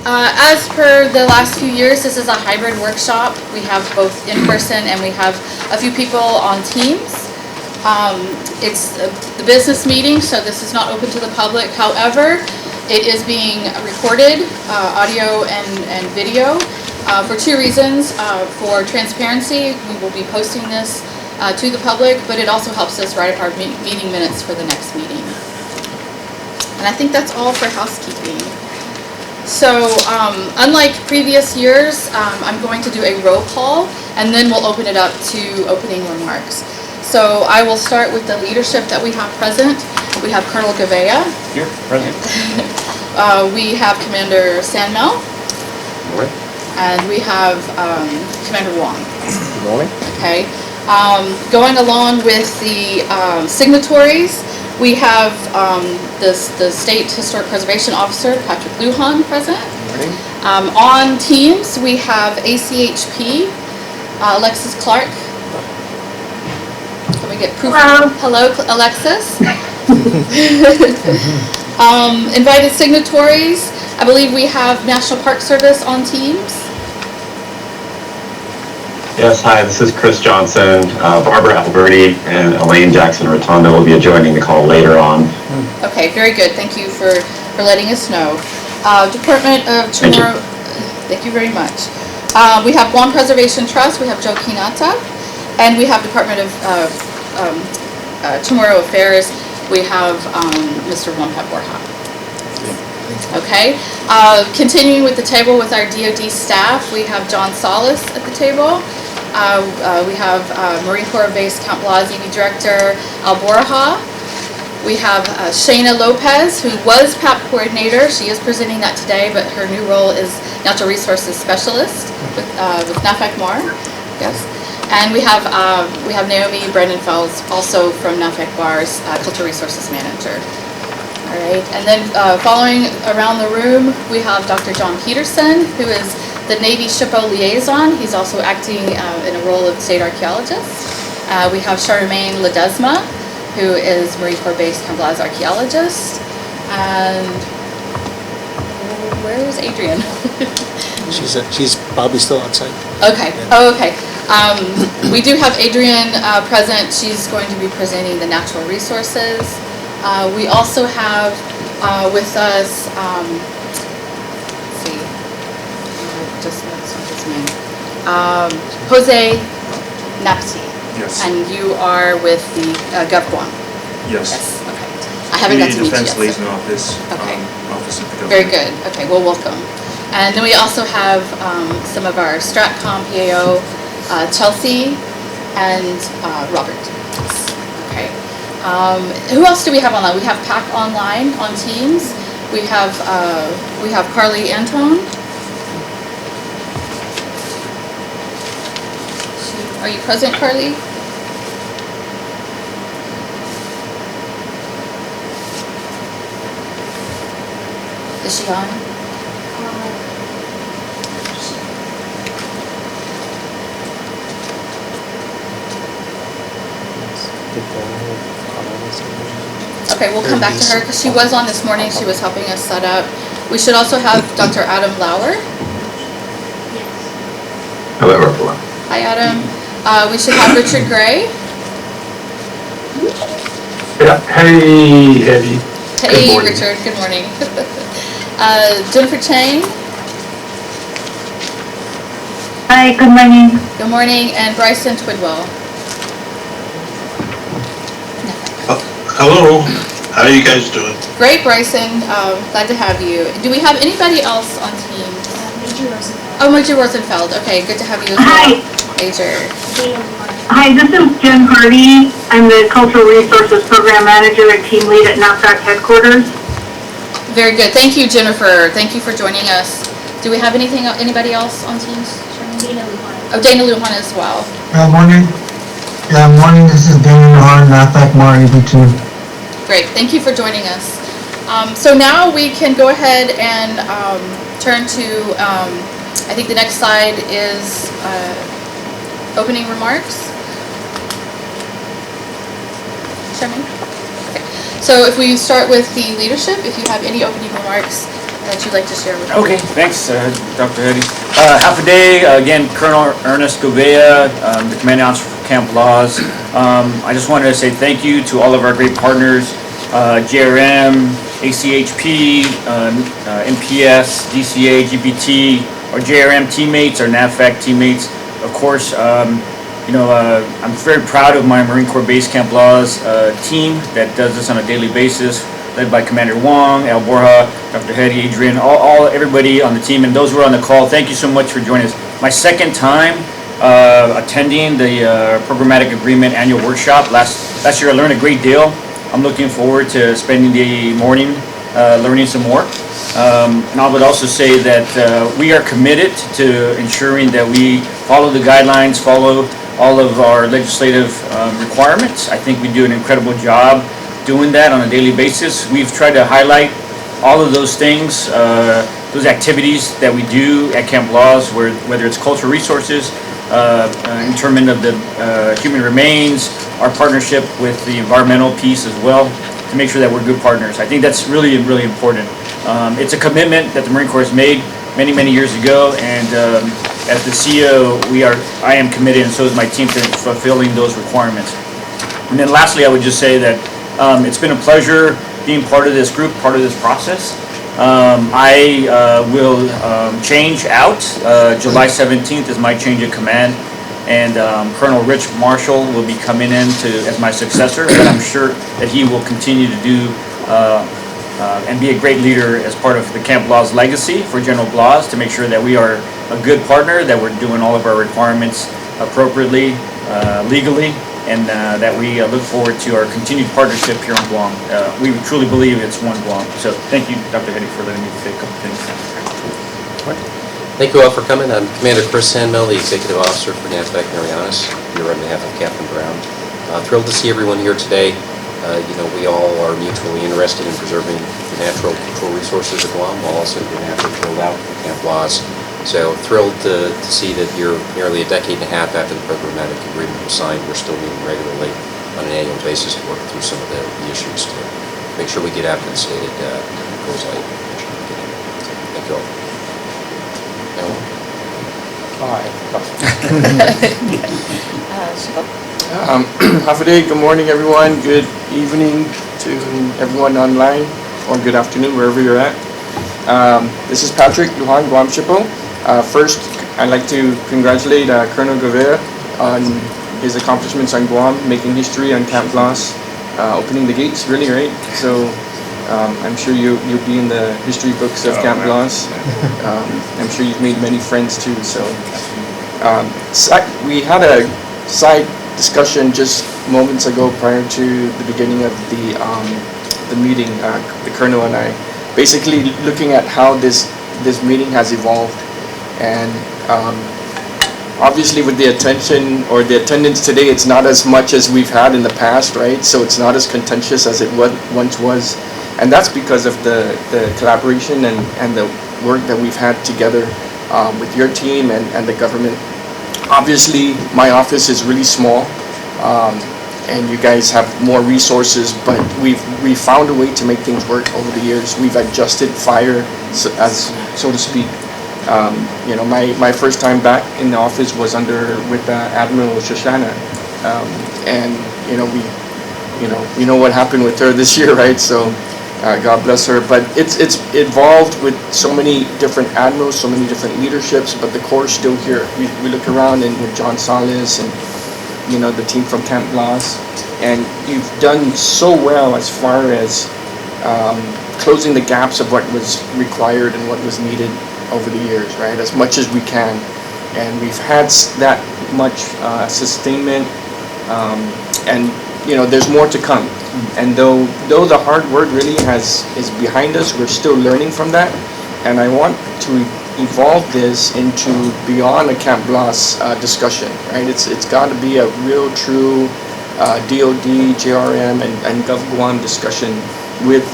As per the last few years, this is a hybrid workshop. We have both in person and we have a few people on Teams. It's the business meeting, so this is not open to the public. However, it is being recorded, audio and video, for two reasons. For transparency, we will be posting this to the public, but it also helps us write up our meeting minutes for the next meeting. And I think that's all for housekeeping. So unlike previous years, I'm going to do a roll call and then we'll open it up to opening remarks. So I will start with the leadership that we have present. We have Colonel Gavea. Here, present. We have Commander Sandmel. Good morning. And we have Commander Wong. Good morning. Okay. Going along with the signatories, we have the State Historic Preservation Officer, Patrick Lujan, present. Good morning. On Teams, we have ACHP, Alexis Clark. Can we get proof? Hello, Alexis. Invited signatories, I believe we have National Park Service on Teams. Yes, hi, this is Chris Johnson, Barbara Alberti, and Elaine Jackson-Rotondo will be joining the call later on. Okay, very good. Thank you for letting us know. Department of Chamorro, thank you very much. We have Guam Preservation Trust, we have Joe Kinata, and we have Department of Chamorro Affairs, we have Mr. Wampat Borja. Okay, continuing with the table with our DoD staff, we have John Salas at the table. We have Marine Corps Base Camp Blas EV Director Al Borja. We have Shayna Lopez, who was PAP Coordinator. She is presenting that today, but her new role is Natural Resources Specialist with NAFAC-MAR. Yes. And we have Naomi Brendan-Fells, also from NAFAC-MAR's Cultural Resources Manager. All right, and then following around the room, we have Dr. John Peterson, who is the Navy SHPO liaison. He's also acting in a role of state archaeologist. We have Charmaine Ledesma, who is Marine Corps Base Camp Blas archaeologist. And where is Adrian? She's probably still outside. Okay. Oh, okay. We do have Adrian present. She's going to be presenting the natural resources. We also have with us, let's see, just his name, Jose Napti. Yes. And you are with the GovGuam. Yes. Yes. Okay. I haven't got to meet you yet. Defense Liaison Office. Okay. Office of the Government. Very good. Okay. Well, welcome. And then we also have some of our StratCom PAO, Chelsea and Robert. Okay. Who else do we have online? We have PAC online on Teams. We have Carly Antone. Are you present, Carly? Is she on? Okay, we'll come back to her because she was on this morning. She was helping us set up. We should also have Dr. Adam Lauer. Hello, everyone. Hi, Adam. We should have Richard Gray. Yeah. Hey, Eddie. Hey, Good morning. Richard. Good morning. Jennifer Chang. Hi, good morning. Good morning. And Bryson Twidwell. Hello, how are you guys doing? Great, Bryson. Glad to have you. Do we have anybody else on Teams? Major Rosenfeld. Oh, Major Rosenfeld. Okay, good to have you as well. Hi. Major. Hi, this is Jen Hardy. I'm the Cultural Resources Program Manager and Team Lead at NAFAC Headquarters. Very good. Thank you, Jennifer. Thank you for joining us. Do we have anybody else on Teams? Dana Lujan. Oh, Dana Lujan as well. Morning. Yeah, morning. This is Dana Lujan, NAFAC-MAR EB2. Great. Thank you for joining us. So now we can go ahead and turn to, I think the next slide is opening remarks. Charmaine? Okay. So if we start with the leadership, if you have any opening remarks, that you'd like to share with us? Okay, thanks, Dr. Hetty. Half a day, again, Colonel Ernest Gouveia, the commanding officer for Camp Laws. I just wanted to say thank you to all of our great partners, JRM, ACHP, NPS, DCA, GPT, our JRM teammates, our NAVFAC teammates. Of course, I'm very proud of my Marine Corps Base Camp Laws team that does this on a daily basis, led by Commander Wong, Al Borja, Dr. Hetty, Adrian, everybody on the team, and those who are on the call. Thank you so much for joining us. My second time attending the Programmatic Agreement Annual Workshop. Last year I learned a great deal. I'm looking forward to spending the morning learning some more. And I would also say that we are committed to ensuring that we follow the guidelines, follow all of our legislative requirements. I think we do an incredible job doing that on a daily basis. We've tried to highlight all of those things, those activities that we do at Camp Laws, whether it's cultural resources, interment of the human remains, our partnership with the environmental piece as well, to make sure that we're good partners. I think that's really, really important. It's a commitment that the Marine Corps has made many, many years ago, and as the CEO, I am committed, and so is my team, to fulfilling those requirements. And then lastly, I would just say that it's been a pleasure being part of this group, part of this process. I will change out. July 17th is my change of command, and Colonel Rich Marshall will be coming in as my successor, but I'm sure that he will continue to do and be a great leader as part of the Camp Laws legacy for General Blas, to make sure that we are a good partner, that we're doing all of our requirements appropriately, legally, and that we look forward to our continued partnership here on Guam. We truly believe it's one Guam. So thank you, Dr. Hetty, for letting me say a couple things. Thank you all for coming. I'm Commander Chris Sandmel, the Executive Officer for NAVFAC Marianas, here on behalf of Captain Brown. Thrilled to see everyone here today. We all are mutually interested in preserving the natural cultural resources of Guam, while also being able to build out Camp Laws. So thrilled to see that you're nearly a decade and a half after the programmatic agreement was signed. We're still meeting regularly on an annual basis to work through some of the issues to make sure we get after the stated goals I mentioned at the beginning. Thank you all. Half a day, good morning everyone, good evening to everyone online, or good afternoon wherever you're at. This is Patrick Lujan Guam Shippo. First, I'd like to congratulate Colonel Gouveia on his accomplishments on Guam, making history on Camp Laws, opening the gates, really, right? So I'm sure you'll be in the history books of Camp Laws. I'm sure you've made many friends too. So we had a side discussion just moments ago prior to the beginning of the meeting, the Colonel and I, basically looking at how this meeting has evolved, and obviously with the attention or the attendance today, it's not as much as we've had in the past, right? So it's not as contentious as it once was, and that's because of the collaboration and the work that we've had together with your team and the government. Obviously, my office is really small, and you guys have more resources, but we've found a way to make things work over the years. We've adjusted fire, so to speak. My first time back in the office was with Admiral Shoshana, and we know what happened with her this year, right? So God bless her. But it's evolved with so many different admirals, so many different leaderships, but the Corps is still here. We look around and with John Salas and the team from Camp Laws, and you've done so well as far as closing the gaps of what was required and what was needed over the years, right? As much as we can, and we've had that much sustainment, and there's more to come. And though the hard work really is behind us, we're still learning from that, and I want to evolve this into beyond a Camp Laws discussion, right? It's got to be a real, true DOD, JRM, and Gov Guam discussion with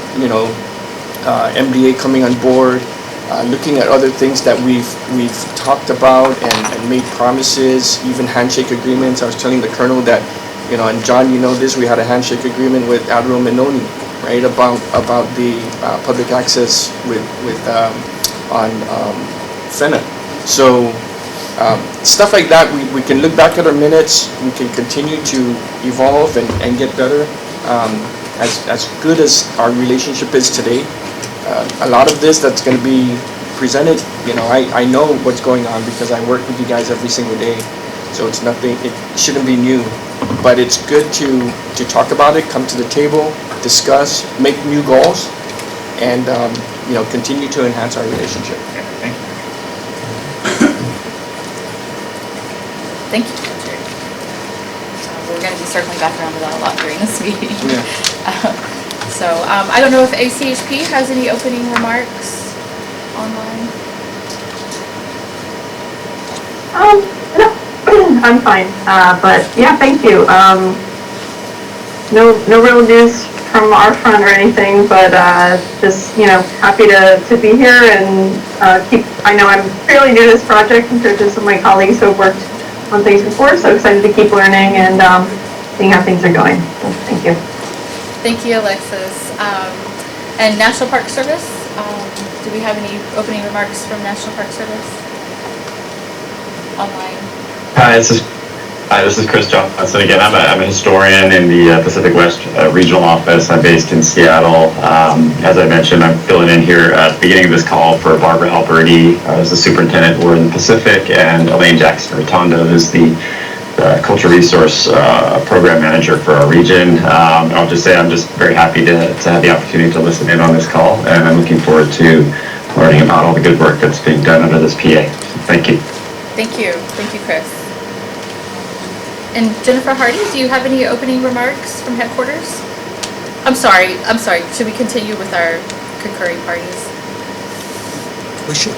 MDA coming on board, looking at other things that we've talked about and made promises, even handshake agreements. I was telling the Colonel that, and John, this, we had a handshake agreement with Admiral Minoni, right? About the public access on FENA. So stuff like that, we can look back at our minutes, we can continue to evolve and get better. As good as our relationship is today, a lot of this that's going to be presented, I know what's going on because I work with you guys every single day. So it's nothing, it shouldn't be new, but it's good to talk about it, come to the table, discuss, make new goals, and continue to enhance our relationship. Yeah, thank you. Thank you, Richard. We're going to be circling back around to that a lot during this meeting. Yeah. I don't know if ACHP has any opening remarks online. No, I'm fine, but yeah, thank you. No real news from our front or anything, but just, happy to be here and I know I'm fairly new to this project compared to some of my colleagues who have worked on things before, so excited to keep learning and seeing how things are going. So thank you. Thank you, Alexis. And National Park Service, do we have any opening remarks from National Park Service? Online. Hi, this is Chris Johnson again. I'm a historian in the Pacific West Regional Office. I'm based in Seattle. As I mentioned, I'm filling in here at the beginning of this call for Barbara Alberti as the superintendent for the Pacific, and Elaine Jackson-Rotondo, who's the Cultural Resource Program Manager for our region. I'll just say I'm just very happy to have the opportunity to listen in on this call, and I'm looking forward to learning about all the good work that's being done under this PA. Thank you. Thank you. Thank you, Chris. And Jennifer Hardy, do you have any opening remarks from headquarters? I'm sorry. Should we continue with our concurring parties? We should.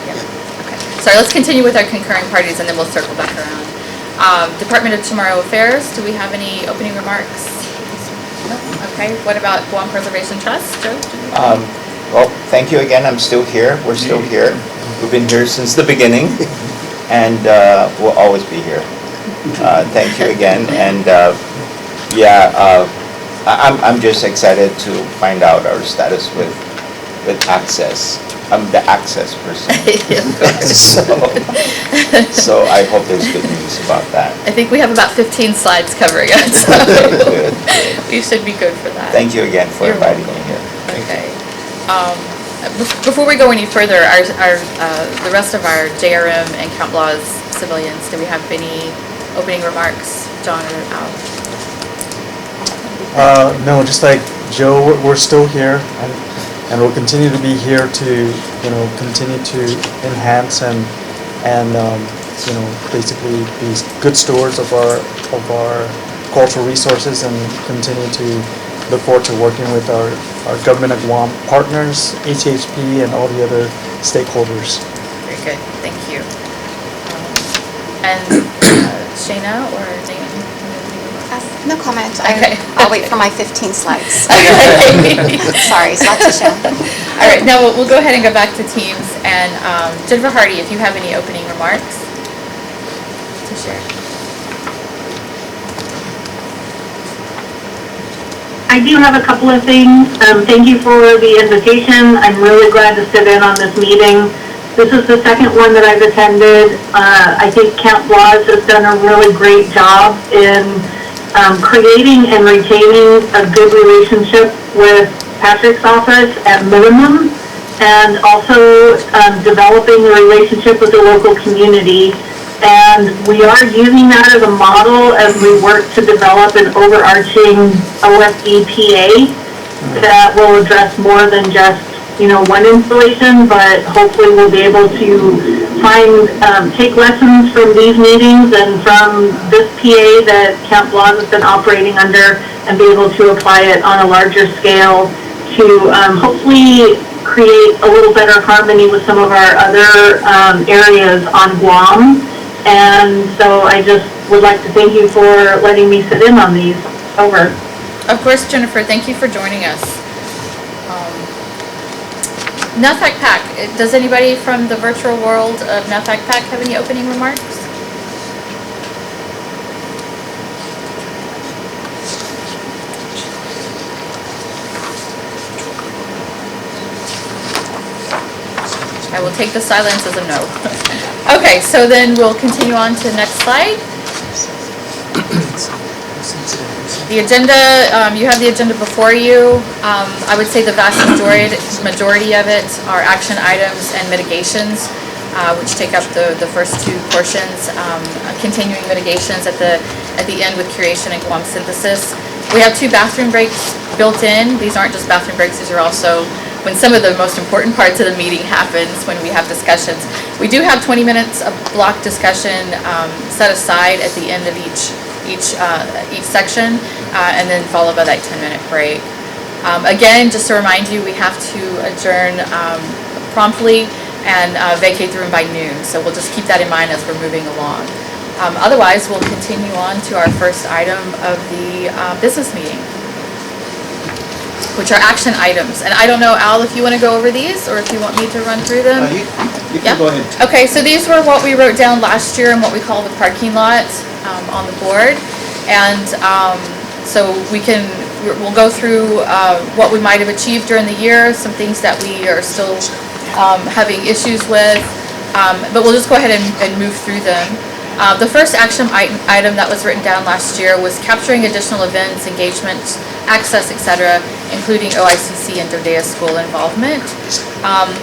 Yeah. Okay. Sorry, let's continue with our concurring parties and then we'll circle back around. Department of Chamorro Affairs, do we have any opening remarks? No? Okay. What about Guam Preservation Trust? Joe? Well, thank you again. I'm still here. We're still here. We've been here since the beginning, and we'll always be here. Thank you again. And I'm just excited to find out our status with access. I'm the access person. So I hope there's good news about that. I think we have about 15 slides covering it, so Good. we should be good for that. Thank you again for You're inviting me welcome. here. Okay. Before we go any further, the rest of our JRM and Count Laws civilians, do we have any opening remarks, John or Al? No, just like Joe, we're still here, and we'll continue to be here to, continue to enhance and basically be good stewards of our cultural resources, and continue to look forward to working with our government of Guam partners, HHP, and all the other stakeholders. Very good, thank you. And Shayna or Naomi? No comment. Okay. I'll wait for my 15 slides. Okay. Sorry, it's not to show. All right, now we'll go ahead and go back to teams. And Jennifer Hardy, if you have any opening remarks to share. I do have a couple of things. Thank you for the invitation. I'm really glad to sit in on this meeting. This is the second one that I've attended. I think Camp Laws has done a really great job in creating and retaining a good relationship with Patrick's office at minimum, and also developing a relationship with the local community. And we are using that as a model as we work to develop an overarching OSEPA that will address more than just, one installation, but hopefully we'll be able to take lessons from these meetings and from this PA that Camp Laws has been operating under, and be able to apply it on a larger scale to hopefully create a little better harmony with some of our other areas on Guam. And so I just would like to thank you for letting me sit in on these. Over. Of course, Jennifer, thank you for joining us. NAFAC PAC, does anybody from the virtual world of NAFAC PAC have any opening remarks? I will take the silence as a no. Okay, so then we'll continue on to the next slide. The agenda, you have the agenda before you. I would say the vast majority of it are action items and mitigations, which take up the first two portions. Continuing mitigations at the end with curation and Guam synthesis. We have 2 bathroom breaks built in. These aren't just bathroom breaks, these are also when some of the most important parts of the meeting happens, when we have discussions. We do have 20 minutes of block discussion set aside at the end of each section, and then followed by that 10-minute break. Again, just to remind you, we have to adjourn promptly and vacate the room by noon, so we'll just keep that in mind as we're moving along. Otherwise, we'll continue on to our first item of the business meeting, which are action items. And I don't know, Al, if you want to go over these, or if you want me to run through them? You can go ahead. Okay, so these were what we wrote down last year and what we call the parking lot on the board. And so we'll go through what we might have achieved during the year, some things that we are still having issues with, but we'll just go ahead and move through them. The first action item that was written down last year was capturing additional events, engagements, access, etc., including OICC and Dodea school involvement.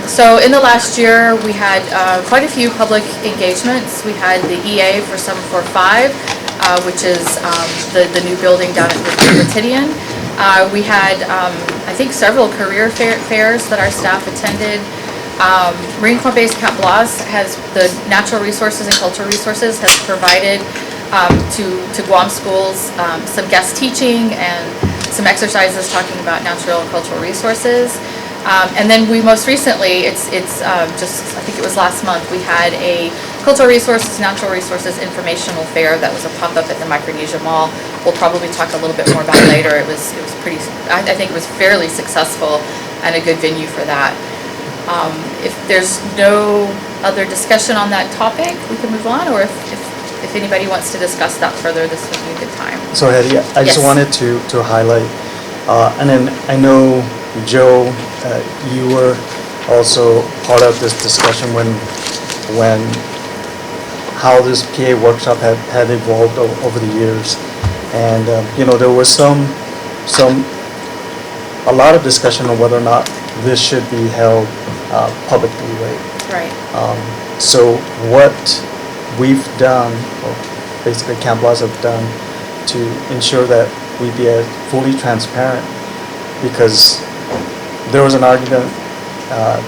So in the last year, we had quite a few public engagements. We had the EA for 745, which is the new building down at Meridian. We had, I think, several career fairs that our staff attended. Marine Corps Base Camp Blas has the natural resources and cultural resources has provided to Guam schools some guest teaching and some exercises talking about natural and cultural resources. And then we most recently, it's just, I think it was last month, we had a cultural resources, natural resources informational fair that was a pop-up at the Micronesia Mall. We'll probably talk a little bit more about it later. It was pretty, I think it was fairly successful and a good venue for that. If there's no other discussion on that topic, we can move on, or if anybody wants to discuss that further, this would be a good time. So Hetty, I just wanted to highlight, and then I know Joe, you were also part of this discussion when how this PA workshop had evolved over the years, and there was a lot of discussion on whether or not this should be held publicly, right? Right. So what we've done, or basically Camp Blas have done, to ensure that we be fully transparent, because there was an argument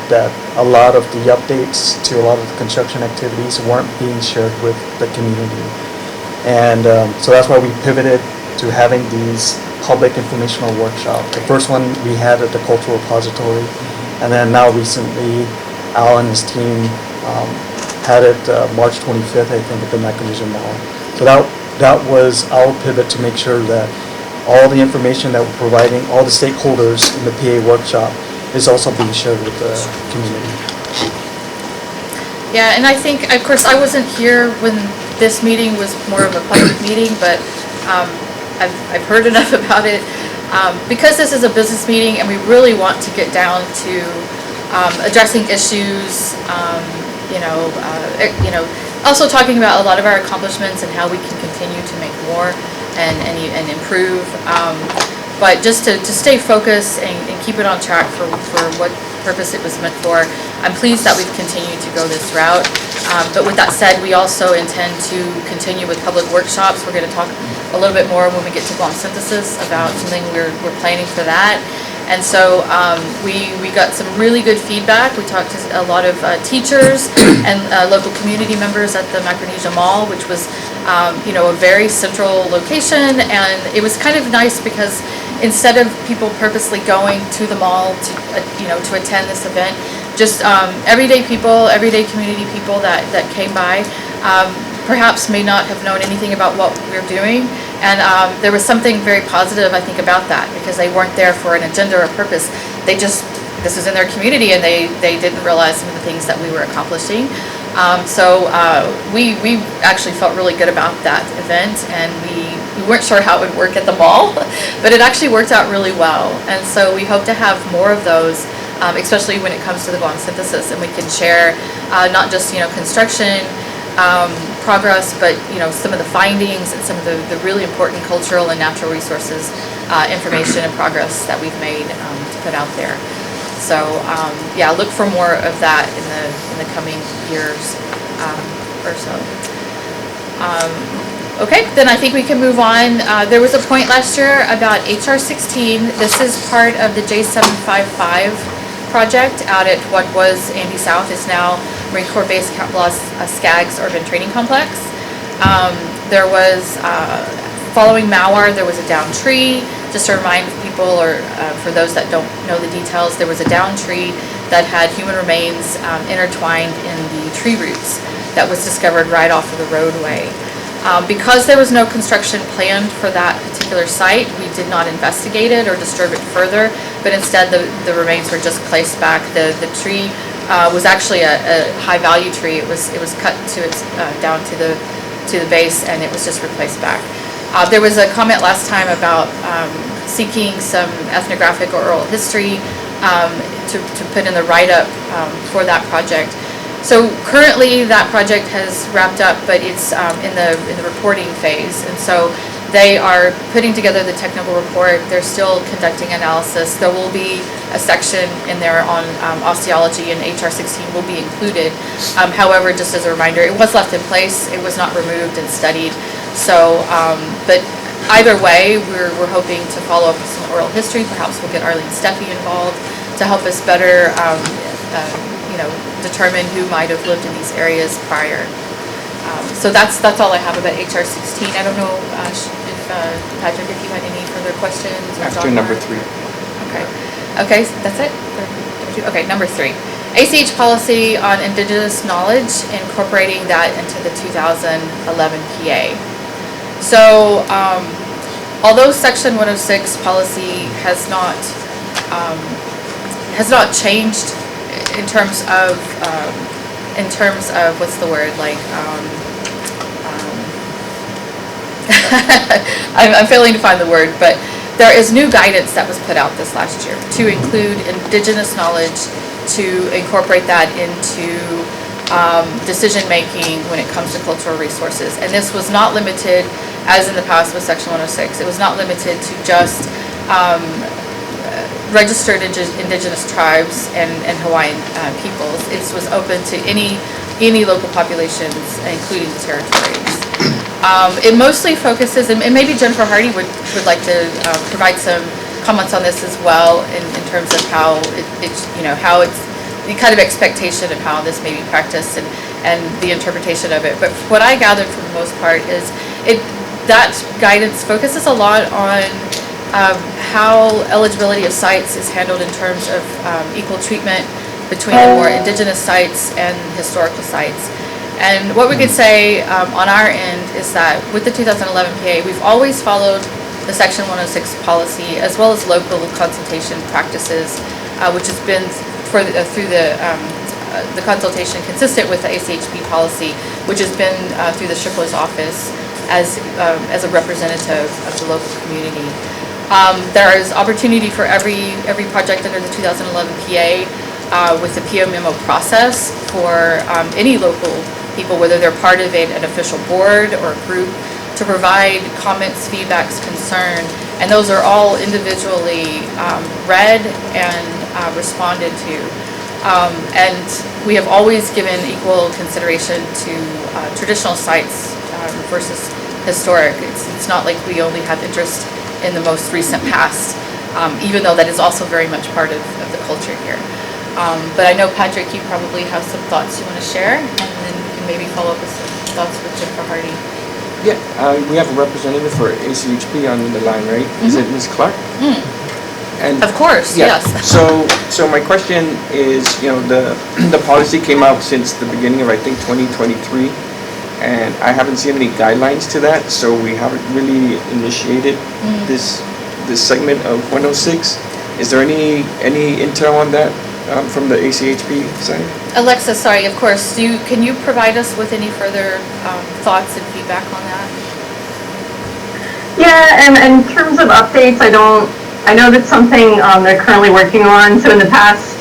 that a lot of the updates to a lot of the construction activities weren't being shared with the community. And so that's why we pivoted to having these public informational workshops. The first one we had at the Cultural Repository, and then now recently Al and his team had it March 25th, I think, at the Micronesia Mall. So that was our pivot to make sure that all the information that we're providing, all the stakeholders in the PA workshop, is also being shared with the community. Yeah, and I think, of course, I wasn't here when this meeting was more of a public meeting, but I've heard enough about it. Because this is a business meeting and we really want to get down to addressing issues, also talking about a lot of our accomplishments and how we can continue to make more and improve. But just to stay focused and keep it on track for what purpose it was meant for, I'm pleased that we've continued to go this route. But with that said, we also intend to continue with public workshops. We're going to talk a little bit more when we get to Guam Synthesis about something we're planning for that. And so we got some really good feedback. We talked to a lot of teachers and local community members at the Micronesia Mall, which was a very central location. And it was kind of nice because instead of people purposely going to the mall to attend this event, just everyday people, everyday community people that came by perhaps may not have known anything about what we're doing. And there was something very positive, I think, about that, because they weren't there for an agenda or purpose. This was in their community, and they didn't realize some of the things that we were accomplishing. So we actually felt really good about that event, and we weren't sure how it would work at the mall, but it actually worked out really well. And so we hope to have more of those especially when it comes to the Guam synthesis, and we can share not just construction progress, but some of the findings and some of the really important cultural and natural resources information and progress that we've made to put out there. So yeah, look for more of that in the coming years or so. Okay, then I think we can move on. There was a point last year about HR 16. This is part of the J755 project out at what was Andy South, is now Marine Corps Base Camp Blas Skaggs Urban Training Complex. There was, following Mauer, there was a downed tree. Just to remind people, or for those that don't know the details, there was a downed tree that had human remains intertwined in the tree roots that was discovered right off of the roadway. Because there was no construction planned for that particular site, we did not investigate it or disturb it further, but instead the remains were just placed back. The tree was actually a high value tree. It was cut to its down to the base, and it was just replaced back. There was a comment last time about seeking some ethnographic or oral history to put in the write-up for that project. So currently that project has wrapped up, but it's in the reporting phase, and so they are putting together the technical report. They're still conducting analysis. There will be a section in there on osteology, and HR 16 will be included. However, just as a reminder, it was left in place. It was not removed and studied. So, but either way, we're hoping to follow up with some oral history. Perhaps we'll get Arlene Steffi involved to help us better determine who might have lived in these areas prior. So that's all I have about HR 16. I don't know if Patrick, if you had any further questions. After number 3. Okay, that's it? Okay, number 3. ACH policy on indigenous knowledge, incorporating that into the 2011 PA. So although Section 106 policy has not changed in terms of what's the word, like I'm failing to find the word, but there is new guidance that was put out this last year to include indigenous knowledge, to incorporate that into decision making when it comes to cultural resources. And this was not limited, as in the past with Section 106, it was not limited to just registered indigenous tribes and Hawaiian peoples. It was open to any local populations, including the territories. It mostly focuses, and maybe Jennifer Hardy would like to provide some comments on this as well, in terms of how how it's the kind of expectation of how this may be practiced and the interpretation of it. But what I gathered for the most part is that guidance focuses a lot on how eligibility of sites is handled in terms of equal treatment between the more indigenous sites and historical sites. And what we could say on our end is that with the 2011 PA, we've always followed the Section 106 policy, as well as local consultation practices, which has been through the consultation consistent with the ACHP policy, which has been through the Shipla's office as a representative of the local community. There is opportunity for every project under the 2011 PA with the PO memo process for any local people, whether they're part of an official board or a group, to provide comments, feedbacks, concern, and those are all individually read and responded to. And we have always given equal consideration to traditional sites versus historic. It's not like we only have interest in the most recent past, even though that is also very much part of the culture here. But I know, Patrick, you probably have some thoughts you want to share, and then we can maybe follow up with some thoughts with Jennifer Hardy. Yeah, we have a representative for ACHP on the line, right? Is it Ms. Clark? And of course, yeah. yes. So my question is, the policy came out since the beginning of, I think, 2023, and I haven't seen any guidelines to that, so we haven't really initiated this segment of 106. Is there any intel on that from the ACHP side? Alexa, sorry, of course. Can you provide us with any further thoughts and feedback on that? Yeah, and in terms of updates, I know that's something they're currently working on. So in the past,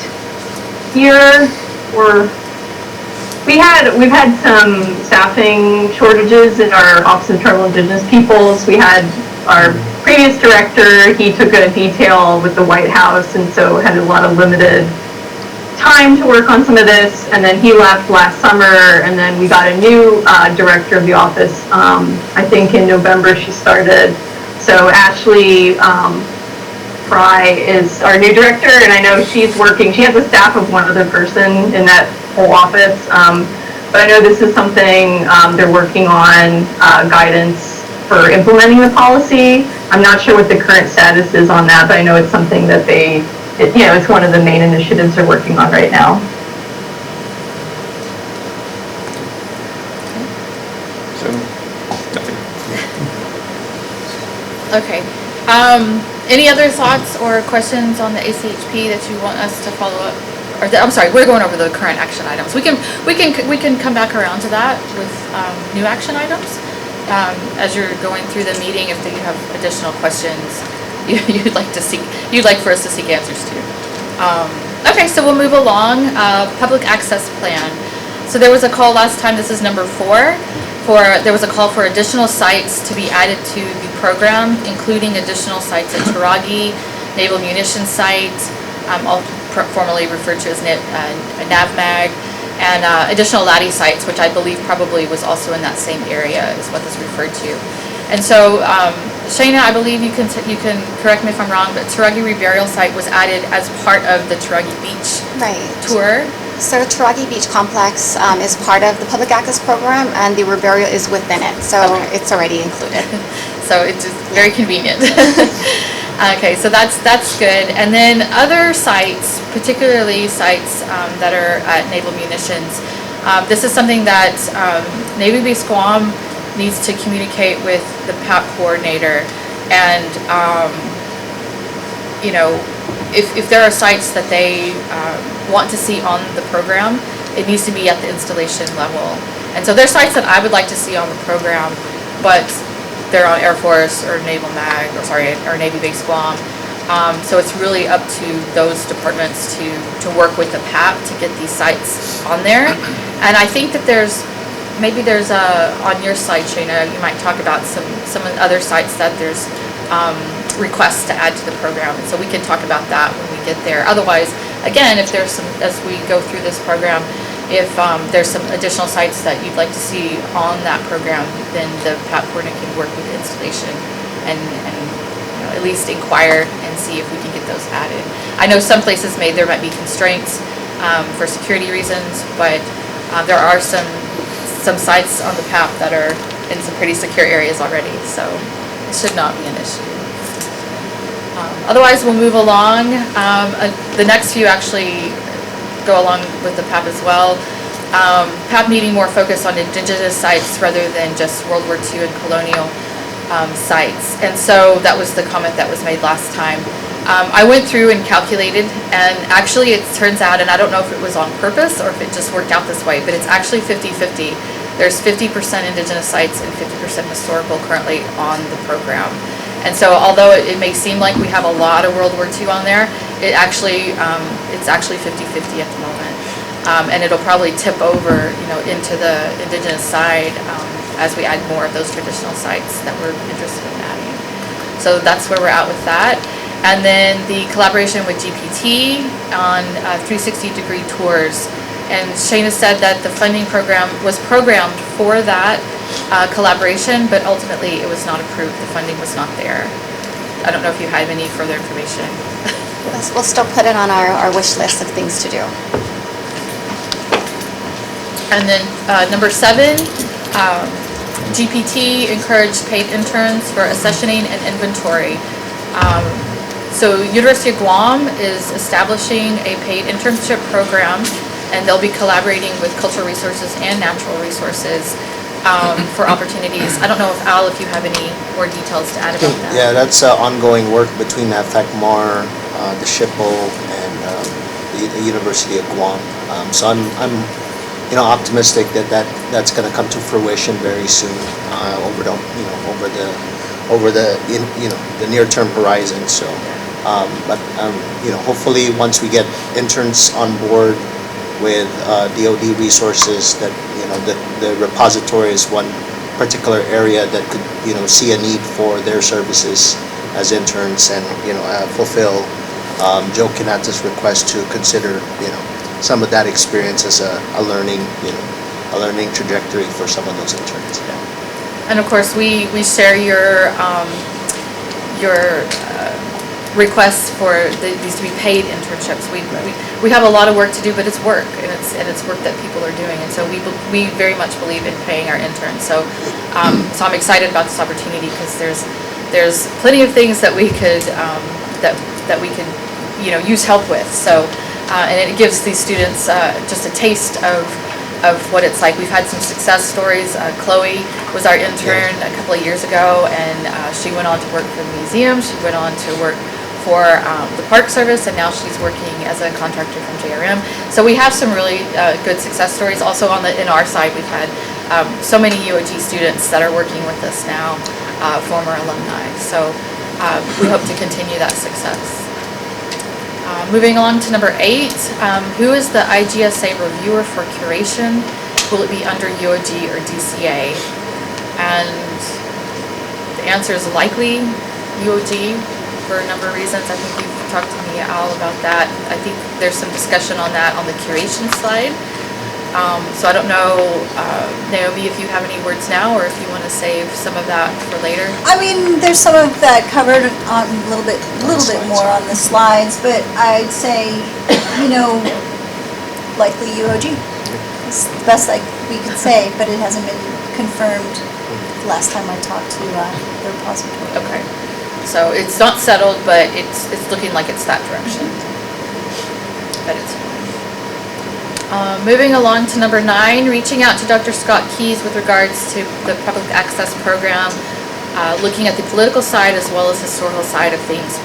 year, we've had some staffing shortages in our Office of Tribal Indigenous Peoples. We had our previous director, he took a detail with the White House, and so had a lot of limited time to work on some of this, and then he left last summer, and then we got a new director of the office. I think in November she started. So Ashley Fry is our new director, and I know she's working, she has a staff of one other person in that whole office, but I know this is something they're working on, guidance for implementing the policy. I'm not sure what the current status is on that, but I know it's something that it's one of the main initiatives they're working on right now. So, nothing. Okay. Any other thoughts or questions on the ACHP that you want us to follow up? I'm sorry, we're going over the current action items. We can come back around to that with new action items as you're going through the meeting. If you have additional questions you'd like for us to seek answers to. Okay, so we'll move along. Public access plan. So there was a call last time. This is number 4. There was a call for additional sites to be added to the program, including additional sites at Taragi, Naval Munitions Site, all formerly referred to as NAVMAG, and additional LADI sites, which I believe probably was also in that same area, is what this referred to. And so, Shayna, I believe you can correct me if I'm wrong, but Taragi Reburial Site was added as part of the Taragi Beach tour. So Taragi Beach Complex is part of the public access program, and the reburial is within it, so it's already included. So it's just very convenient. Okay, so that's good. And then other sites, particularly sites that are at Naval Munitions, this is something that Navy Base Guam needs to communicate with the PAP coordinator, and if there are sites that they want to see on the program, it needs to be at the installation level. And so there's sites that I would like to see on the program, but they're on Air Force or Naval Mag, or Navy Base Guam. So it's really up to those departments to work with the PAP to get these sites on there. And I think that maybe there's on your slide, Shayna, you might talk about some of the other sites that there's requests to add to the program. And so we can talk about that when we get there. Otherwise, again, if there's as we go through this program, if there's some additional sites that you'd like to see on that program, then the PAP coordinator can work with the installation and at least inquire and see if we can get those added. I know some places there might be constraints for security reasons, but there are some sites on the PAP that are in some pretty secure areas already, so it should not be an issue. Otherwise, we'll move along. The next few actually go along with the PAP as well. PAP needing more focus on indigenous sites rather than just World War II and colonial sites. And so that was the comment that was made last time. I went through and calculated, and actually it turns out, and I don't know if it was on purpose or if it just worked out this way, but it's actually 50-50. There's 50% indigenous sites and 50% historical currently on the program. And so although it may seem like we have a lot of World War II on there, it's actually 50-50 at the moment. And it'll probably tip over, into the indigenous side as we add more of those traditional sites that we're interested in adding. So that's where we're at with that. And then the collaboration with GPT on 360-degree tours. And Shayna said that the funding program was programmed for that collaboration, but ultimately it was not approved. The funding was not there. I don't know if you have any further information. We'll still put it on our wish list of things to do. And then number 7, GPT encouraged paid interns for accessioning and inventory. So University of Guam is establishing a paid internship program, and they'll be collaborating with cultural resources and natural resources for opportunities. I don't know if you have any more details to add about that. Yeah, that's ongoing work between FACMAR, the SHPO, and the University of Guam. So I'm optimistic that's going to come to fruition very soon over the near-term horizon. So But, hopefully, once we get interns on board with DoD resources, that, the repository is one particular area that could, see a need for their services as interns and, fulfill Joe Canata's request to consider, some of that experience as a learning, a learning trajectory for some of those interns. And of course, we share your requests for these to be paid internships. We have a lot of work to do, but it's work, and it's work that people are doing, and so we very much believe in paying our interns. So I'm excited about this opportunity because there's plenty of things that we could that we can use help with. So and it gives these students just a taste of what it's like. We've had some success stories. Chloe was our intern a couple of years ago, and she went on to work for the museum. She went on to work for the Park Service, and now she's working as a contractor from JRM. So we have some really good success stories. Also in our side, we've had so many UOG students that are working with us now, former alumni. So we hope to continue that success. Moving on to number 8, who is the IGSA reviewer for curation? Will it be under UOG or DCA? And the answer is likely UOG for a number of reasons. I think you've talked to me, Al, about that. I think there's some discussion on that on the curation side. So I don't know, Naomi, if you have any words now or if you want to save some of that for later. I mean, there's some of that covered on a little bit more on the slides, but I'd say, likely UOG. It's the best we could say, but it hasn't been confirmed last time I talked to the repository. Okay. So it's not settled, but it's looking like it's that direction. But it's moving along to number 9, reaching out to Dr. Scott Keys with regards to the public access program, looking at the political side as well as historical side of things,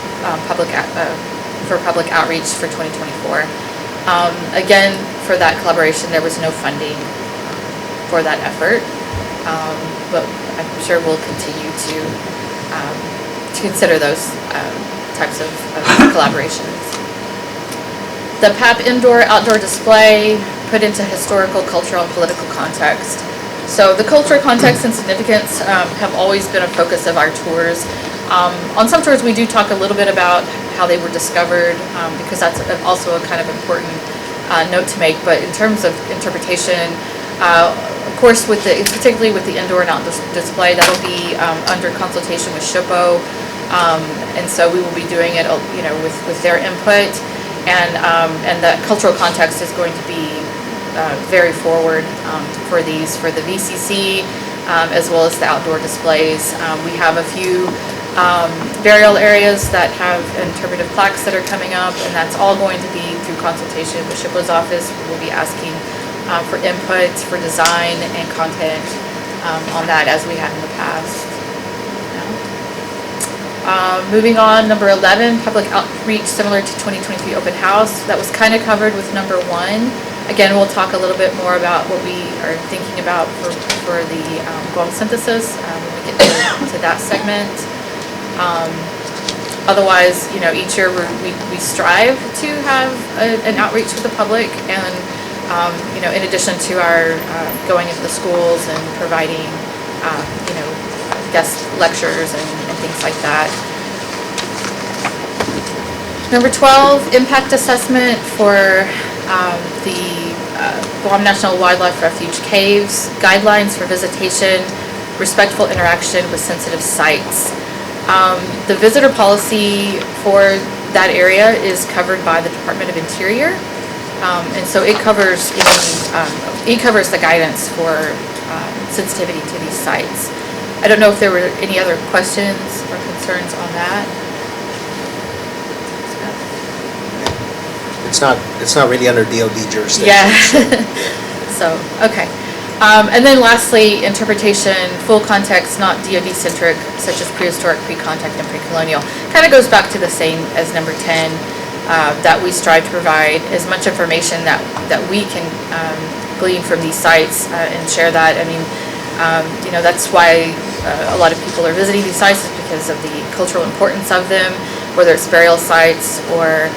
for public outreach for 2024. Again, for that collaboration, there was no funding for that effort, but I'm sure we'll continue to consider those types of collaborations. The PAP indoor-outdoor display put into historical, cultural, and political context. So the cultural context and significance have always been a focus of our tours. On some tours, we do talk a little bit about how they were discovered, because that's also a kind of important note to make. But in terms of interpretation, of course, particularly with the indoor and outdoor display, that'll be under consultation with SHPO, and so we will be doing it, with their input. And the cultural context is going to be very forward for the VCC, as well as the outdoor displays. We have a few burial areas that have interpretive plaques that are coming up, and that's all going to be through consultation with SHPO's office. We will be asking for input, for design and content on that, as we have in the past. Moving on, number 11, public outreach similar to 2023 open house. That was kind of covered with number 1. Again, we'll talk a little bit more about what we are thinking about for the Guam synthesis when we get to that segment. Otherwise, each year we strive to have an outreach with the public, and in addition to our going into the schools and providing guest lectures and things like that. Number 12, impact assessment for the Guam National Wildlife Refuge caves, guidelines for visitation, respectful interaction with sensitive sites. The visitor policy for that area is covered by the Department of Interior, and so it covers the guidance for sensitivity to these sites. I don't know if there were any other questions or concerns on that. It's not really under DoD jurisdiction. Yeah. So, okay. And then lastly, interpretation, full context, not DoD-centric, such as prehistoric, pre-contact, and pre-colonial. Kind of goes back to the same as number 10, that we strive to provide as much information that we can glean from these sites and share that. I mean, that's why a lot of people are visiting these sites, is because of the cultural importance of them. whether it's burial sites or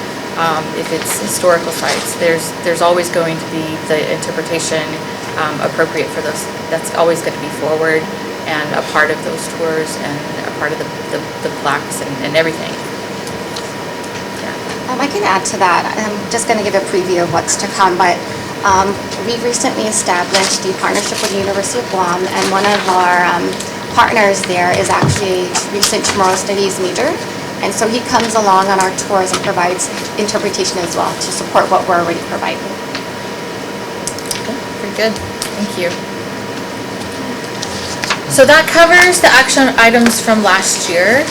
if it's historical sites. There's always going to be the interpretation appropriate for those. That's always going to be forward and a part of those tours and a part of the plaques and everything. I can add to that. I'm just going to give a preview of what's to come, but we've recently established the partnership with the University of Guam, and one of our partners there is actually a recent Chamorro Studies major, and so he comes along on our tours and provides interpretation as well to support what we're already providing. Very good. Thank you. So that covers the action items from last year.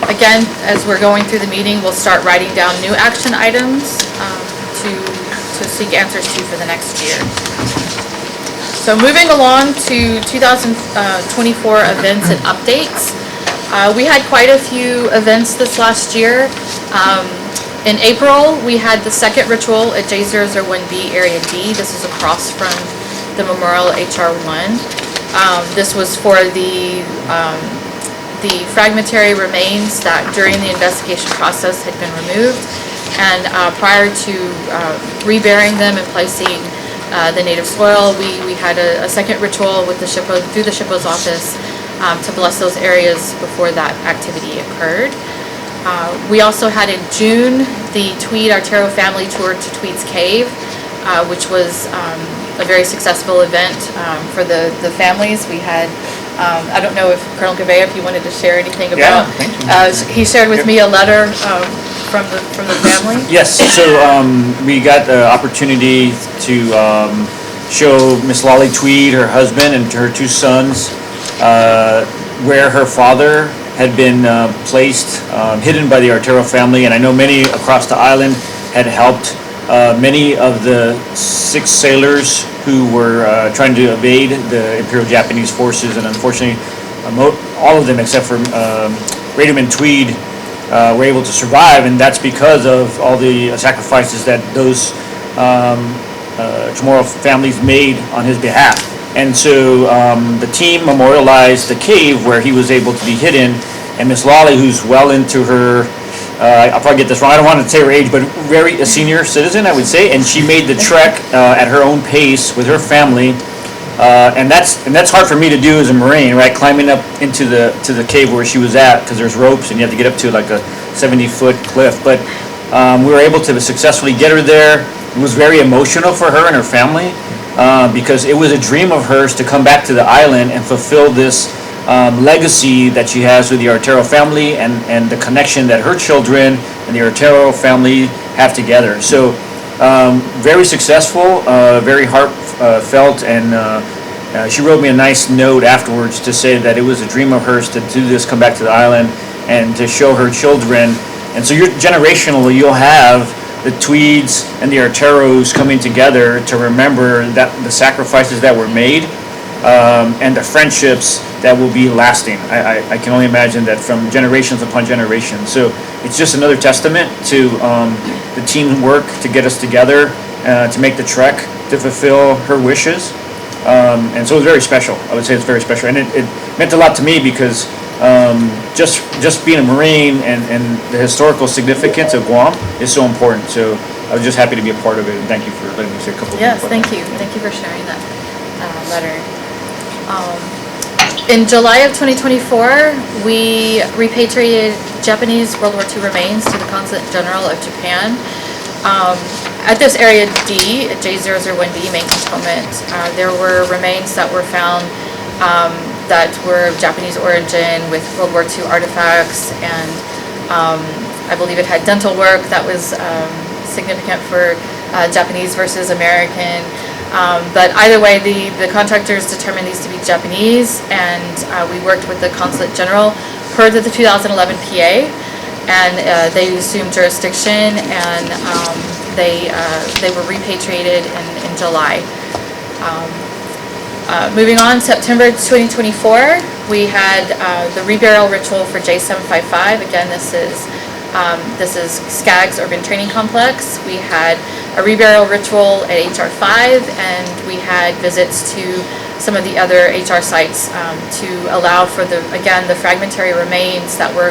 Again, as we're going through the meeting, we'll start writing down new action items to seek answers to for the next year. So moving along to 2024 events and updates. We had quite a few events this last year. In April, we had the second ritual at J001B Area D. This is across from the Memorial HR1. This was for the fragmentary remains that during the investigation process had been removed, and prior to reburying them and placing the native soil, we had a second ritual with the SHPO, through the SHPO's office, to bless those areas before that activity occurred. We also had in June the Tweed Artero family tour to Tweed's Cave, which was a very successful event for the families. We had I don't know if Colonel Gouveia, if you wanted to share anything about. Yeah, thank you. He shared with me a letter from the family. Yes, so we got the opportunity to show Miss Lolly Tweed, her husband, and her two sons where her father had been placed, hidden by the Artero family, and I know many across the island had helped many of the 6 sailors who were trying to evade the Imperial Japanese forces, and unfortunately all of them except for Raymond Tweed were able to survive, and that's because of all the sacrifices that those Chamorro families made on his behalf. And so the team memorialized the cave where he was able to be hidden, and Miss Lolly, who's well into her I'll probably get this wrong, I don't want to say her age, but a senior citizen, I would say, and she made the trek at her own pace with her family, and that's hard for me to do as a Marine, right? Climbing up into the cave where she was at, because there's ropes and you have to get up to like a 70-foot cliff. But we were able to successfully get her there. It was very emotional for her and her family because it was a dream of hers to come back to the island and fulfill this legacy that she has with the Artero family and the connection that her children and the Artero family have together. So very successful, very heartfelt, and she wrote me a nice note afterwards to say that it was a dream of hers to do this, come back to the island and to show her children. And so generationally you'll have the Tweeds and the Arteros coming together to remember that the sacrifices that were made and the friendships that will be lasting. I can only imagine that from generations upon generations. So it's just another testament to the teamwork to get us together, to make the trek, to fulfill her wishes. And so it was very special. I would say it's very special. And it meant a lot to me because just being a Marine and the historical significance of Guam is so important. So I was just happy to be a part of it. And thank you for letting me say a couple of things. Yes, thank you. Thank you for sharing that letter. In July of 2024, we repatriated Japanese World War II remains to the Consulate General of Japan. At this Area D, at J001B main component, there were remains that were found that were of Japanese origin with World War II artifacts, and I believe it had dental work that was significant for Japanese versus American. But either way, the contractors determined these to be Japanese, and we worked with the Consulate General per the 2011 PA, and they assumed jurisdiction, and they were repatriated in July. Moving on, September 2024, we had the reburial ritual for J755. Again, this is SCAG's Urban Training Complex. We had a reburial ritual at HR5, and we had visits to some of the other HR sites to allow for the fragmentary remains that were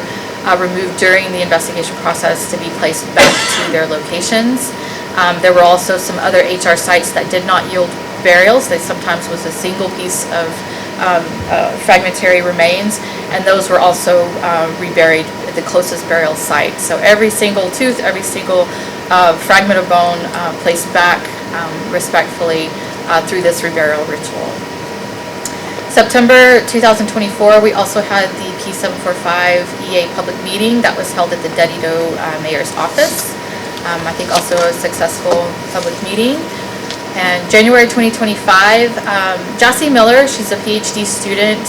removed during the investigation process to be placed back to their locations. There were also some other HR sites that did not yield burials. They sometimes was a single piece of fragmentary remains, and those were also reburied at the closest burial site. So every single tooth, every single fragment of bone placed back respectfully through this reburial ritual. September 2024, we also had the P745 EA public meeting that was held at the Dedido Mayor's office. I think also a successful public meeting. And January 2025, Jassy Miller, she's a PhD student.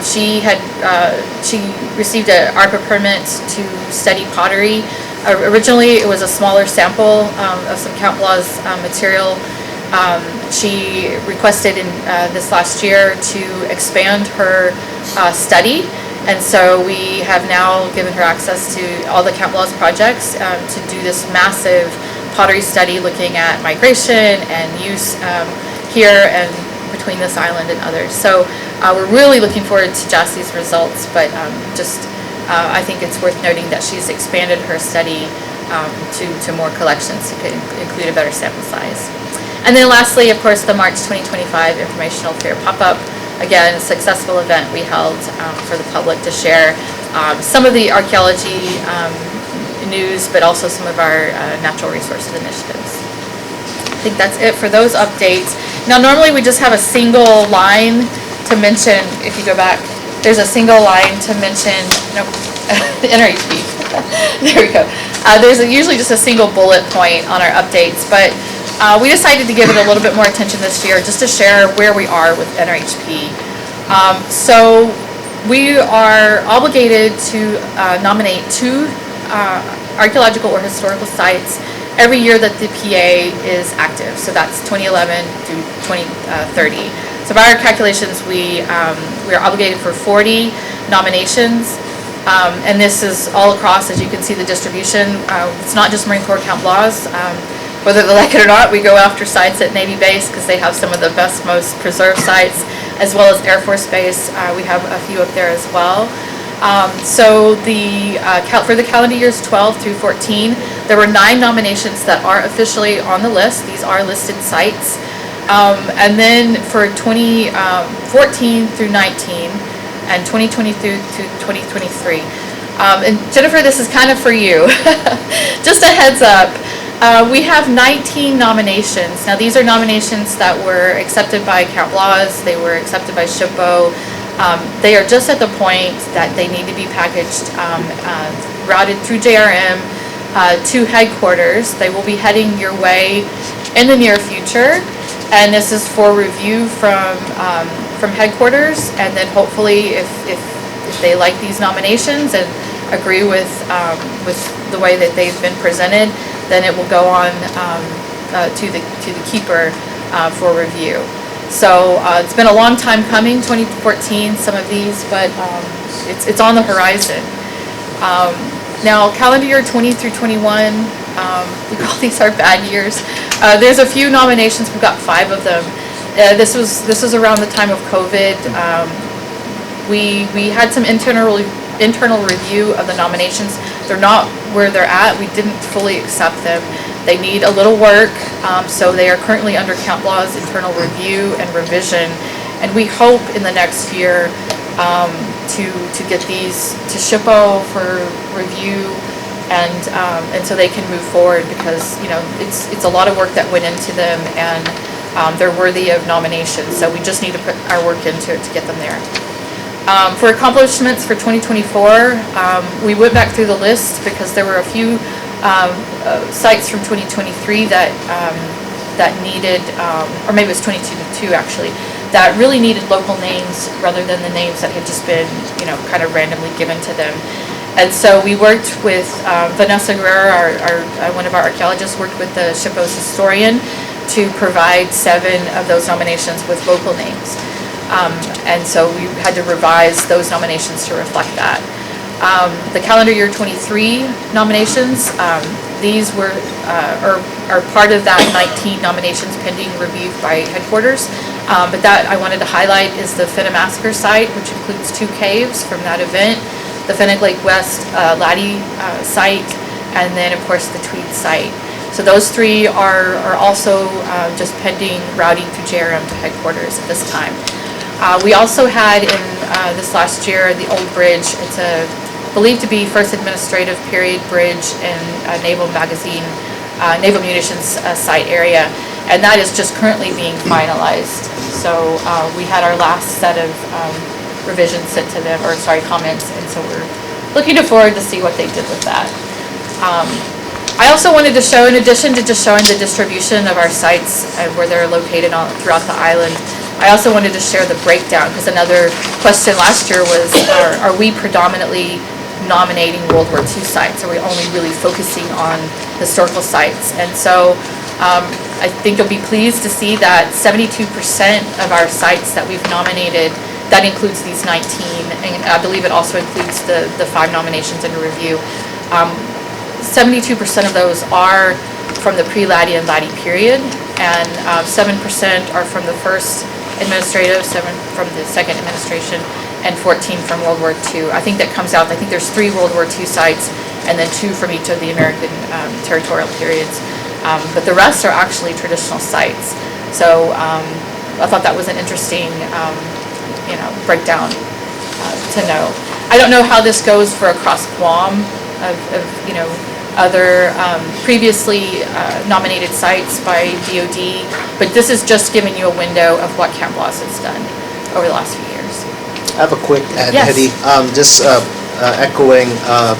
She received an ARPA permit to study pottery. Originally, it was a smaller sample of some Count Blah's material. She requested in this last year to expand her study, and so we have now given her access to all the Count Blah's projects to do this massive pottery study looking at migration and use here and between this island and others. So we're really looking forward to Jassy's results, but I think it's worth noting that she's expanded her study to more collections to include a better sample size. And then lastly, of course, the March 2025 Informational Fair pop-up. Again, a successful event we held for the public to share some of the archaeology news, but also some of our natural resources initiatives. I think that's it for those updates. Now, normally we just have a single line to mention, if you go back, there's a single line to mention, nope, the NRHP. There we go. There's usually just a single bullet point on our updates, but we decided to give it a little bit more attention this year just to share where we are with NRHP. So we are obligated to nominate 2 archaeological or historical sites every year that the PA is active. So that's 2011 through 2030. So by our calculations, we are obligated for 40 nominations. And this is all across, as you can see, the distribution. It's not just Marine Corps Count Blah's. Whether they like it or not, we go after sites at Navy Base because they have some of the best, most preserved sites, as well as Air Force Base. We have a few up there as well. So for the calendar years 12 through 14, there were 9 nominations that are officially on the list. These are listed sites. And then for 2014 through 19 and 2020 through 2023. And Jennifer, this is kind of for you. Just a heads up. We have 19 nominations. Now, these are nominations that were accepted by Count Blah's, they were accepted by SHPO. They are just at the point that they need to be packaged, routed through JRM to headquarters. They will be heading your way in the near future, and this is for review from headquarters, and then hopefully if they like these nominations and agree with the way that they've been presented, then it will go on to the keeper for review. So it's been a long time coming, 2014, some of these, but it's on the horizon. Now, calendar year 20 through 21, we call these our bad years. There's a few nominations. We've got 5 of them. This was around the time of COVID. We had some internal review of the nominations. They're not where they're at. We didn't fully accept them. They need a little work, so they are currently under Count Blah's internal review and revision, and we hope in the next year to get these to SHPO for review, and so they can move forward, because it's a lot of work that went into them, and they're worthy of nominations. So we just need to put our work into it to get them there. For accomplishments for 2024, we went back through the list because there were a few sites from 2023 that needed, or maybe it was 2022 actually, that really needed local names rather than the names that had just been, kind of randomly given to them. And so we worked with Vanessa Guerrero, one of our archaeologists, worked with the SHPO's historian to provide 7 of those nominations with local names. And so we had to revise those nominations to reflect that. The calendar year 23 nominations, these are part of that 19 nominations pending review by headquarters. But that I wanted to highlight is the Finamasker site, which includes 2 caves from that event. the Fennec Lake West Laddie site, and then of course the Tweed site. So those three are also just pending routing through JRM to headquarters at this time. We also had in this last year the old bridge. It's believed to be first administrative period bridge in Naval Munitions site area, and that is just currently being finalized. So we had our last set of revisions sent to them, or sorry, comments, and so we're looking forward to see what they did with that. I also wanted to show, in addition to just showing the distribution of our sites and where they're located throughout the island, I also wanted to share the breakdown, because another question last year was, are we predominantly nominating World War II sites? Are we only really focusing on historical sites? And so I think you'll be pleased to see that 72% of our sites that we've nominated, that includes these 19, and I believe it also includes the 5 nominations under review. 72% of those are from the pre-Laddie and Laddie period, and 7% are from the first administrative, 7 from the second administration, and 14 from World War II. I think that comes out, I think there's 3 World War II sites, and then 2 from each of the American territorial periods. But the rest are actually traditional sites. So I thought that was an interesting, breakdown to know. I don't know how this goes for across Guam of other previously nominated sites by DOD, but this is just giving you a window of what Camp Laws has done over the last few years. I have a quick add, Yes. Hetty. Just echoing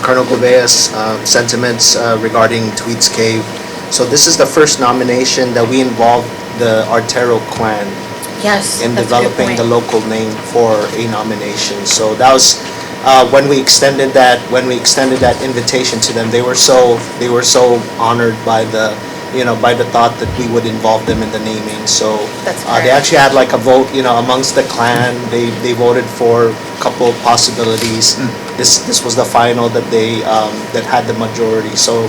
Colonel Govea's sentiments regarding Tweed's Cave. So this is the first nomination that we involved the Artero clan Yes, in that's a good developing point. the local name for a nomination. So that was when we extended that invitation to them. They were so honored by the thought that we would involve them in the naming. So That's they great. actually had like a vote, amongst the clan. They voted for a couple of possibilities. This was the final that they that had the majority. So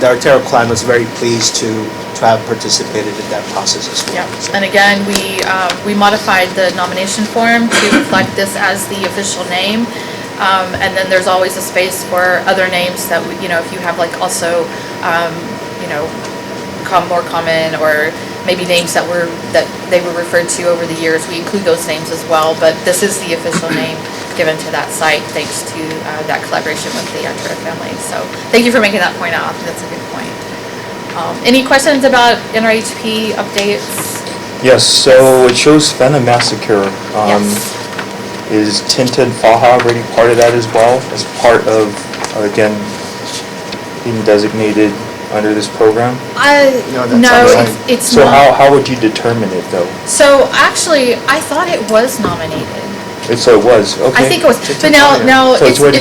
the Artero clan was very pleased to have participated in that process as well. Yeah, and again, we modified the nomination form to reflect this as the official name. And then there's always a space for other names that, if you have like also, more common, or maybe names that they were referred to over the years, we include those names as well. But this is the official name given to that site thanks to that collaboration with the Arturo family. So thank you for making that point out. I think that's a good point. Any questions about NRHP updates? Yes, so it shows Fena Massacre. Yes. Is Tinted Faja already part of that as well, as part of, again, being designated under this program? It's so not. how would you determine it though? So actually, I thought it was nominated. So it was, okay. I think it was, but now So it's already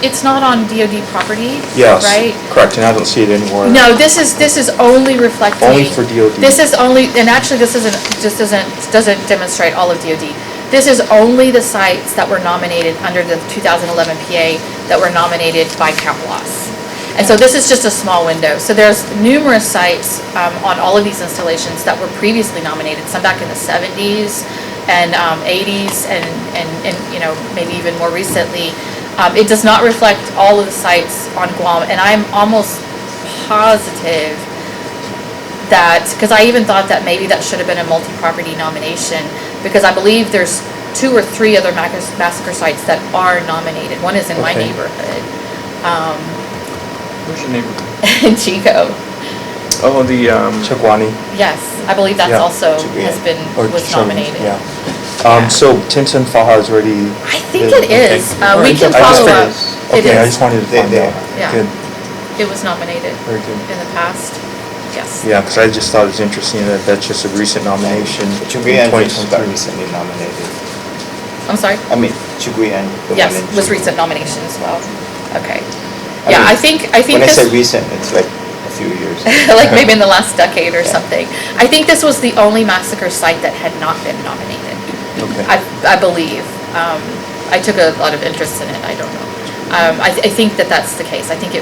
it's not on DoD property, Yes, right? correct, and I don't see it anymore. No, this is only reflecting. Only for DoD. This is only, and actually this doesn't demonstrate all of DoD. This is only the sites that were nominated under the 2011 PA that were nominated by Camp Laws. And so this is just a small window. So there's numerous sites on all of these installations that were previously nominated, some back in the 70s and 80s and maybe even more recently. It does not reflect all of the sites on Guam, and I'm almost positive that, because I even thought that maybe that should have been a multi-property nomination, because I believe there's 2 or 3 other massacre sites that are nominated. One is in my Okay. neighborhood. Where's your neighborhood? In Chico. Oh, the Chagwani. Yes, I believe that's Yeah. also Or was Chag- nominated. Yeah. So Tintin Faja is already. I think it is. We can I just follow up. figured- It Okay, I is. just wanted to find out. Yeah. Good, It was nominated very good. in the past. Yes. Yeah, because I just thought it was interesting that that's just a recent nomination. Chiguyan in just got 2023. recently nominated. I'm sorry? I mean, Chiguyan, the Yes, one in was Chiguyan. recent nomination as well. Okay. I Yeah, mean, I think When I this. say recent, it's like a few years. Like maybe in the last decade or something. I think this was the only massacre site that had not been nominated. Okay. I believe. I took a lot of interest in it. I don't know. I think that's the case. I think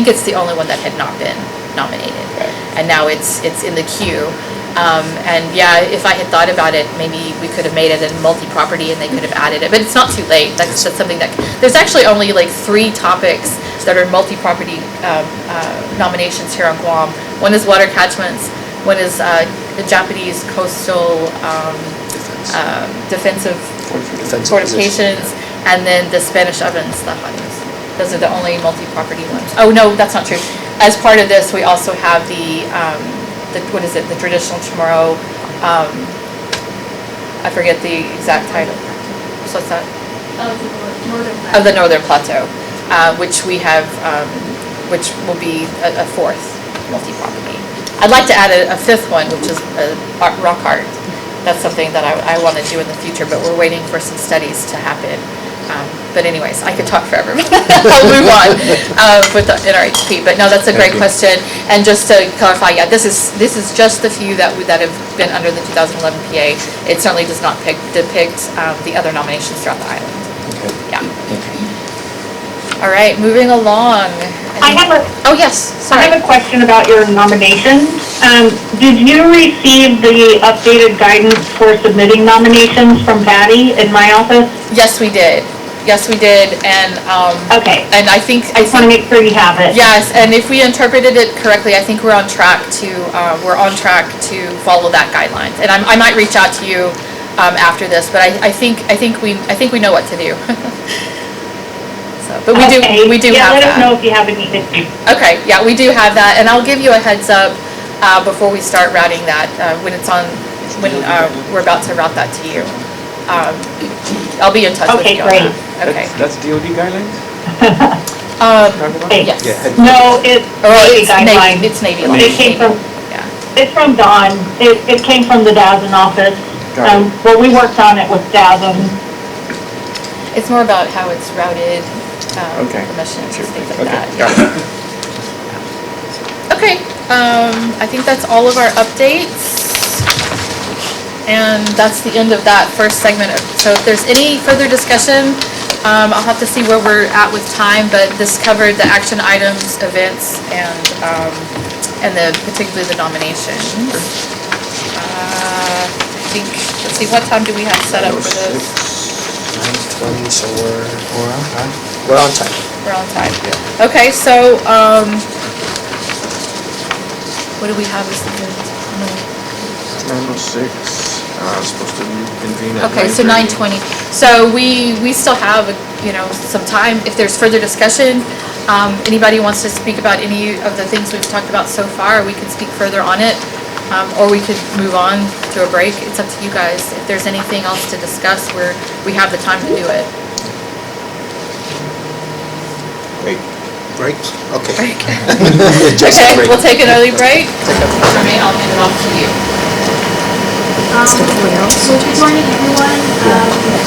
it's the only one that had not been nominated, Okay. and now it's in the queue. And yeah, if I had thought about it, maybe we could have made it a multi-property and they could have added it, but it's not too late. That's something that, there's actually only like 3 topics that are multi-property nominations here on Guam. One is water catchments, one is the Japanese coastal defensive fortifications, and then the Spanish ovens, the HUDs. Those are the only multi-property ones. Oh, no, that's not true. As part of this, we also have the what is it, the traditional Chamorro, I forget the exact title. So what's that? Of the Northern Plateau, which we have, which will be a 4th multi-property. I'd like to add a 5th one, which is rock art. That's something that I want to do in the future, but we're waiting for some studies to happen. But anyways, I could talk forever. I'll move on with the NRHP. But no, that's a great question. And just to clarify, yeah, this is just the few that have been under the 2011 PA. It certainly does not depict the other nominations throughout the island. Okay. Yeah. All right, moving along. Oh yes, sorry. I have a question about your nominations. Did you receive the updated guidance for submitting nominations from Patty in my office? Yes, we did. And okay. And I think I just want to make sure you have it. Yes, and if we interpreted it correctly, I think we're on track to follow that guidelines. And I might reach out to you after this, but I think we know what to do. So, but we do have that. Let us know if you have any issues. Okay, yeah, we do have that, and I'll give you a heads up before we start routing that when we're about to route that to you. I'll be in touch with you on that. Okay, That's DOD guidelines? yes. No, it's Navy guidelines. It's Navy. It came from, yeah. It's from Dawn. It came from the DASN office. Well, we worked on it with DASN. It's more about how it's routed, permissions, things like that. Yeah. Okay, I think that's all of our updates. And that's the end of that first segment. So if there's any further discussion, I'll have to see where we're at with time, but this covered the action items, events, and particularly the nominations. I think, let's see, what time do we have set up for this? 9:20, so we're on time. We're on time. We're on time. Yeah. Okay, so what do we have as the 9:06. Supposed to reconvene at 9:30. Okay, so 9:20. So we still have, some time. If there's further discussion, anybody wants to speak about any of the things we've talked about so far, we can speak further on it, or we could move on to a break. It's up to you guys. If there's anything else to discuss, we have the time to do it. Break? Okay. Break. Just Okay, break. we'll take an early break. Jermaine, I'll hand it off to you. So good morning, everyone.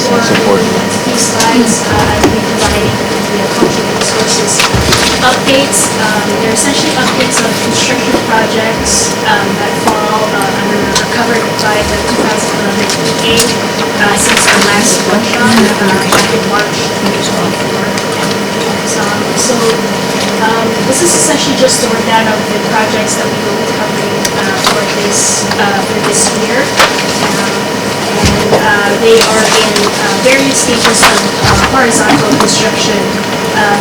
For these slides, I will be providing the cultural resources updates. They're essentially updates on construction projects that fall under or covered by the 2011 PA since our last workshop back in March 2024. This is essentially just a rundown of the projects that we will be covering for this year. They are in various stages of horizontal construction.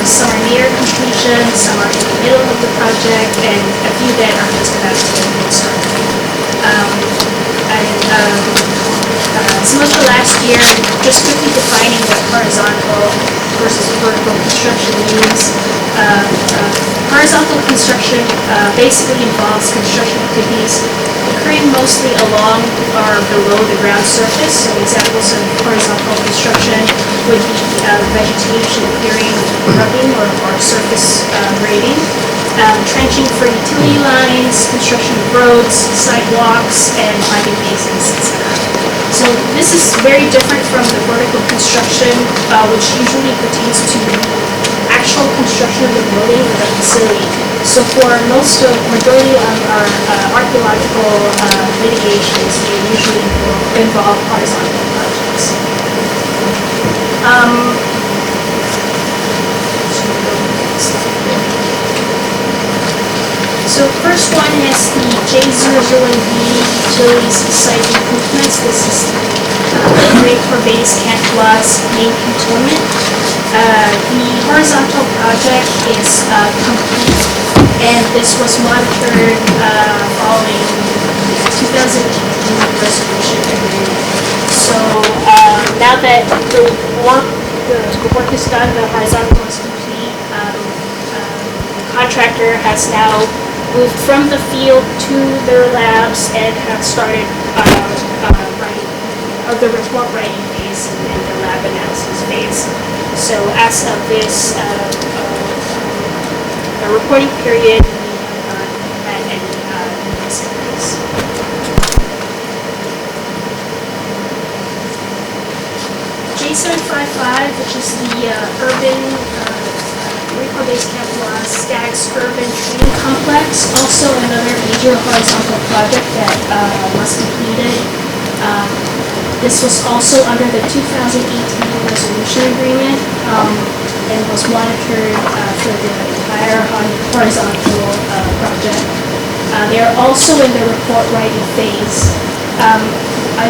Some are near completion, some are in the middle of the project, and a few that are just about to get started. Similar to last year, just quickly defining what horizontal versus vertical construction means. Horizontal construction basically involves construction activities occurring mostly along or below the ground surface. So examples of horizontal construction would be vegetation clearing, rubbing, or surface grading, trenching for utility lines, construction of roads, sidewalks, and piping basins, etc. So this is very different from the vertical construction, which usually pertains to actual construction of the building or the facility. So for majority of our archaeological mitigations, they usually involve horizontal projects. So first one is the J001B Utilities Site Improvements. This is the Great Base Camp Plaza main cantonment. The horizontal project is complete, and this was monitored following the 2018 resolution agreement. So now that the work is done, the horizontal is complete. The contractor has now moved from the field to their labs and have started writing, the report writing phase and the lab analysis phase. So as of this the reporting period, we have not had any discoveries. J755, which is the urban Base Camp Plaza Stag's urban training complex, also another major horizontal project that was completed. This was also under the 2018 resolution agreement and was monitored for the entire horizontal project. They are also in the report writing phase.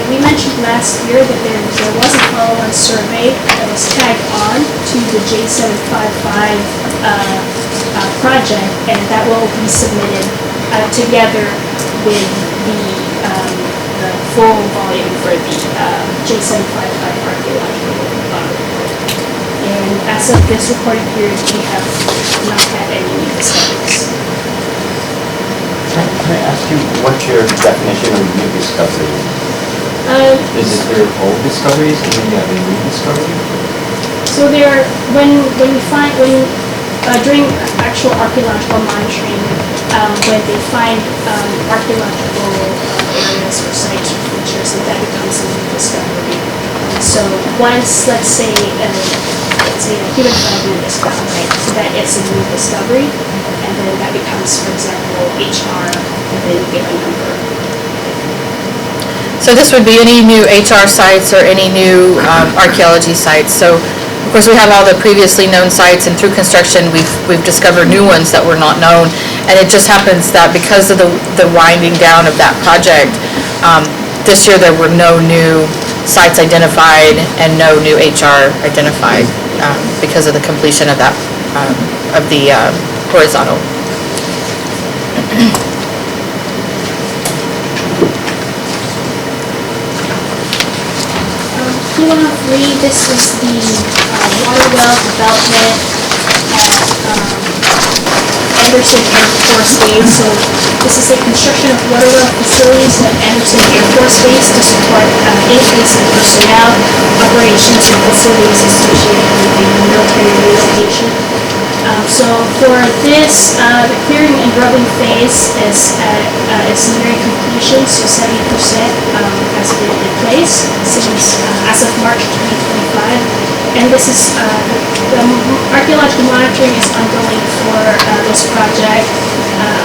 We mentioned last year that there was a follow-on survey that was tagged on to the J755 project, and that will be submitted together with the full volume for the J755 archaeological report. And as of this reporting period, we have not had any new discoveries. Can I ask you, what's your definition of new discovery? Is it your old discoveries and then you have a new discovery? So there, during actual archaeological monitoring, when they find archaeological areas or sites or features, that becomes a new discovery. So once, let's say a human fiber is found, right? So that is a new discovery, and then that becomes, for example, HR, and then you get a number. So this would be any new HR sites or any new archaeology sites. So of course we have all the previously known sites, and through construction we've discovered new ones that were not known. And it just happens that because of the winding down of that project, this year there were no new sites identified and no new HR identified because of the completion of that of the horizontal. P103, this is the water well development at Anderson Air Force Base. So this is the construction of water well facilities at Anderson Air Force Base to support increase in personnel, operations, and facilities associated with the military relocation. So for this, the clearing and grubbing phase is nearing completion, so 70% has been in place since as of March 2025. And this is the archaeological monitoring is ongoing for this project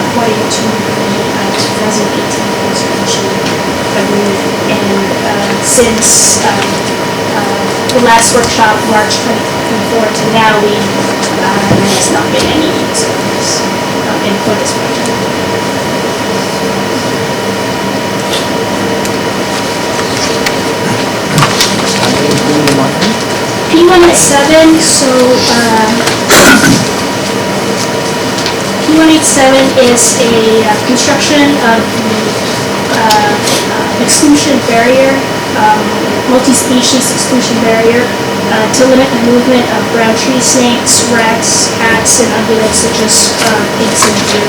according to the 2018 resolution agreement. And since the last workshop, March 2024 to now, there has not been any discoveries for this project. P187, so P187 is a construction of the exclusion barrier, multi-species exclusion barrier to limit the movement of brown tree snakes, rats, cats, and ungulates such as pigs and deer.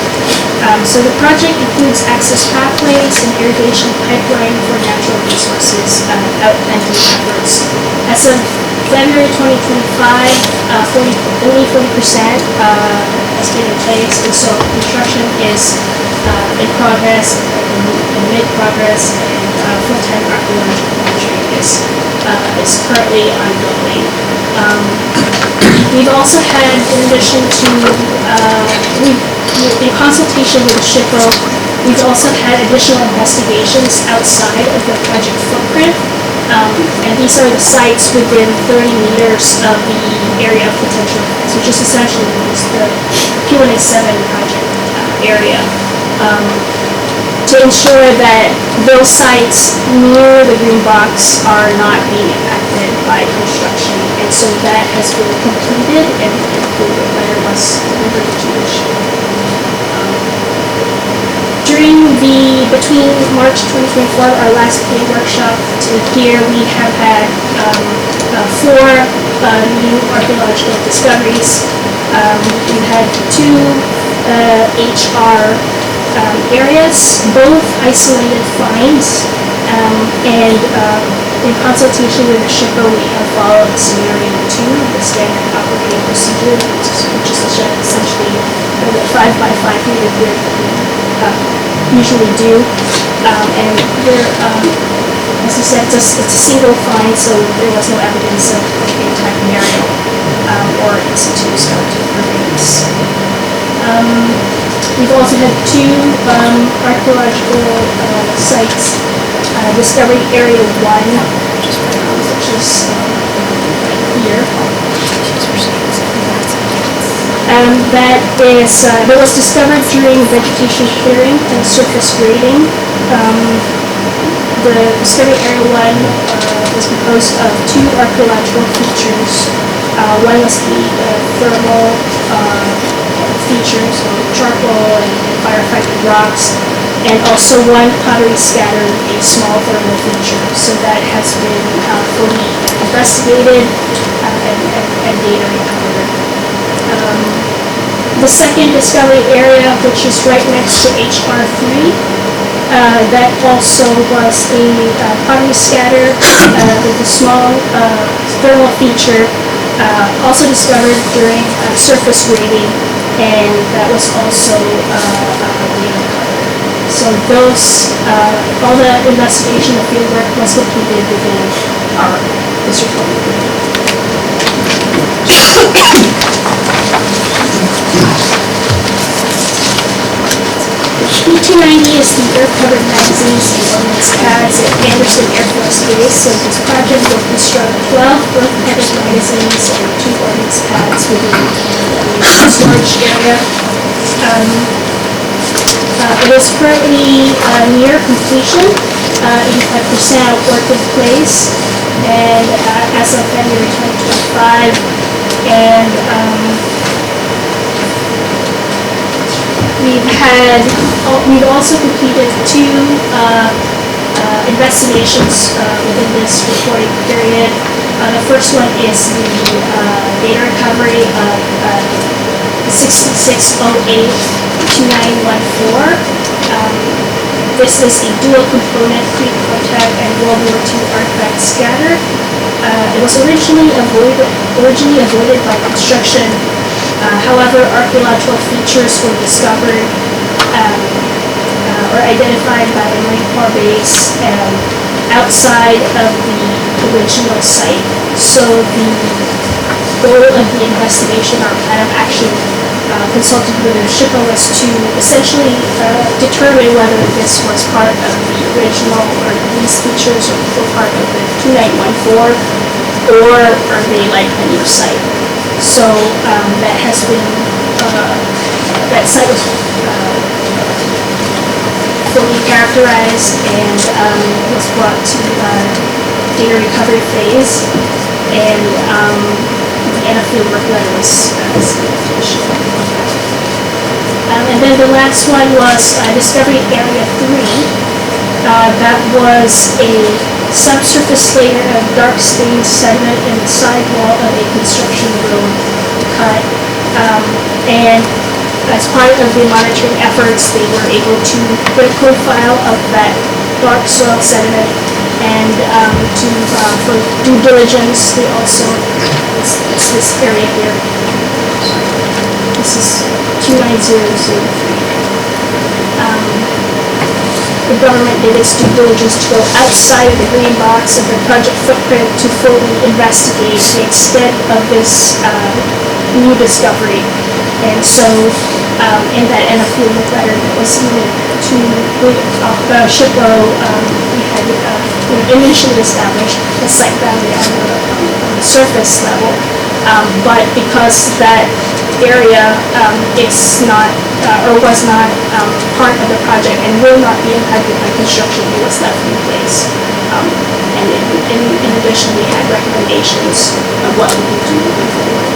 So the project includes access pathways and irrigation pipeline for natural resources out planting efforts. As of February 2025, only 40% has been in place, and so construction is in progress, in mid-progress, and full-time archaeological monitoring is currently ongoing. We've also had, in addition to, in consultation with the SHPO, we've also had additional investigations outside of the project footprint. And these are the sites within 30 meters of the area of potential effects, which is essentially the P187 project area. To ensure that those sites near the green box are not being impacted by construction. And so that has been completed and the letter was delivered to the ship. Between March 2024, our last PA workshop, to here we have had 4 new archaeological discoveries. We've had 2 HR areas, both isolated finds, and in consultation with the shipper, we have followed scenario 2, the standard operating procedure, which is essentially the 5x5 meter grid that we usually do. And we're, as I said, it's a single find, so there was no evidence of the entire burial or in situ skeleton remains. We've also had 2 archaeological sites. Discovery Area 1, which is here. That was discovered during vegetation clearing and surface grading. The Discovery Area 1 was composed of 2 archaeological features. One was the thermal features, so charcoal and firefighting rocks, and also 1 pottery scatter, a small thermal feature. So that has been fully investigated and data recovered. The second discovery area, which is right next to HR3, that also was a pottery scatter with a small thermal feature, also discovered during surface grading, and that was also so those, all the investigation of field work was completed within our district. P290 is the earth-covered magazines and ordnance pads at Anderson Air Force Base. So this project will construct 12 earth-covered magazines and 2 ordnance pads within the storage area. It is currently near completion, 85% work in place, and as of February 2025, and we've also completed 2 investigations within this reporting period. The first one is the data recovery of 6608-2914. This is a dual component pre-contact and World War II artifact scatter. It was originally avoided by construction. However, archaeological features were discovered or identified by the Marine Corps base outside of the original site. So the goal of the investigation, or plan of action, consulted with the shipper, was to essentially determine whether this was part of the original, or these features were part of the 2914, or are they like a new site. So that has been, that site was fully characterized and was brought to data recovery phase, and the end of field work letter was finished. And then the last one was Discovery Area 3. That was a subsurface layer of dark stained sediment in the sidewall of a construction road cut. And as part of the monitoring efforts, they were able to get a profile of that dark soil sediment, and for due diligence, they also, it's this area here. This is 29003. The government did its due diligence to go outside of the green box of the project footprint to fully investigate the extent of this new discovery. And so, in that end of field work letter that was submitted to SHPO, we had initially established a site boundary on the surface level, but because that area is not or was not part of the project and will not be impacted by construction that was left in place. And in addition, we had recommendations of what we can do moving forward.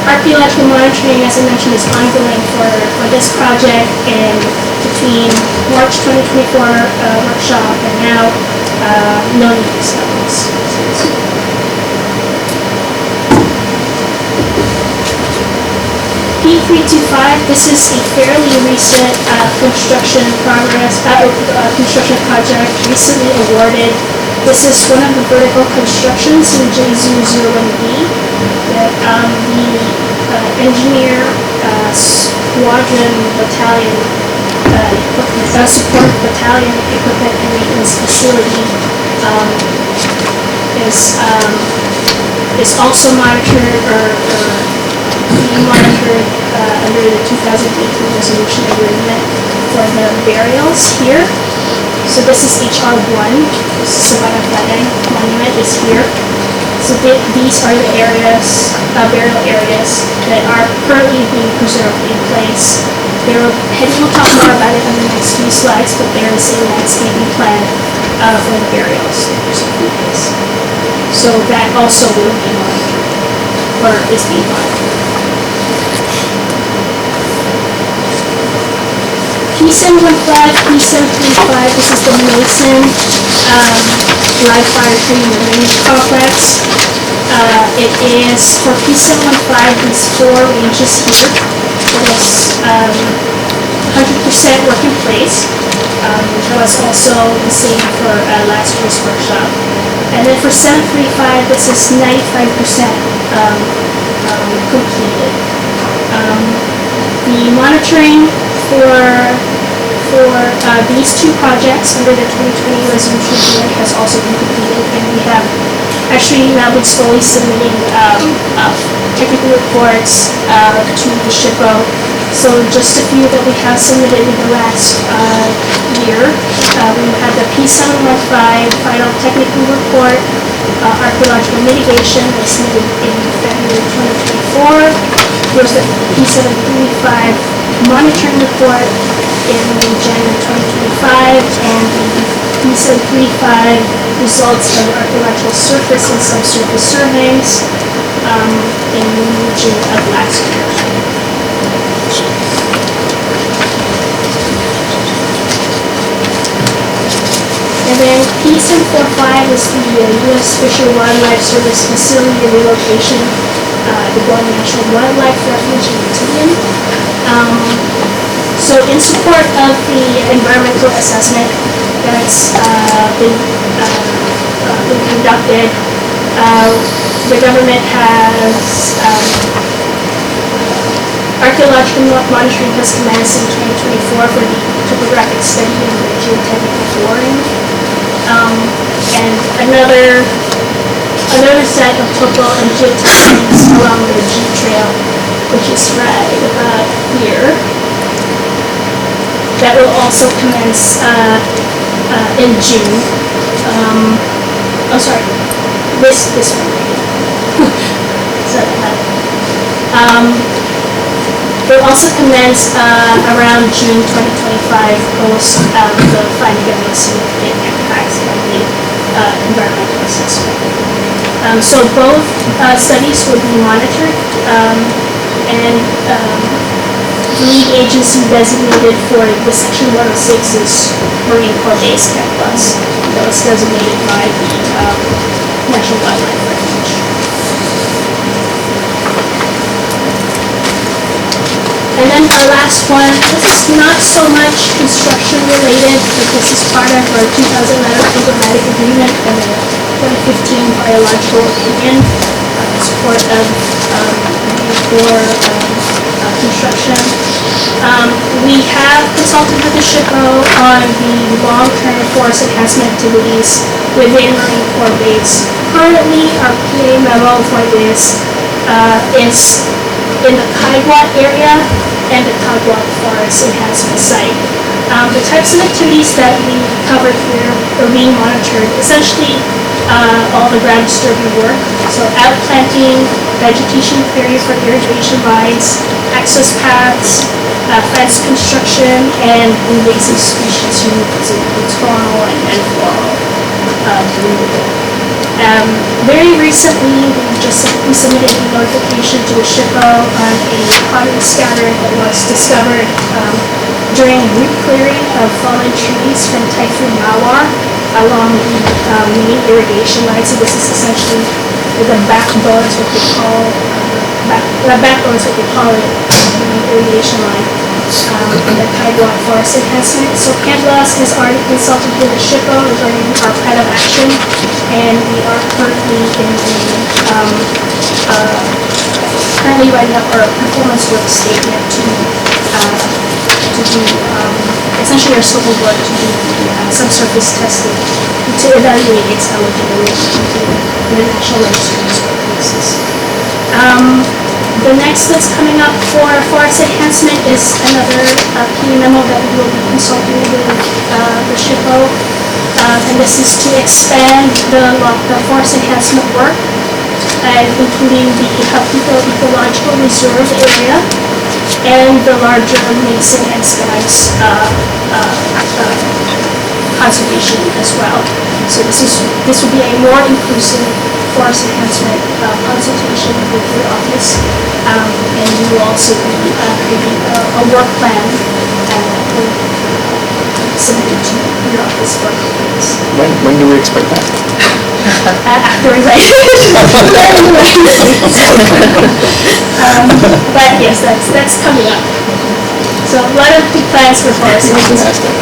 Archaeological monitoring, as I mentioned, is ongoing for this project, and between March 2024 workshop and now, no new discoveries. P325, this is a fairly recent construction construction project recently awarded. This is one of the vertical constructions in J001B that the engineer squadron battalion support battalion equipment and maintenance facility is also monitored or being monitored under the 2018 resolution agreement for the burials here. So this is HR1, this is Savannah Flatland Monument is here. So these are the areas, burial areas that are currently being preserved in place. Hetty will talk more about it in the next few slides, but there is a landscaping plan for the burials that are in place. So that also will be monitored, or is being monitored. P715, P735, this is the Mason live fire training range complex. It is for P715, these 4 ranges here. It is 100% work in place. That was also the same for last year's workshop. And then for 735, this is 95% completed. The monitoring for these 2 projects under the 2020 resolution agreement has also been completed, and we have actually now been slowly submitting technical reports to the SHPO. So just a few that we have submitted in the last year. We had the P715 final technical report, archaeological mitigation was submitted in February 2024. There's the P735 monitoring report in January 2025, and the P735 results of archaeological surface and subsurface surveys in June of last year. And then P745 is the U.S. Fish and Wildlife Service facility relocation, the Guam National Wildlife Refuge in Tinian. So in support of the environmental assessment that's been conducted, the government has archaeological monitoring has commenced in 2024 for the topographic study and the geotechnical flooring. And another set of topo and geotechnics along the G Trail, which is right about here. That will also commence in June. Sorry, this one right here. Sorry about that. Will also commence around June 2025 post the finding of any significant impacts of the environmental assessment. So both studies will be monitored, and lead agency designated for the Section 106 is Marine Corps Base Camp Bus. That was designated by the National Wildlife Refuge. And then our last one, this is not so much construction related, but this is part of our 2011 programmatic agreement and the 2015 biological opinion in support of construction. We have consulted with the SHPO on the long-term forest enhancement activities within Marine Corps Base. Currently, our PA memo for this is in the Kaigwa area and the Kaigwa Forest Enhancement Site. The types of activities that we covered here or being monitored. Essentially, all the ground disturbing work. So outplanting, vegetation clearing for irrigation lines, access paths, fence construction, and invasive species removals, includes faunal and floral removal. Very recently, we submitted a notification to the SHPO on a pottery scatter that was discovered during root clearing of fallen trees from Typhoon Mawar along the main irrigation line. So this is essentially the backbone, is what they call the backbone is what they call it, the main irrigation line. The Taiwan Forest Enhancement. So Canblas has already consulted with the SHPO regarding our plan of action, and we are currently in writing up our performance work statement to do essentially our scope of work to do subsurface testing to evaluate its eligibility to the National Register of Historic Places. The next that's coming up for forest enhancement is another key memo that we will be consulting with the SHPO, and this is to expand the forest enhancement work, including the Hapito Ecological Reserve area and the larger Mason and Skies conservation as well. So this will be a more inclusive forest enhancement consultation with your office, and we will also be creating a work plan submitted to your office for comments. When do we expect that? After we write but yes, that's coming up. So a lot of big plans for forest enhancement.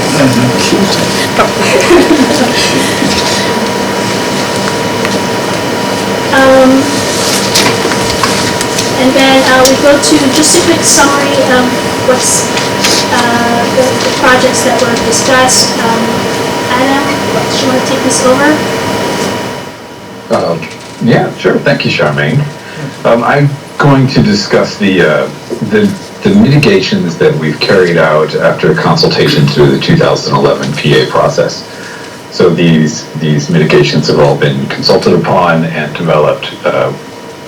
And then we go to just a quick summary of what's the projects that were discussed. Adam, do you want to take this over? Yeah, sure. Thank you, Charmaine. I'm going to discuss the mitigations that we've carried out after consultation through the 2011 PA process. So these mitigations have all been consulted upon and developed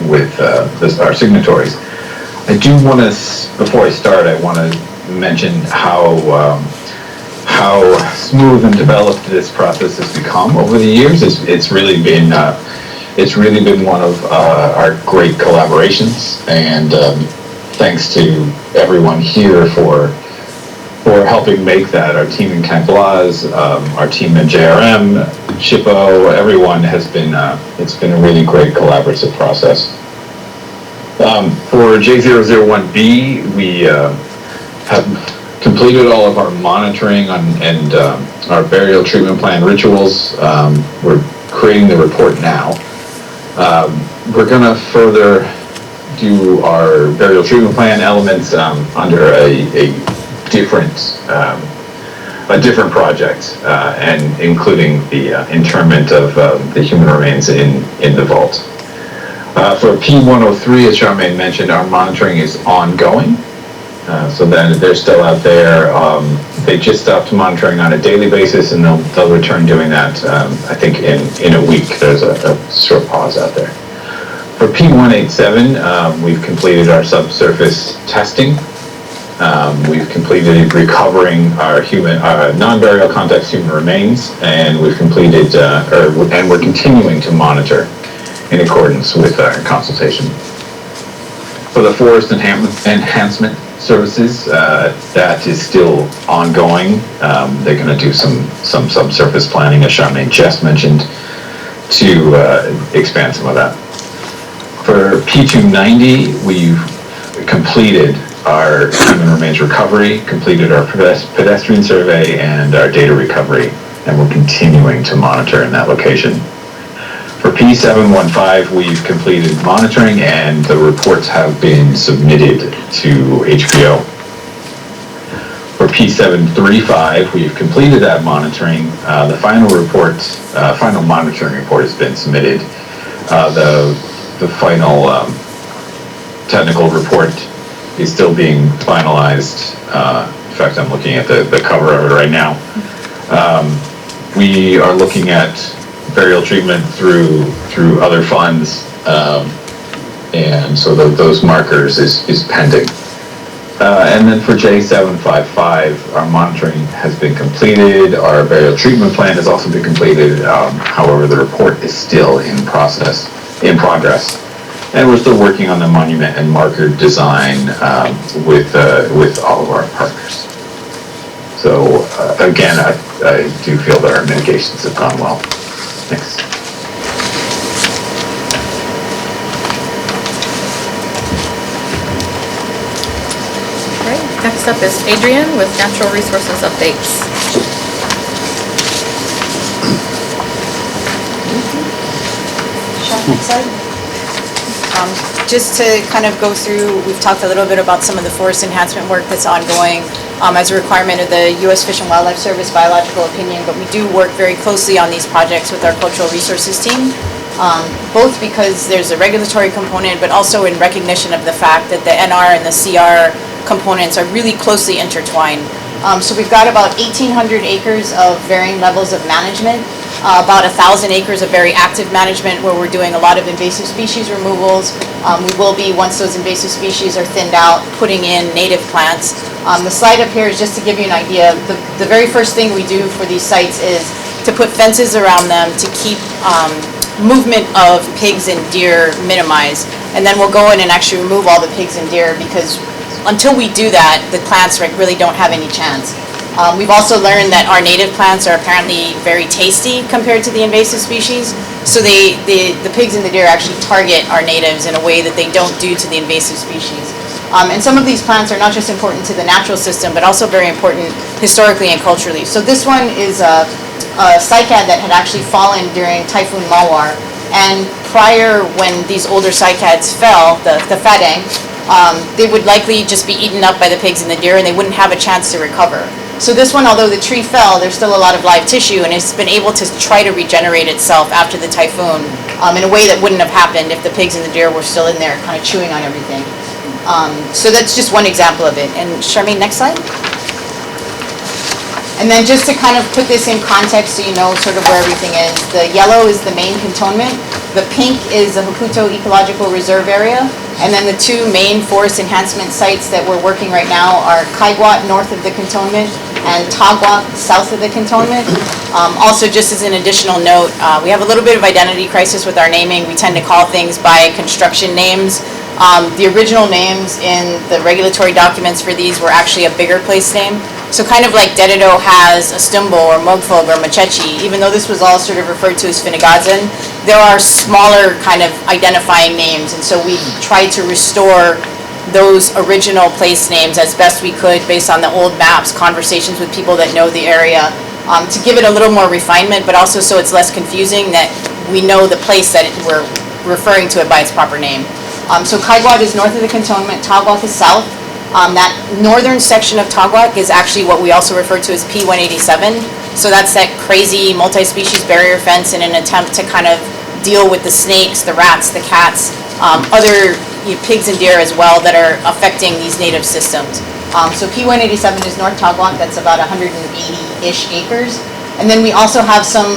with our signatories. I do want to, before I start, I want to mention how smooth and developed this process has become over the years. It's really been one of our great collaborations, and thanks to everyone here for helping make that. Our team in Camp Laz, our team in JRM, SHPO, everyone has been, it's been a really great collaborative process. For J001B, we have completed all of our monitoring and our burial treatment plan rituals. We're creating the report now. We're going to further do our burial treatment plan elements under a different project, and including the interment of the human remains in the vault. For P103, as Charmaine mentioned, our monitoring is ongoing. So then they're still out there. They just stopped monitoring on a daily basis, and they'll return doing that, I think, in a week. There's a short pause out there. For P187, we've completed our subsurface testing. We've completed recovering our non-burial context human remains, and we've completed, and we're continuing to monitor in accordance with our consultation. For the forest enhancement services, that is still ongoing. They're going to do some subsurface planning, as Charmaine just mentioned, to expand some of that. For P290, we've completed our human remains recovery, completed our pedestrian survey, and our data recovery, and we're continuing to monitor in that location. For P715, we've completed monitoring, and the reports have been submitted to HPO. For P735, we've completed that monitoring. The final monitoring report has been submitted. The final technical report is still being finalized. In fact, I'm looking at the cover of it right now. we are looking at burial treatment through other funds, and so those markers is pending. And then for J755, our monitoring has been completed. Our burial treatment plan has also been completed. However, the report is still in progress. And we're still working on the monument and marker design with all of our partners. So again, I do feel that our mitigations have gone well. Thanks. Great. Next up is Adrian with Natural Resources Updates. Just to kind of go through, we've talked a little bit about some of the forest enhancement work that's ongoing as a requirement of the U.S. Fish and Wildlife Service biological opinion, but we do work very closely on these projects with our cultural resources team, both because there's a regulatory component, but also in recognition of the fact that the NR and the CR components are really closely intertwined. So we've got about 1,800 acres of varying levels of management, about 1,000 acres of very active management where we're doing a lot of invasive species removals. We will be, once those invasive species are thinned out, putting in native plants. The slide up here is just to give you an idea. The very first thing we do for these sites is to put fences around them to keep movement of pigs and deer minimized. And then we'll go in and actually remove all the pigs and deer, because until we do that, the plants really don't have any chance. We've also learned that our native plants are apparently very tasty compared to the invasive species. So the pigs and the deer actually target our natives in a way that they don't do to the invasive species. And some of these plants are not just important to the natural system, but also very important historically and culturally. So this one is a cycad that had actually fallen during Typhoon Mawar. And prior, when these older cycads fell, the fadang, they would likely just be eaten up by the pigs and the deer, and they wouldn't have a chance to recover. So this one, although the tree fell, there's still a lot of live tissue, and it's been able to try to regenerate itself after the typhoon in a way that wouldn't have happened if the pigs and the deer were still in there kind of chewing on everything. So that's just one example of it. And Charmaine, next slide. And then just to kind of put this in context so you know sort of where everything is, the yellow is the main cantonment, the pink is the Hokuto Ecological Reserve Area, and then the two main forest enhancement sites that we're working right now are Kaiguat north of the cantonment and Tagwak south of the cantonment. Also, just as an additional note, we have a little bit of identity crisis with our naming. We tend to call things by construction names. The original names in the regulatory documents for these were actually a bigger place name. So kind of like Dededo has a Stumbo or Mogfog or Machechi, even though this was all sort of referred to as Finnegadzen, there are smaller kind of identifying names. And so we tried to restore those original place names as best we could based on the old maps, conversations with people that know the area, to give it a little more refinement, but also so it's less confusing that we know the place that we're referring to it by its proper name. So Kaiguat is north of the cantonment, Tagwak is south. That northern section of Tagwak is actually what we also refer to as P187. So that's that crazy multi-species barrier fence in an attempt to kind of deal with the snakes, the rats, the cats, other pigs and deer as well that are affecting these native systems. So P187 is North Tagwak, that's about 180-ish acres. And then we also have some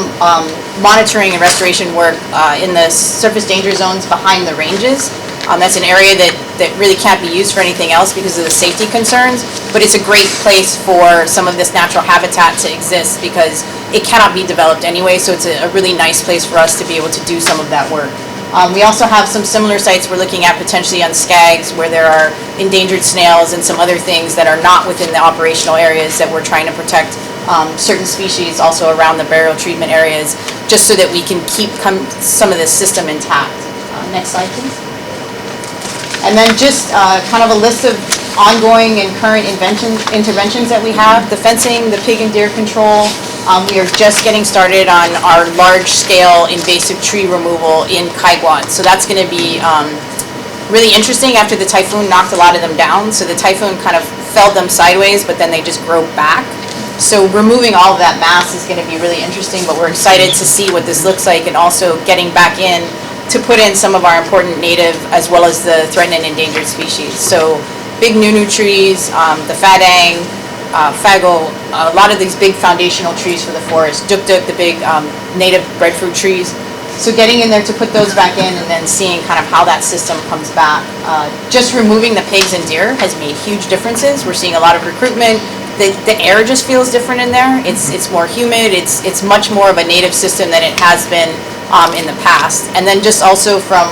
monitoring and restoration work in the surface danger zones behind the ranges. That's an area that really can't be used for anything else because of the safety concerns, but it's a great place for some of this natural habitat to exist because it cannot be developed anyway, so it's a really nice place for us to be able to do some of that work. We also have some similar sites we're looking at potentially on Skags where there are endangered snails and some other things that are not within the operational areas that we're trying to protect certain species also around the burial treatment areas just so that we can keep some of this system intact. Next slide, please. And then just kind of a list of ongoing and current interventions that we have. The fencing, the pig and deer control. We are just getting started on our large-scale invasive tree removal in Kaiguat. So that's going to be really interesting after the typhoon knocked a lot of them down. So the typhoon kind of felled them sideways, but then they just grow back. So removing all of that mass is going to be really interesting, but we're excited to see what this looks like and also getting back in to put in some of our important native as well as the threatened and endangered species. So big nunu trees, the fadang, fago, a lot of these big foundational trees for the forest, duk-duk, the big native breadfruit trees. So getting in there to put those back in and then seeing kind of how that system comes back. Just removing the pigs and deer has made huge differences. We're seeing a lot of recruitment. The air just feels different in there. It's more humid. It's much more of a native system than it has been in the past. And then just also from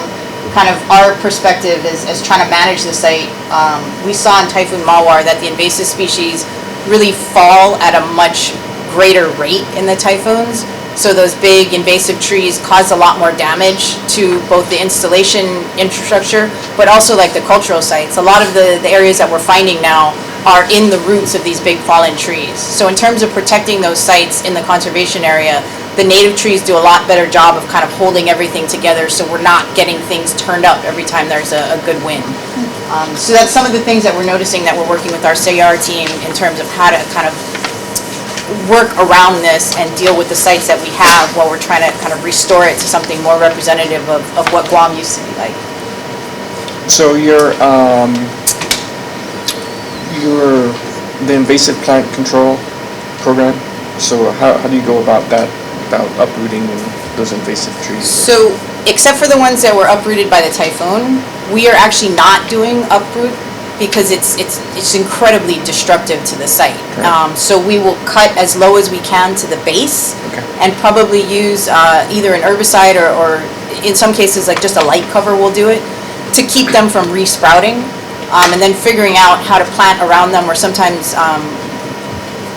kind of our perspective as trying to manage the site, we saw in Typhoon Mawar that the invasive species really fall at a much greater rate in the typhoons. So those big invasive trees cause a lot more damage to both the installation infrastructure, but also like the cultural sites. A lot of the areas that we're finding now are in the roots of these big fallen trees. So in terms of protecting those sites in the conservation area, the native trees do a lot better job of kind of holding everything together so we're not getting things turned up every time there's a good wind. So that's some of the things that we're noticing that we're working with our CR team in terms of how to kind of work around this and deal with the sites that we have while we're trying to kind of restore it to something more representative of what Guam used to be like. So the invasive plant control program, so how do you go about that without uprooting those invasive trees? So except for the ones that were uprooted by the typhoon, we are actually not doing uproot because it's incredibly destructive to the site. So we will cut as low as we can to the base and probably use either an herbicide or in some cases like just a light cover will do it to keep them from resprouting. And then figuring out how to plant around them, or sometimes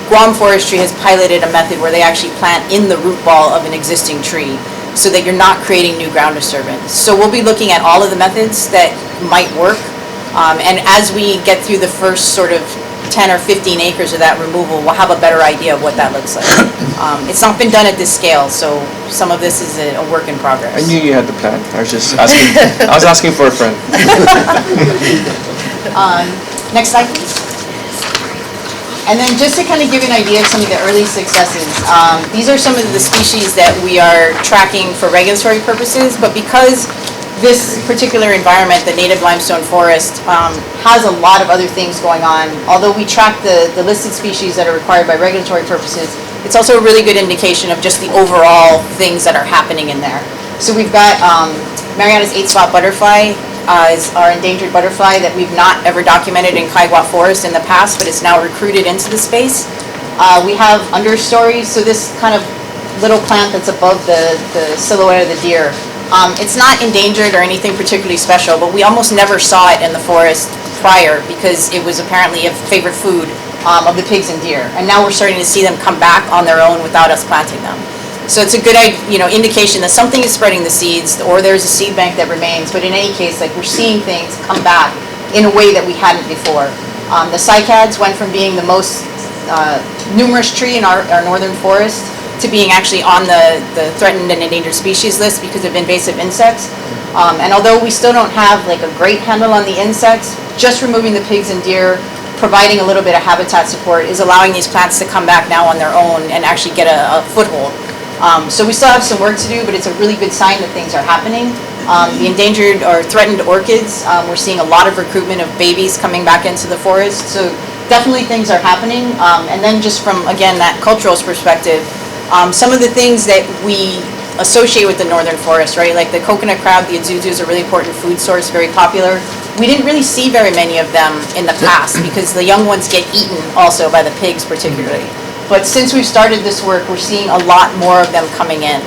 Guam Forestry has piloted a method where they actually plant in the root ball of an existing tree so that you're not creating new ground disturbance. So we'll be looking at all of the methods that might work. And as we get through the first sort of 10 or 15 acres of that removal, we'll have a better idea of what that looks like. It's not been done at this scale, so some of this is a work in progress. I knew you had the plan. I was just asking. I was asking for a friend. Next slide, please. And then just to kind of give you an idea of some of the early successes, these are some of the species that we are tracking for regulatory purposes, but because this particular environment, the native limestone forest, has a lot of other things going on. Although we track the listed species that are required by regulatory purposes, it's also a really good indication of just the overall things that are happening in there. So we've got Mariana's 8-spot butterfly is our endangered butterfly that we've not ever documented in Kaigwa Forest in the past, but it's now recruited into the space. We have understories, so this kind of little plant that's above the silhouette of the deer. It's not endangered or anything particularly special, but we almost never saw it in the forest prior because it was apparently a favorite food of the pigs and deer. And now we're starting to see them come back on their own without us planting them. So it's a good indication that something is spreading the seeds or there's a seed bank that remains. But in any case, like we're seeing things come back in a way that we hadn't before. The cycads went from being the most numerous tree in our northern forest to being actually on the threatened and endangered species list because of invasive insects. And although we still don't have like a great handle on the insects, just removing the pigs and deer, providing a little bit of habitat support is allowing these plants to come back now on their own and actually get a foothold. So we still have some work to do, but it's a really good sign that things are happening. The endangered or threatened orchids, we're seeing a lot of recruitment of babies coming back into the forest. So definitely things are happening. And then just from, again, that cultural perspective, some of the things that we associate with the northern forest, right? Like the coconut crab, the azuzu is a really important food source, very popular. We didn't really see very many of them in the past because the young ones get eaten also by the pigs particularly. But since we've started this work, we're seeing a lot more of them coming in.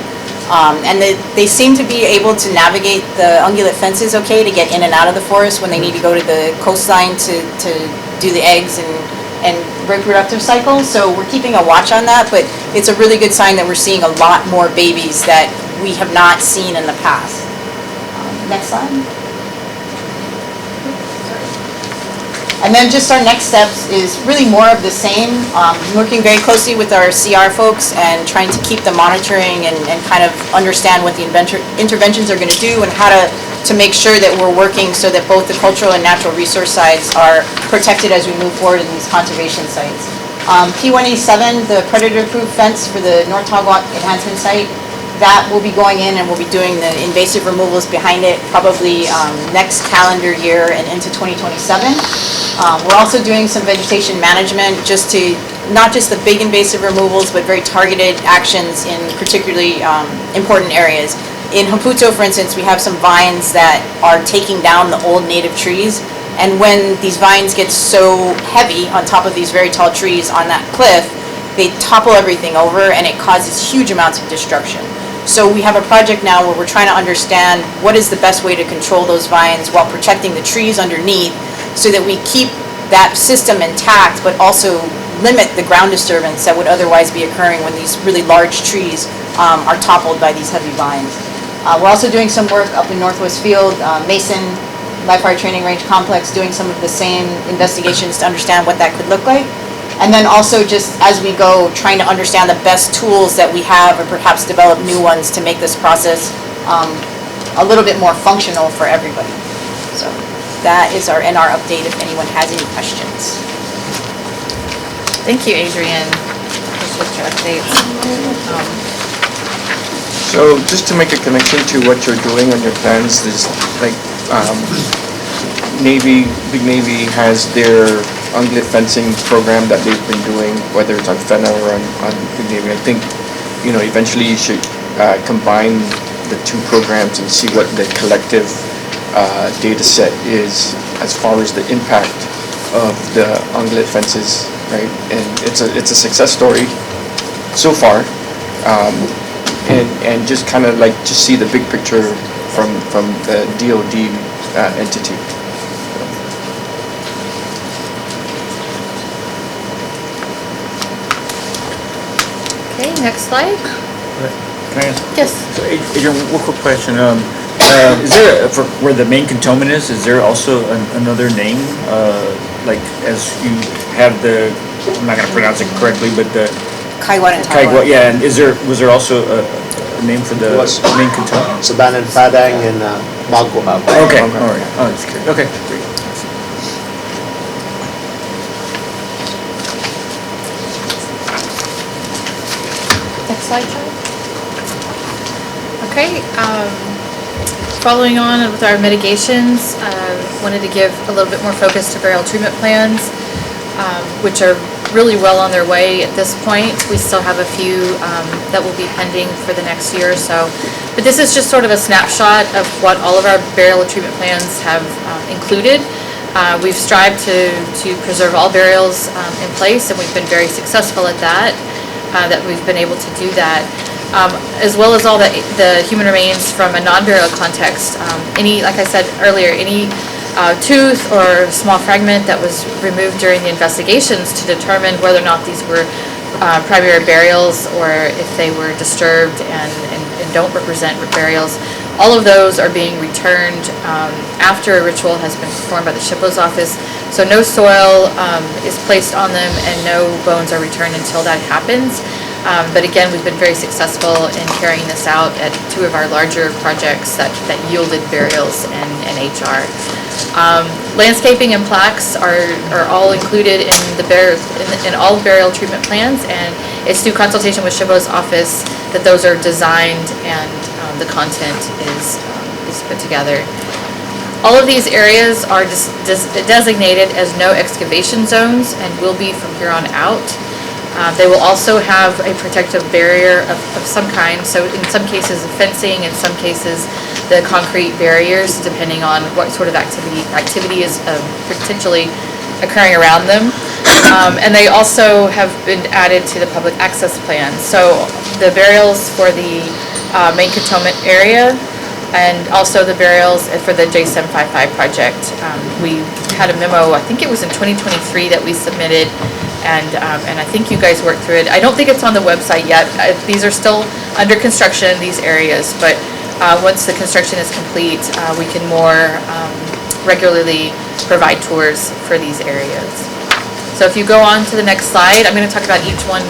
And they seem to be able to navigate the ungulate fences okay to get in and out of the forest when they need to go to the coastline to do the eggs and reproductive cycle. So we're keeping a watch on that, but it's a really good sign that we're seeing a lot more babies that we have not seen in the past. Next slide. And then just our next steps is really more of the same, working very closely with our CR folks and trying to keep the monitoring and kind of understand what the interventions are going to do and how to make sure that we're working so that both the cultural and natural resource sides are protected as we move forward in these conservation sites. P187, the predator-proof fence for the North Tagwak enhancement site, that will be going in and we'll be doing the invasive removals behind it probably next calendar year and into 2027. We're also doing some vegetation management just to, not just the big invasive removals, but very targeted actions in particularly important areas. In Haputo, for instance, we have some vines that are taking down the old native trees. And when these vines get so heavy on top of these very tall trees on that cliff, they topple everything over and it causes huge amounts of destruction. So we have a project now where we're trying to understand what is the best way to control those vines while protecting the trees underneath so that we keep that system intact but also limit the ground disturbance that would otherwise be occurring when these really large trees are toppled by these heavy vines. We're also doing some work up in Northwest Field, Mason Live Fire Training Range Complex, doing some of the same investigations to understand what that could look like. And then also just as we go, trying to understand the best tools that we have or perhaps develop new ones to make this process a little bit more functional for everybody. So that is our NR update if anyone has any questions. Thank you, Adrienne. Appreciate your updates. So just to make a connection to what you're doing on your plans, there's like Big Navy has their unglit fencing program that they've been doing, whether it's on Fenna or on Big Navy. I think, eventually you should combine the two programs and see what the collective data set is as far as the impact of the unglit fences, right? And it's a success story so far. And just kind of like just see the big picture from the DoD entity. Okay, next slide. Can I ask? Yes. So Adrian, one quick question. Is there, for where the main cantonment is there also another name? Like as you have the, I'm not going to pronounce it correctly, but the Kaiwan and Taiwan. Yeah, and was there also a name for the main cantonment? Saban and Padang and Magua. Okay, all right. Oh, that's good. Okay, great. Next slide, Charlie. Okay, following on with our mitigations, wanted to give a little bit more focus to burial treatment plans, which are really well on their way at this point. We still have a few that will be pending for the next year or so. But this is just sort of a snapshot of what all of our burial treatment plans have included. We've strived to preserve all burials in place, and we've been very successful at that. That we've been able to do that, as well as all the human remains from a non-burial context. Like I said earlier, any tooth or small fragment that was removed during the investigations to determine whether or not these were primary burials or if they were disturbed and don't represent burials. All of those are being returned after a ritual has been performed by the SHPO's office. So no soil is placed on them and no bones are returned until that happens. But again, we've been very successful in carrying this out at two of our larger projects that yielded burials and HR. Landscaping and plaques are all included in all burial treatment plans, and it's through consultation with SHPO's office that those are designed and the content is put together. All of these areas are designated as no excavation zones and will be from here on out. They will also have a protective barrier of some kind, so in some cases fencing, in some cases the concrete barriers, depending on what sort of activity is potentially occurring around them. And they also have been added to the public access plan. So the burials for the main cantonment area and also the burials for the J755 project. We had a memo, I think it was in 2023 that we submitted, and I think you guys worked through it. I don't think it's on the website yet. These are still under construction, these areas, but once the construction is complete, we can more regularly provide tours for these areas. So if you go on to the next slide, I'm going to talk about each one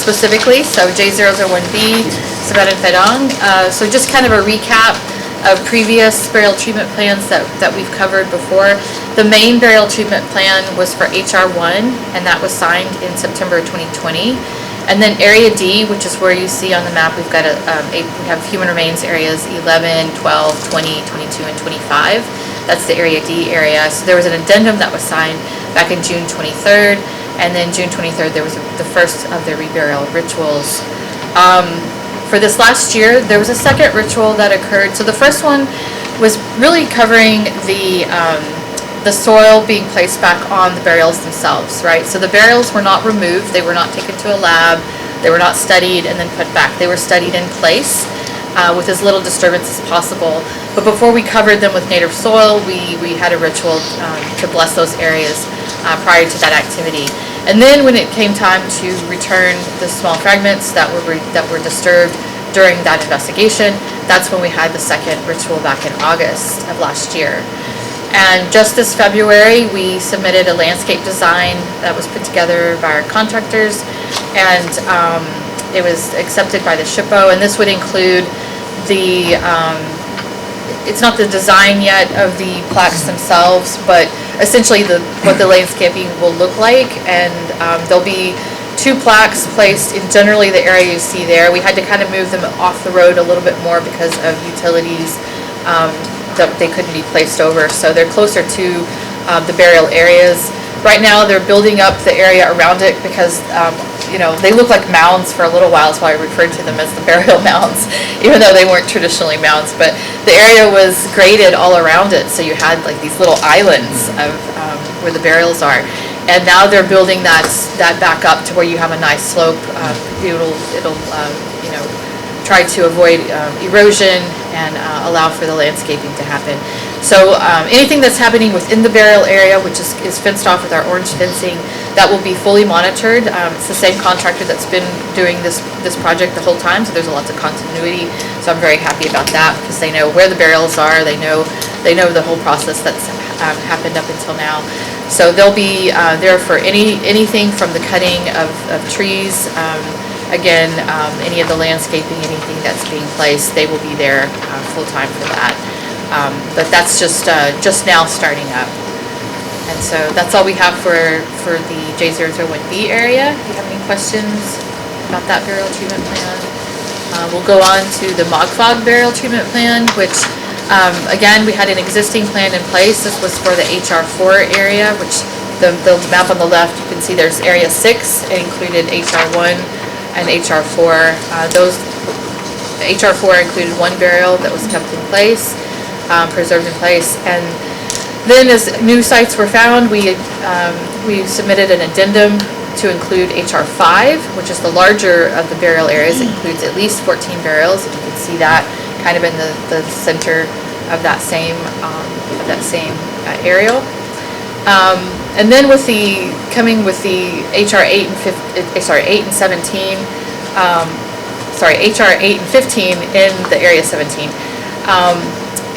specifically. So J001B, Saban and Padang. So just kind of a recap of previous burial treatment plans that we've covered before. The main burial treatment plan was for HR1, and that was signed in September 2020. And then Area D, which is where you see on the map, we have human remains areas 11, 12, 20, 22, and 25. That's the Area D area. So there was an addendum that was signed back in June 23rd, and then June 23rd there was the first of the reburial rituals. For this last year, there was a second ritual that occurred. So the first one was really covering the soil being placed back on the burials themselves, right? So the burials were not removed, they were not taken to a lab, they were not studied and then put back. They were studied in place with as little disturbance as possible. But before we covered them with native soil, we had a ritual to bless those areas prior to that activity. And then when it came time to return the small fragments that were disturbed during that investigation, that's when we had the second ritual back in August of last year. And just this February, we submitted a landscape design that was put together by our contractors, and it was accepted by the SHPO, and this would include it's not the design yet of the plaques themselves, but essentially what the landscaping will look like, and there'll be 2 plaques placed in generally the area you see there. We had to kind of move them off the road a little bit more because of utilities that they couldn't be placed over, so they're closer to the burial areas. Right now they're building up the area around it because they look like mounds for a little while, so I referred to them as the burial mounds, even though they weren't traditionally mounds. But the area was graded all around it, so you had like these little islands of where the burials are. And now they're building that back up to where you have a nice slope. It'll try to avoid erosion and allow for the landscaping to happen. So anything that's happening within the burial area, which is fenced off with our orange fencing, that will be fully monitored. It's the same contractor that's been doing this project the whole time, so there's lots of continuity. So I'm very happy about that because they know where the burials are. They know the whole process that's happened up until now. So they'll be there for anything from the cutting of trees. Again, any of the landscaping, anything that's being placed, they will be there full time for that. But that's just now starting up. And so that's all we have for the J001B area. If you have any questions about that burial treatment plan, we'll go on to the Mogfog burial treatment plan, which again, we had an existing plan in place. This was for the HR4 area, which the map on the left, you can see there's area 6. It included HR1 and HR4. Those HR4 included 1 burial that was kept in place, preserved in place, and then as new sites were found, we submitted an addendum to include HR5, which is the larger of the burial areas. It includes at least 14 burials, and you can see that kind of in the center of that same aerial. And then coming with the HR 8 and 17, HR 8 and 15 in the area 17.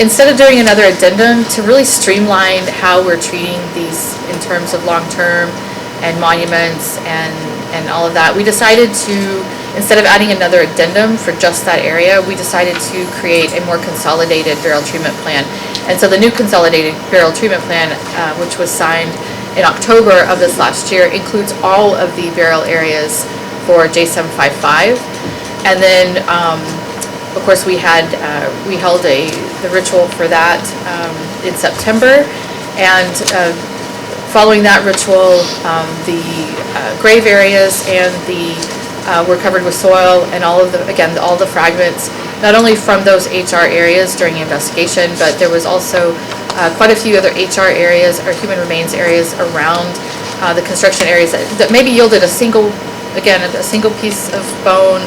Instead of doing another addendum to really streamline how we're treating these in terms of long-term and monuments and all of that, we decided to, instead of adding another addendum for just that area, we decided to create a more consolidated burial treatment plan. And so the new consolidated burial treatment plan, which was signed in October of this last year, includes all of the burial areas for J755. And then, of course, we held the ritual for that in September, and following that ritual, the grave areas and were covered with soil, and all the fragments, not only from those HR areas during the investigation, but there was also quite a few other HR areas or human remains areas around the construction areas that maybe yielded a single piece of bone,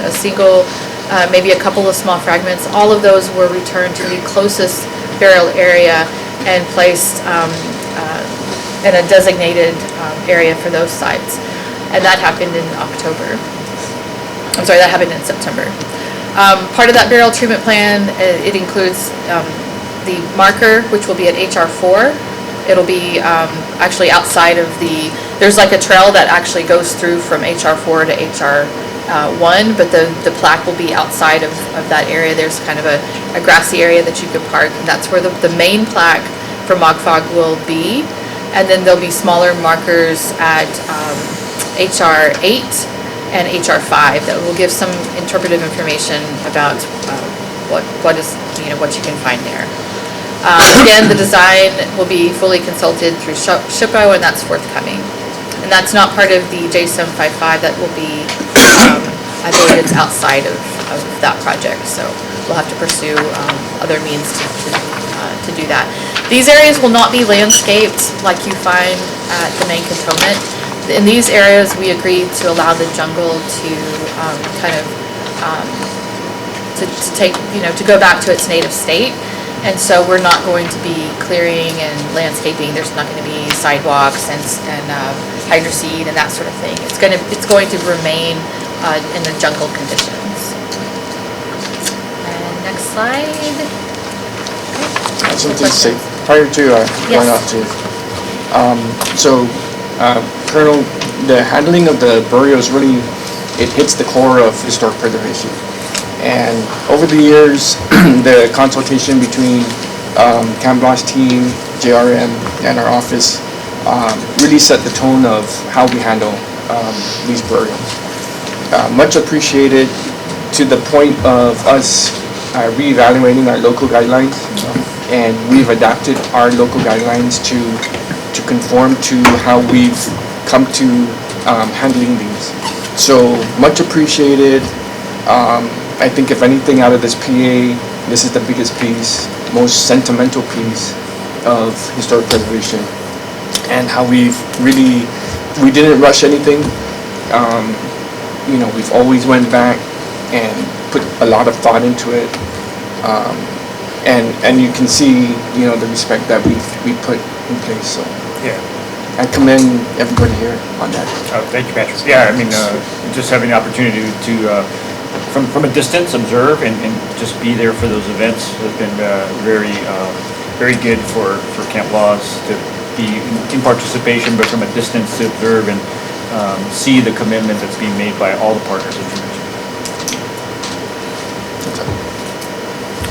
maybe a couple of small fragments. All of those were returned to the closest burial area and placed in a designated area for those sites. And that happened in October. That happened in September. Part of that burial treatment plan, it includes the marker, which will be at HR4. It'll be actually outside of there's like a trail that actually goes through from HR4 to HR1, but the plaque will be outside of that area. There's kind of a grassy area that you could park, and that's where the main plaque for Mogfog will be. And then there'll be smaller markers at HR8 and HR 5 that will give some interpretive information about what is, what you can find there. Again, the design will be fully consulted through SHPO, and that's forthcoming. And that's not part of the J755, that will be, I believe it's outside of that project, so we'll have to pursue other means to do that. These areas will not be landscaped like you find at the main cantonment. In these areas, we agreed to allow the jungle to to go back to its native state. And so we're not going to be clearing and landscaping. There's not going to be sidewalks and hydroseed and that sort of thing. It's going to remain in the jungle conditions. And next slide. I have something to say prior to going off to. Colonel, the handling of the burials really, it hits the core of historic preservation. And over the years, the consultation between Camp Blas team, JRM, and our office really set the tone of how we handle these burials. Much appreciated, to the point of us reevaluating our local guidelines, and we've adapted our local guidelines to conform to how we've come to handling these. So much appreciated. I think if anything out of this PA, this is the biggest piece, most sentimental piece of historic preservation, and how we didn't rush anything. We've always went back and put a lot of thought into it, and you can see, the respect that we put in place. So yeah, I commend everybody here on that. Thank you, Patrick. Yeah, I mean, just having the opportunity to from a distance observe and just be there for those events has been very good for Camp Blas to be in participation, but from a distance to observe and see the commitment that's being made by all the partners that you mentioned.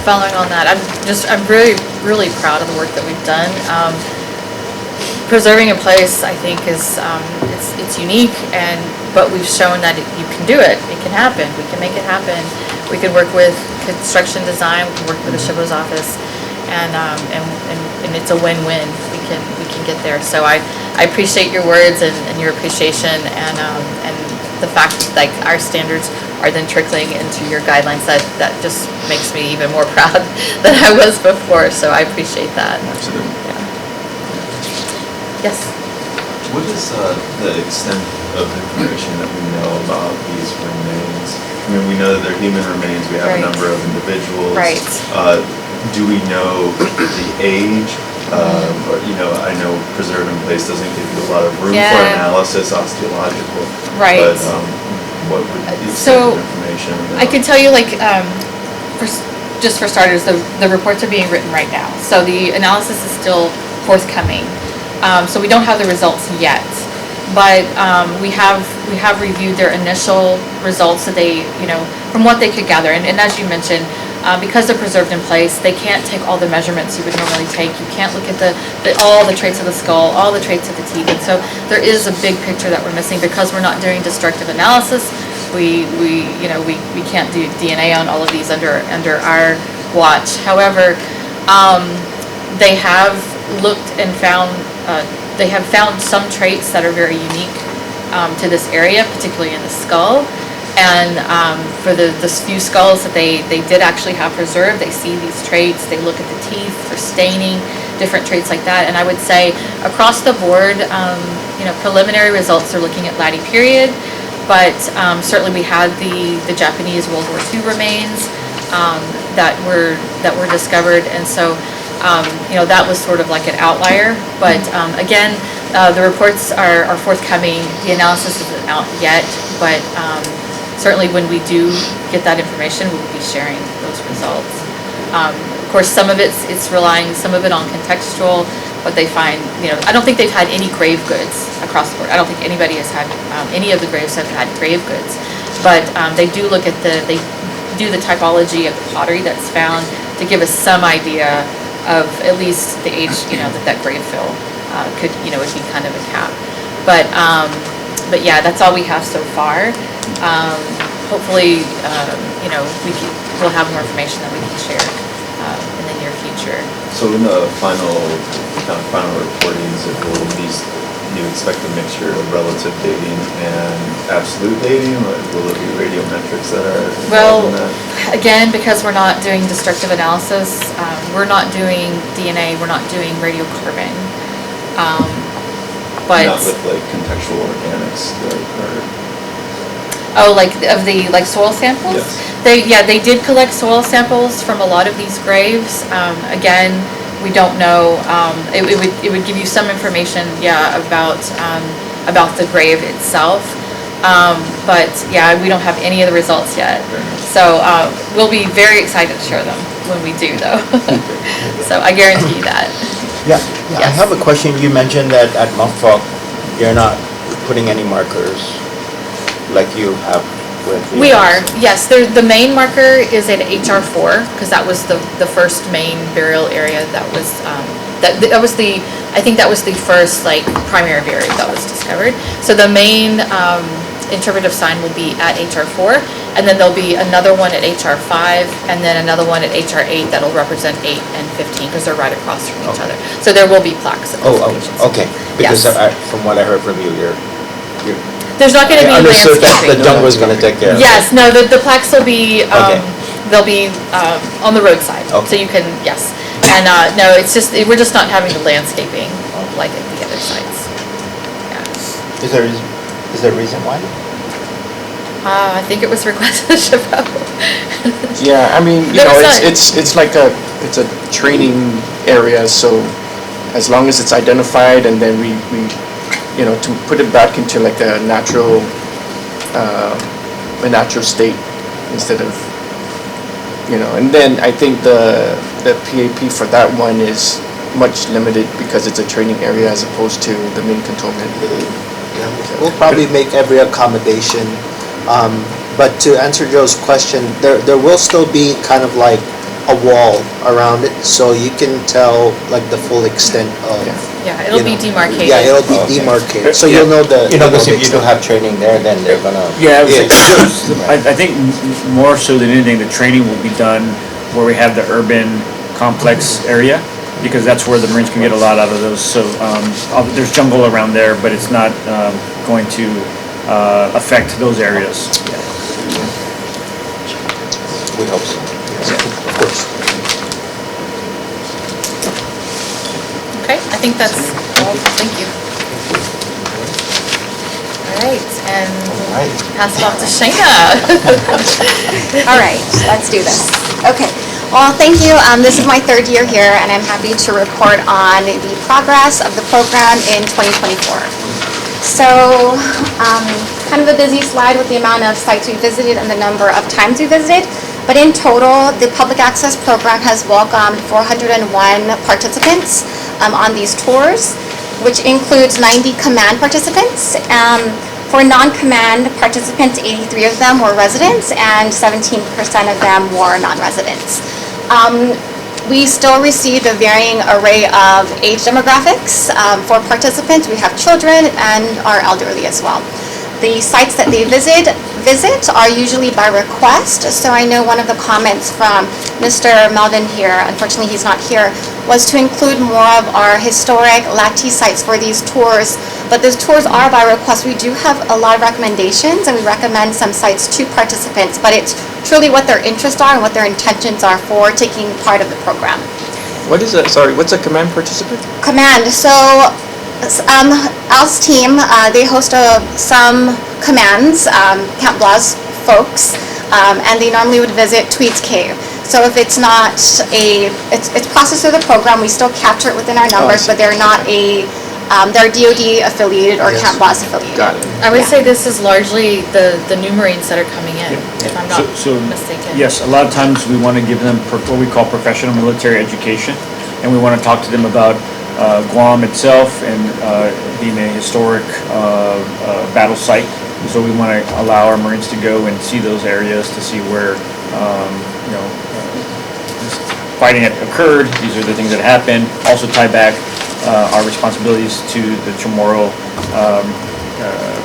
Following on that, I'm really proud of the work that we've done. Preserving a place, I think, is it's unique, but we've shown that you can do it. It can happen. We can make it happen. We can work with construction design. We can work with the SHPO's office, and it's a win-win. We can get there. So I appreciate your words and your appreciation, and the fact that our standards are then trickling into your guidelines. That just makes me even more proud than I was before. So I appreciate that. Absolutely. Yes. What is the extent of information that we know about these remains? I mean, we know that they're human remains. We have a number of individuals. Right. Do we know the age? Or, I know preserve in place doesn't give you a lot of room for analysis, osteological. Right. But what would be the extent of information? I could tell you, just for starters, the reports are being written right now. So the analysis is still forthcoming. So we don't have the results yet, but we have reviewed their initial results that they, from what they could gather. And as you mentioned, because they're preserved in place, they can't take all the measurements you would normally take. You can't look at all the traits of the skull, all the traits of the teeth. And so there is a big picture that we're missing because we're not doing destructive analysis. We can't do DNA on all of these under our watch. However, they have looked and found some traits that are very unique to this area, particularly in the skull. And for the few skulls that they did actually have preserved, they see these traits. They look at the teeth for staining, different traits like that. And I would say across the board, preliminary results are looking at Latte period, but certainly we had the Japanese World War II remains that were discovered, and so that was sort of like an outlier. But again, the reports are forthcoming. The analysis isn't out yet, but certainly when we do get that information, we will be sharing those results. Of course, some of it's relying, some of it on contextual, what they find. I don't think they've had any grave goods across the board. I don't think anybody has had, any of the graves have had grave goods. But they do look at they do the typology of the pottery that's found to give us some idea of at least the age, that grave fill would be kind of a cap. But but yeah, that's all we have so far. Hopefully, we'll have more information that we can share in the near future. So in the final reportings, it will be, you expect a mixture of relative dating and absolute dating? Or will it be radiometrics that are Well, involved in that? again, because we're not doing destructive analysis, we're not doing DNA, we're not doing radiocarbon. But Not with like contextual organics that are. oh, like of the soil samples? Yes. They did collect soil samples from a lot of these graves. Again, we don't know. It would give you some information, about the grave itself. But yeah, we don't have any of the results yet. So we'll be very excited to share them when we do, though. So I guarantee you that. Yeah, I have a question. You mentioned that at Mufwalk, you're not putting any markers like you have with the We others. are, yes. The main marker is at HR4 because that was the first main burial area that was that was I think that was the first primary burial that was discovered. So the main interpretive sign will be at HR4, and then there'll be another one at HR5, and then another one at HR8 that'll represent 8 and 15 because they're right across from each other. So there will be plaques at those locations. Okay. Because Yes. from what I heard from you, There's not going to be I understood that landscaping. the dump was going to take care of it. Yes, no, the plaques will be, Okay. they'll be on the roadside. Okay. So you can, yes. And no, it's just, we're just not having the landscaping like at the other sites. Is there a reason why? I think it was requested, Chabot. Yeah, I mean, There was it's like it's a training area, so as long as it's identified and then we to put it back into like a natural state instead of, and then I think the PAP for that one is much limited because it's a training area as opposed to the main cantonment. We'll probably make every accommodation. But to answer Joe's question, there will still be kind of like a wall around it, so you can tell like the full extent of. Yeah, it'll be demarcated. Yeah, it'll be demarcated, so you'll know the. Because if you do have training there, then they're gonna. Yeah, I think more so than anything, the training will be done where we have the urban complex area, because that's where the Marines can get a lot out of those. So there's jungle around there, but it's not going to affect those areas. We hope so. Of course. Okay, I think that's all. Thank you. All right, and pass it off to Shayna. All right, let's do this. Okay, well, thank you. This is my third year here, and I'm happy to report on the progress of the program in 2024. So, kind of a busy slide with the amount of sites we visited and the number of times we visited. But in total, the public access program has welcomed 401 participants on these tours, which includes 90 command participants. For non-command participants, 83 of them were residents and 17% of them were non-residents. We still received a varying array of age demographics. For participants, we have children and our elderly as well. The sites that they visit are usually by request. So I know one of the comments from Mr. Melvin here, unfortunately he's not here, was to include more of our historic Lati sites for these tours. But those tours are by request. We do have a lot of recommendations and we recommend some sites to participants, but it's truly what their interests are and what their intentions are for taking part of the program. What's a command participant? Command, so Al's team, they host some commands, Camp Blas folks, and they normally would visit Tweed's Cave. So if it's not it's processed through the program, we still capture it within our numbers, but they're not they're DoD affiliated or Camp Blas affiliated. Got it. I would say this is largely the new Marines that are coming in, if I'm not mistaken. Yes, a lot of times we want to give them what we call professional military education, and we want to talk to them about Guam itself and being a historic battle site. So we want to allow our Marines to go and see those areas to see where fighting had occurred. These are the things that happened. Also tie back our responsibilities to the Chamorro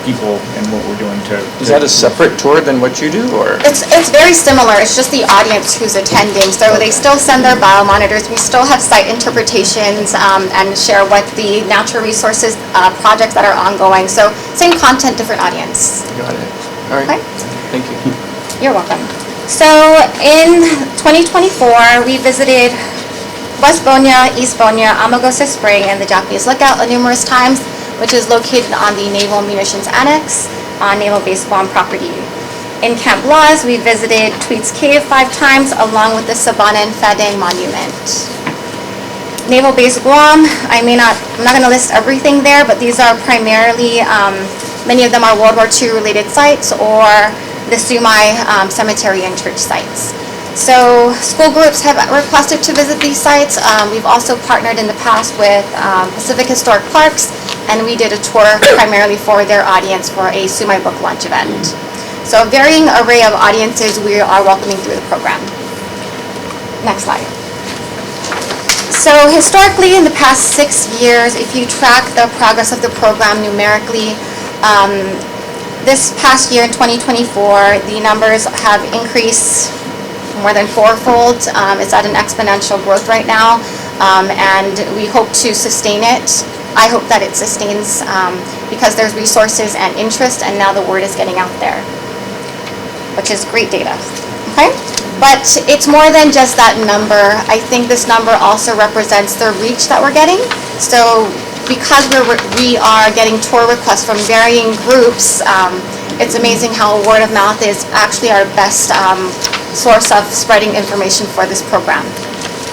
people and what we're doing to. Is that a separate tour than what you do, or? It's very similar, it's just the audience who's attending, so they still send their biomonitors, we still have site interpretations, and share what the natural resources, projects that are ongoing, so same content, different audience. Got it. All right. Okay. Thank you. You're welcome. So in 2024, we visited West Bonia, East Bonia, Amagosa Spring, and the Japanese Lookout numerous times, which is located on the Naval Munitions Annex on Naval Base Guam property. In Camp Laws, we visited Tweeds Cave 5 times, along with the Sabana and Fadang Monument. Naval Base Guam, I'm not going to list everything there, but these are primarily, many of them are World War II related sites or the Sumai Cemetery and church sites. So school groups have requested to visit these sites. We've also partnered in the past with Pacific Historic Parks, and we did a tour primarily for their audience for a Sumai book launch event. So a varying array of audiences we are welcoming through the program. Next slide. So historically, in the past 6 years, if you track the progress of the program numerically, this past year in 2024, the numbers have increased more than fourfold. It's at an exponential growth right now, and we hope to sustain it. I hope that it sustains because there's resources and interest, and now the word is getting out there, which is great data. Okay? But it's more than just that number. I think this number also represents the reach that we're getting. So because we are getting tour requests from varying groups, it's amazing how word of mouth is actually our best source of spreading information for this program.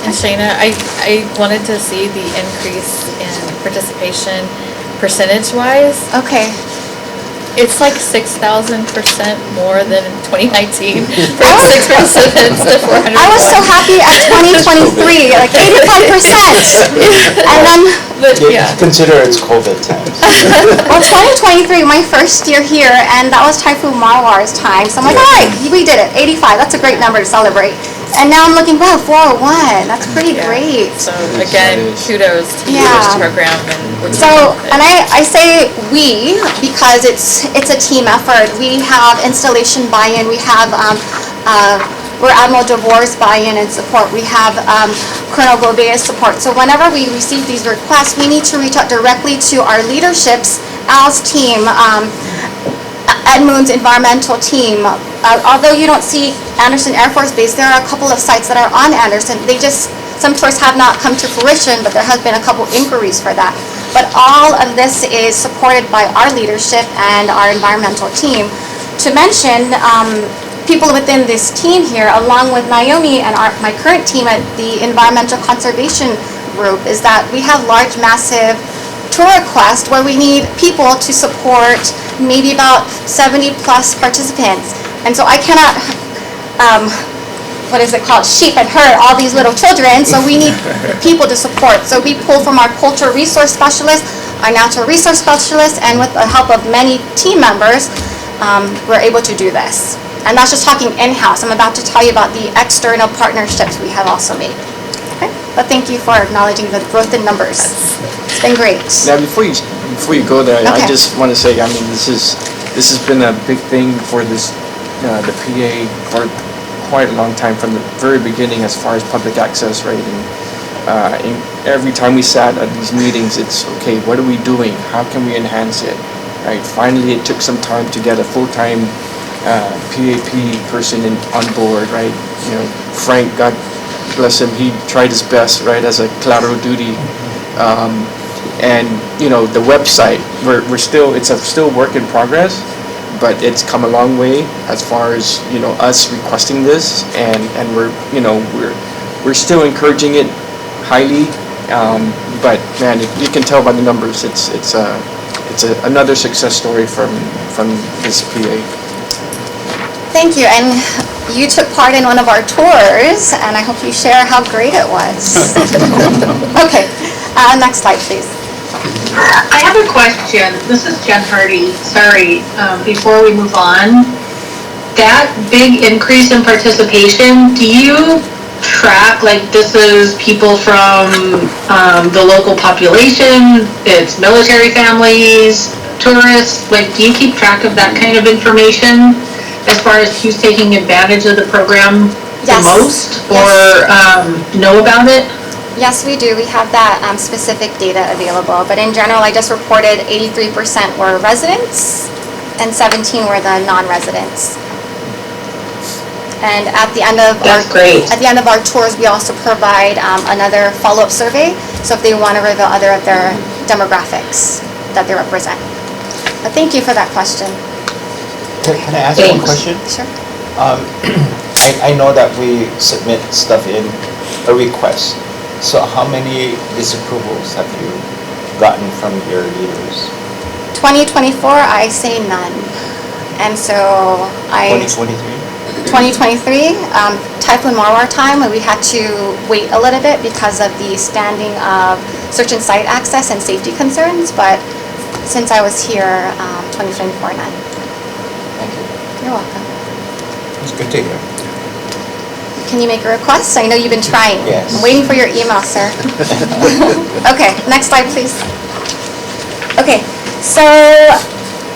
And Shayna, I wanted to see the increase in participation percentage-wise. Okay. It's like 6,000% more than in 2019, from 6 participants to 400. I was so happy at 2023, like 85%. And then, Consider it's COVID times. well, 2023, my first year here, and that was Typhoon Marwar's time. So I'm like, all right, we did it, 85. That's a great number to celebrate. And now I'm looking, wow, 401. That's pretty great. So again, kudos to Yeah. this program and what you're So, doing. and I say we because it's a team effort. We have installation buy-in. We have we're Admiral DeVore's buy-in and support. We have Colonel Gobea's support. So whenever we receive these requests, we need to reach out directly to our leaderships, Al's team, Ed Moon's environmental team. Although you don't see Anderson Air Force Base, there are a couple of sites that are on Anderson. Some tours have not come to fruition, but there has been a couple inquiries for that. But all of this is supported by our leadership and our environmental team. To mention, people within this team here, along with Naomi and my current team at the Environmental Conservation Group, is that we have large, massive tour requests where we need people to support maybe about 70 plus participants. And so I cannot, sheep and herd all these little children, so we need people to support. So we pull from our cultural resource specialists, our natural resource specialists, and with the help of many team members, we're able to do this. And that's just talking in-house. I'm about to tell you about the external partnerships we have also made. Okay? But thank you for acknowledging the growth in numbers. It's been great. Now, before you go there, I just want to say, I mean, this has been a big thing for this the PA for quite a long time, from the very beginning as far as public access, right? And every time we sat at these meetings, it's okay, what are we doing? How can we enhance it? Right? Finally, it took some time to get a full-time PAP person on board, right? You know, Frank, God bless him, he tried his best, right, as a collateral duty. And you know, the website, it's a still work in progress, but it's come a long way as far as, you know, us requesting this, and we're still encouraging it highly. But man, you can tell by the numbers, it's another success story from this PA. Thank you, and you took part in one of our tours, and I hope you share how great it was. Okay, next slide, please. I have a question. This is Jen Hardy. Sorry, before we move on, that big increase in participation, do you track, like, this is people from the local population, it's military families? tourists? Like, do you keep track of that kind of information as far as who's taking advantage of the program the Yes. most, or know about it? Yes, we do. We have that specific data available, but in general, I just reported 83% were residents and 17 were the non-residents. And at the end of at the end of our tours, we also provide another follow-up survey. So if they want to reveal other of their demographics that they represent. But thank you for that question. Can I ask one question? Sure. I know that we submit stuff in a request. So how many disapprovals have you gotten from your leaders? 2024, I say none. And so 2023, Typhoon Marwar time, we had to wait a little bit because of the standing of search and site access and safety concerns, but since I was here, 2024, none. Thank you. You're welcome. It's good to hear. Can you make a request? I know you've been trying. Yes. I'm waiting for your email, sir. Okay, next slide, please. Okay, so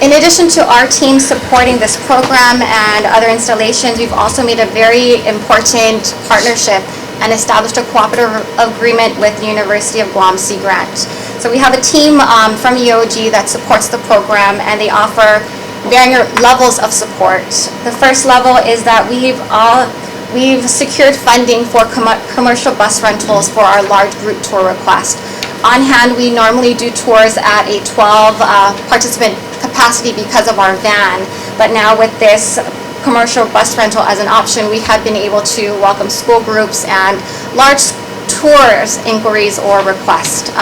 in addition to our team supporting this program and other installations, we've also made a very important partnership and established a cooperative agreement with the University of Guam Sea Grant. So we have a team from EOG that supports the program, and they offer varying levels of support. The first level is that we've secured funding for commercial bus rentals for our large group tour request. On hand, we normally do tours at a 12 participant capacity because of our van, but now with this commercial bus rental as an option, we have been able to welcome school groups and large tours, inquiries, or requests.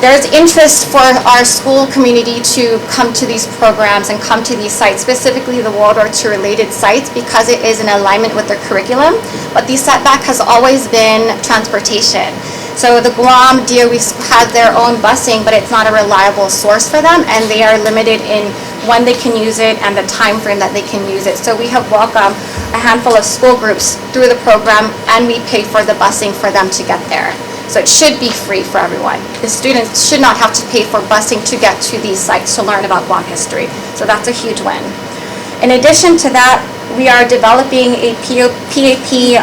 There's interest for our school community to come to these programs and come to these sites, specifically the World War II related sites, because it is in alignment with their curriculum. But the setback has always been transportation. So the Guam DOE has their own busing, but it's not a reliable source for them, and they are limited in when they can use it and the time frame that they can use it. So we have welcomed a handful of school groups through the program, and we pay for the busing for them to get there. So it should be free for everyone. The students should not have to pay for busing to get to these sites to learn about Guam history. So that's a huge win. In addition to that, we are developing a PAP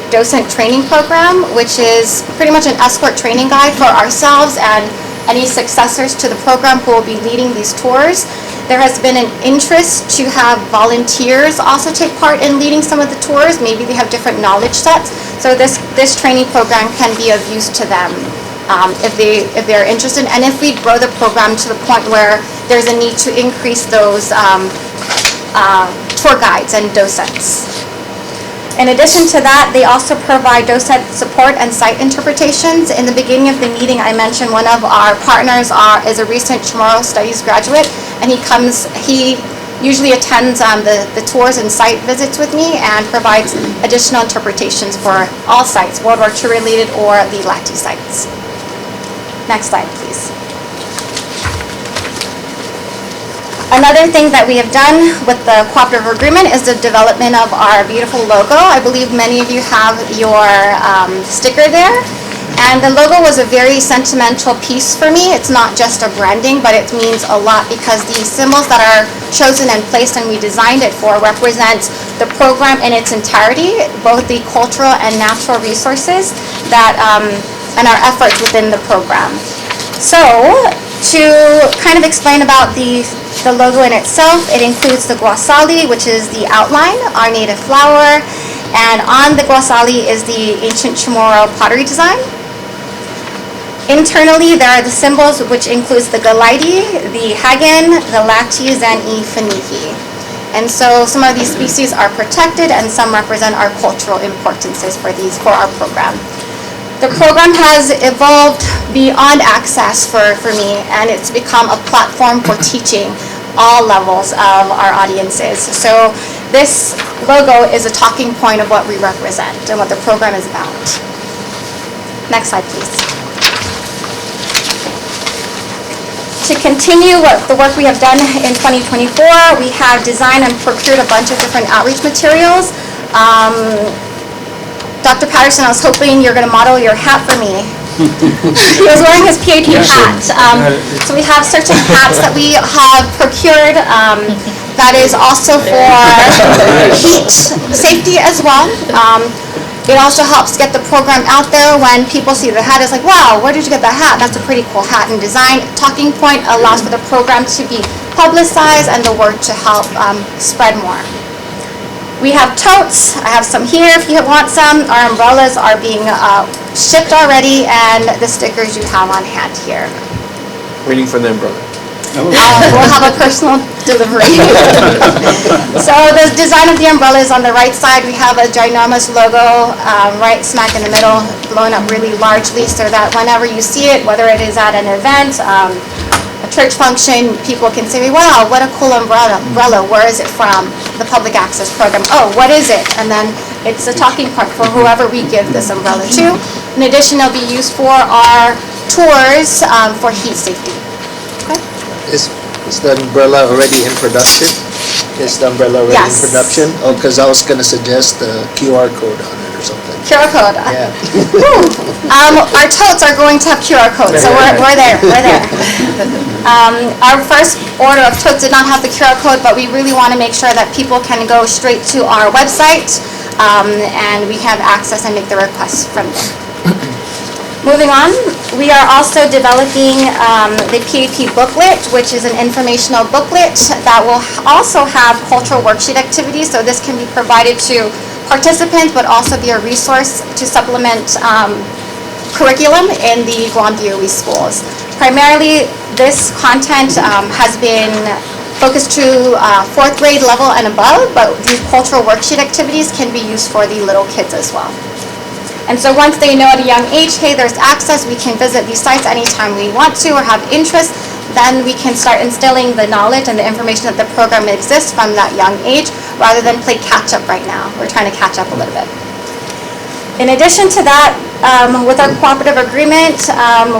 docent training program, which is pretty much an escort training guide for ourselves and any successors to the program who will be leading these tours. There has been an interest to have volunteers also take part in leading some of the tours. Maybe they have different knowledge sets. So this training program can be of use to them if they're interested. And if we grow the program to the point where there's a need to increase those tour guides and docents. In addition to that, they also provide docent support and site interpretations. In the beginning of the meeting, I mentioned one of our partners is a recent Chamorro Studies graduate, and he usually attends the tours and site visits with me and provides additional interpretations for all sites, World War II related or the Lati sites. Next slide, please. Another thing that we have done with the cooperative agreement is the development of our beautiful logo. I believe many of you have your sticker there. And the logo was a very sentimental piece for me. It's not just a branding, but it means a lot because the symbols that are chosen and placed and we designed it for represent the program in its entirety, both the cultural and natural resources that and our efforts within the program. So to kind of explain about the logo in itself, it includes the guasali, which is the outline, our native flower, and on the guasali is the ancient Chamorro pottery design. Internally, there are the symbols, which includes the Galaiti, the Hagen, the Latis, and Ifanihi. And so some of these species are protected and some represent our cultural importances for our program. The program has evolved beyond access for me, and it's become a platform for teaching all levels of our audiences. So this logo is a talking point of what we represent and what the program is about. Next slide, please. To continue the work we have done in 2024, we have designed and procured a bunch of different outreach materials. Dr. Patterson, I was hoping you're going to model your hat for me. He was wearing his PAP hat. So we have certain hats that we have procured that is also for heat safety as well. It also helps get the program out there. When people see the hat, it's like, wow, where did you get that hat? That's a pretty cool hat and design. Talking Point allows for the program to be publicized and the word to help spread more. We have totes. I have some here if you want some. Our umbrellas are being shipped already, and the stickers you have on hand here. Waiting for the umbrella. We'll have a personal delivery. So the design of the umbrella is on the right side. We have a ginormous logo right smack in the middle, blown up really largely, so that whenever you see it, whether it is at an event, a church function, people can say, wow, what a cool umbrella. Where is it from? The public access program. Oh, what is it? And then it's a talking point for whoever we give this umbrella to. In addition, it'll be used for our tours for heat safety. Is the umbrella already in production? Is the umbrella already in production? Oh, because I was going to suggest the QR code on it or something. QR code. Yeah. Our totes are going to have QR codes, so we're there. Our first order of totes did not have the QR code, but we really want to make sure that people can go straight to our website and we have access and make the requests from there. Moving on, we are also developing the PAP booklet, which is an informational booklet that will also have cultural worksheet activities. So this can be provided to participants, but also be a resource to supplement curriculum in the Guam DOE schools. Primarily, this content has been focused to 4th grade level and above, but these cultural worksheet activities can be used for the little kids as well. And so once they know at a young age, hey, there's access, we can visit these sites anytime we want to or have interest, then we can start instilling the knowledge and the information that the program exists from that young age, rather than play catch up right now. We're trying to catch up a little bit. In addition to that, with our cooperative agreement,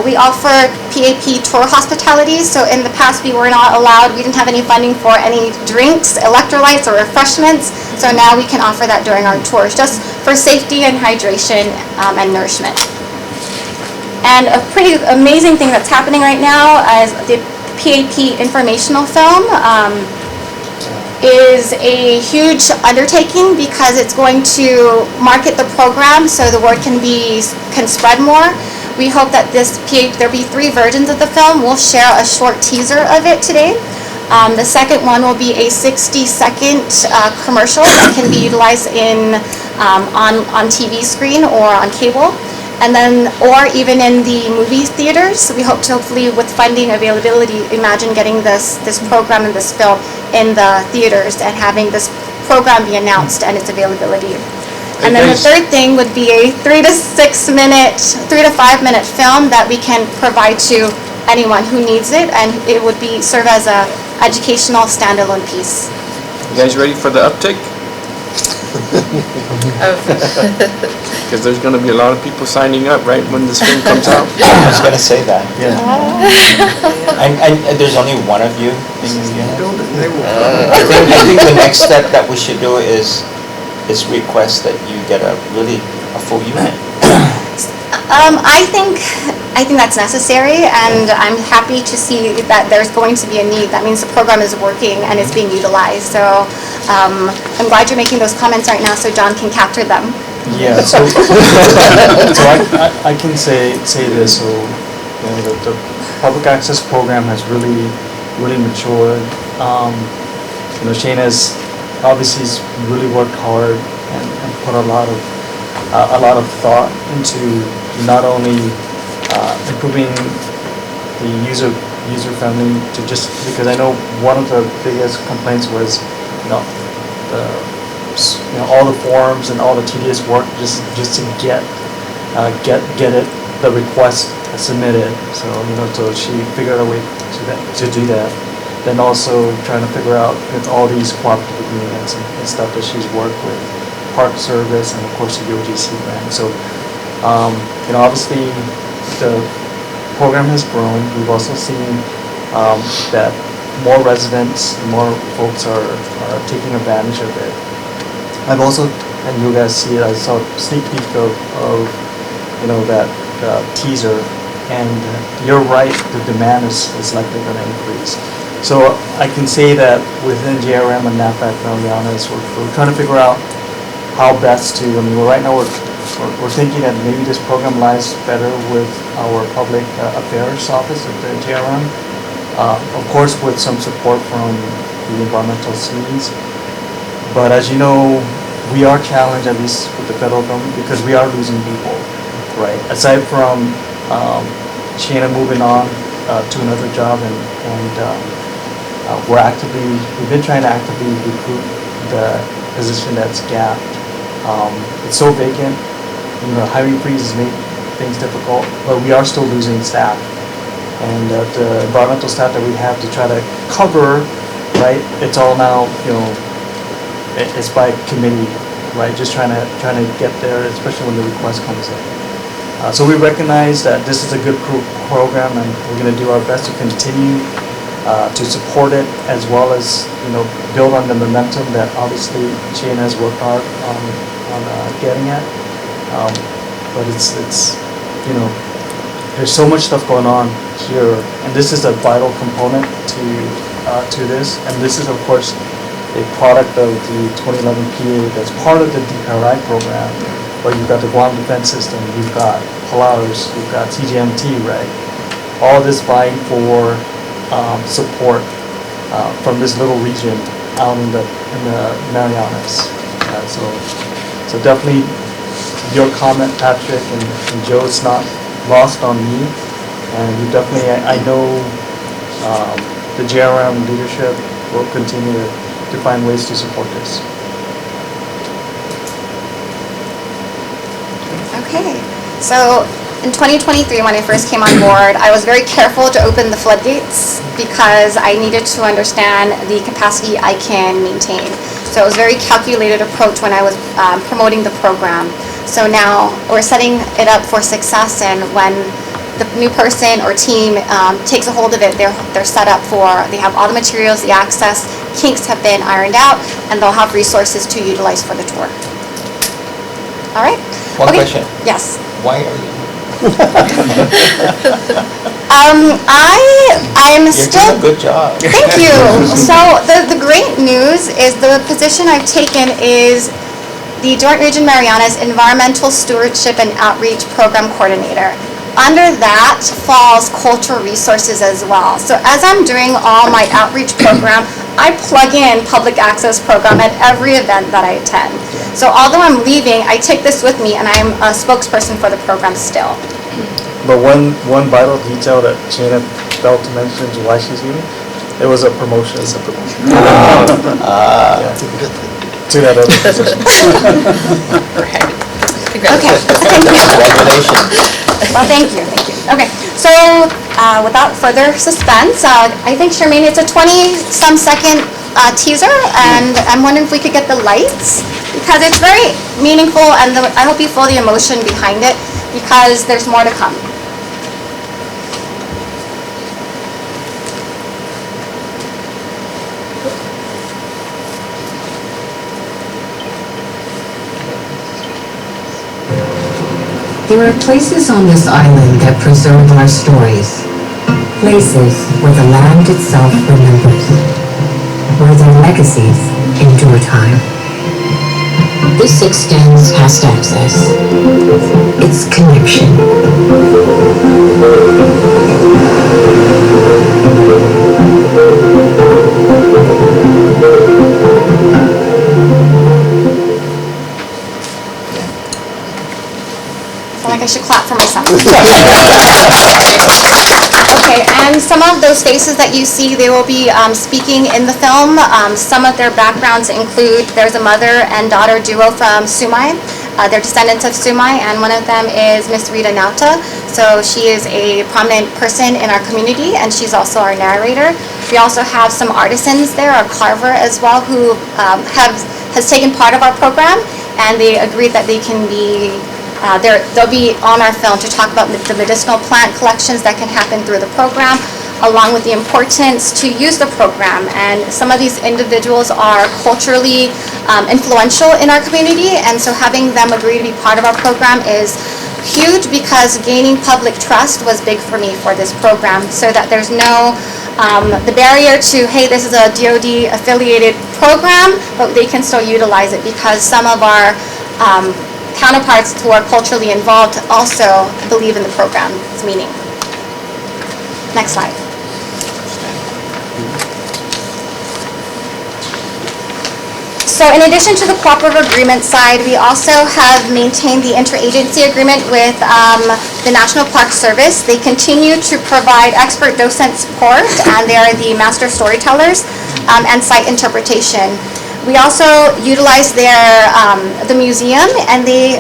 we offer PAP tour hospitality. So in the past, we were not allowed, we didn't have any funding for any drinks, electrolytes, or refreshments. So now we can offer that during our tours, just for safety and hydration and nourishment. And a pretty amazing thing that's happening right now is the PAP informational film. Is a huge undertaking because it's going to market the program so the word can spread more. We hope that there'll be 3 versions of the film. We'll share a short teaser of it today. The second one will be a 60-second commercial that can be utilized on TV screen or on cable. And then, or even in the movie theaters. So we hope to hopefully, with funding availability, imagine getting this program and this film in the theaters and having this program be announced and its availability. And then the third thing would be a 3 to 5 minute film that we can provide to anyone who needs it, and it would serve as a educational standalone piece. You guys ready for the uptick? Because there's going to be a lot of people signing up right when this film comes out. I was going to say that. Yeah. And there's only one of you in your unit. I think the next step that we should do is request that you get a full unit. I think that's necessary, and I'm happy to see that there's going to be a need. That means the program is working and it's being utilized. So I'm glad you're making those comments right now so John can capture them. Yeah, so I can say this. So the public access program has really matured. Shayna's obviously really worked hard and put a lot of thought into not only improving the user friendly to just because I know one of the biggest complaints was all the forms and all the tedious work just to get the request submitted. So so she figured out a way to do that. Then also trying to figure out with all these cooperative agreements and stuff that she's worked with Park Service and of course the OGC grant. So obviously the program has grown. We've also seen that more residents, more folks are taking advantage of it. I've also, and you guys see it, I saw a sneak peek of that teaser, and you're right, the demand is likely going to increase. So I can say that within JRM and NAFAC Marianas, we're trying to figure out how best to, right now we're thinking that maybe this program lies better with our public affairs office at the JRM, of course with some support from the environmental scenes. But as you know, we are challenged, at least with the federal government, because we are losing people, right? Aside from Shana moving on to another job, and we've been trying to actively recruit the position that's gapped. It's so vacant, hiring freezes make things difficult, but we are still losing staff. And the environmental staff that we have to try to cover, right, it's all now, it's by committee, right, just trying to get there, especially when the request comes in. So we recognize that this is a good program, and we're going to do our best to continue to support it, as well as build on the momentum that obviously Shane has worked hard on getting at. But it's there's so much stuff going on here, and this is a vital component to this. And this is, of course, a product of the 2011 PA that's part of the DPRI program, where you've got the Guam Defense System, you've got Polaris, you've got CGMT, right? All this vying for support from this little region out in the Marianas. So definitely your comment, Patrick and Joe, it's not lost on me, and we definitely, I know the JRM leadership will continue to find ways to support this. Okay, so in 2023, when I first came on board, I was very careful to open the floodgates because I needed to understand the capacity I can maintain. So it was a very calculated approach when I was promoting the program. So now we're setting it up for success, and when the new person or team takes a hold of it, they're set up they have all the materials, the access, kinks have been ironed out, and they'll have resources to utilize for the tour. All right? One question. Yes. Why are you? I'm You're still... doing a good job. Thank you. So the great news is the position I've taken is the Joint Region Marianas Environmental Stewardship and Outreach Program Coordinator. Under that falls cultural resources as well. So as I'm doing all my outreach program, I plug in public access program at every event that I attend. So although I'm leaving, I take this with me, and I'm a spokesperson for the program still. But one vital detail that Shana failed to mention is why she's leaving. It was a promotion. It's a promotion. To that other position. Okay. Congratulations. Well, thank you. Okay, so without further suspense, I think, Charmaine, it's a 20-some second teaser, and I'm wondering if we could get the lights, because it's very meaningful, and I hope you feel the emotion behind it, because there's more to come. There are places on this island that preserve our stories. Places where the land itself remembers. Where their legacies endure time. This extends past access. It's connection. I should clap for myself. Okay, and some of those faces that you see, they will be speaking in the film. Some of their backgrounds include, there's a mother and daughter duo from Sumai. They're descendants of Sumai, and one of them is Miss Rita Nauta. So she is a prominent person in our community, and she's also our narrator. We also have some artisans there, a carver as well, who has taken part of our program, and they agreed that they can be they'll be on our film to talk about the medicinal plant collections that can happen through the program, along with the importance to use the program. And some of these individuals are culturally influential in our community, and so having them agree to be part of our program is huge because gaining public trust was big for me for this program, so that there's no the barrier to, hey, this is a DoD affiliated program, but they can still utilize it because some of our counterparts who are culturally involved also believe in the program's meaning. Next slide. So in addition to the cooperative agreement side, we also have maintained the interagency agreement with the National Park Service. They continue to provide expert docent support, and they are the master storytellers and site interpretation. We also utilize the museum, and they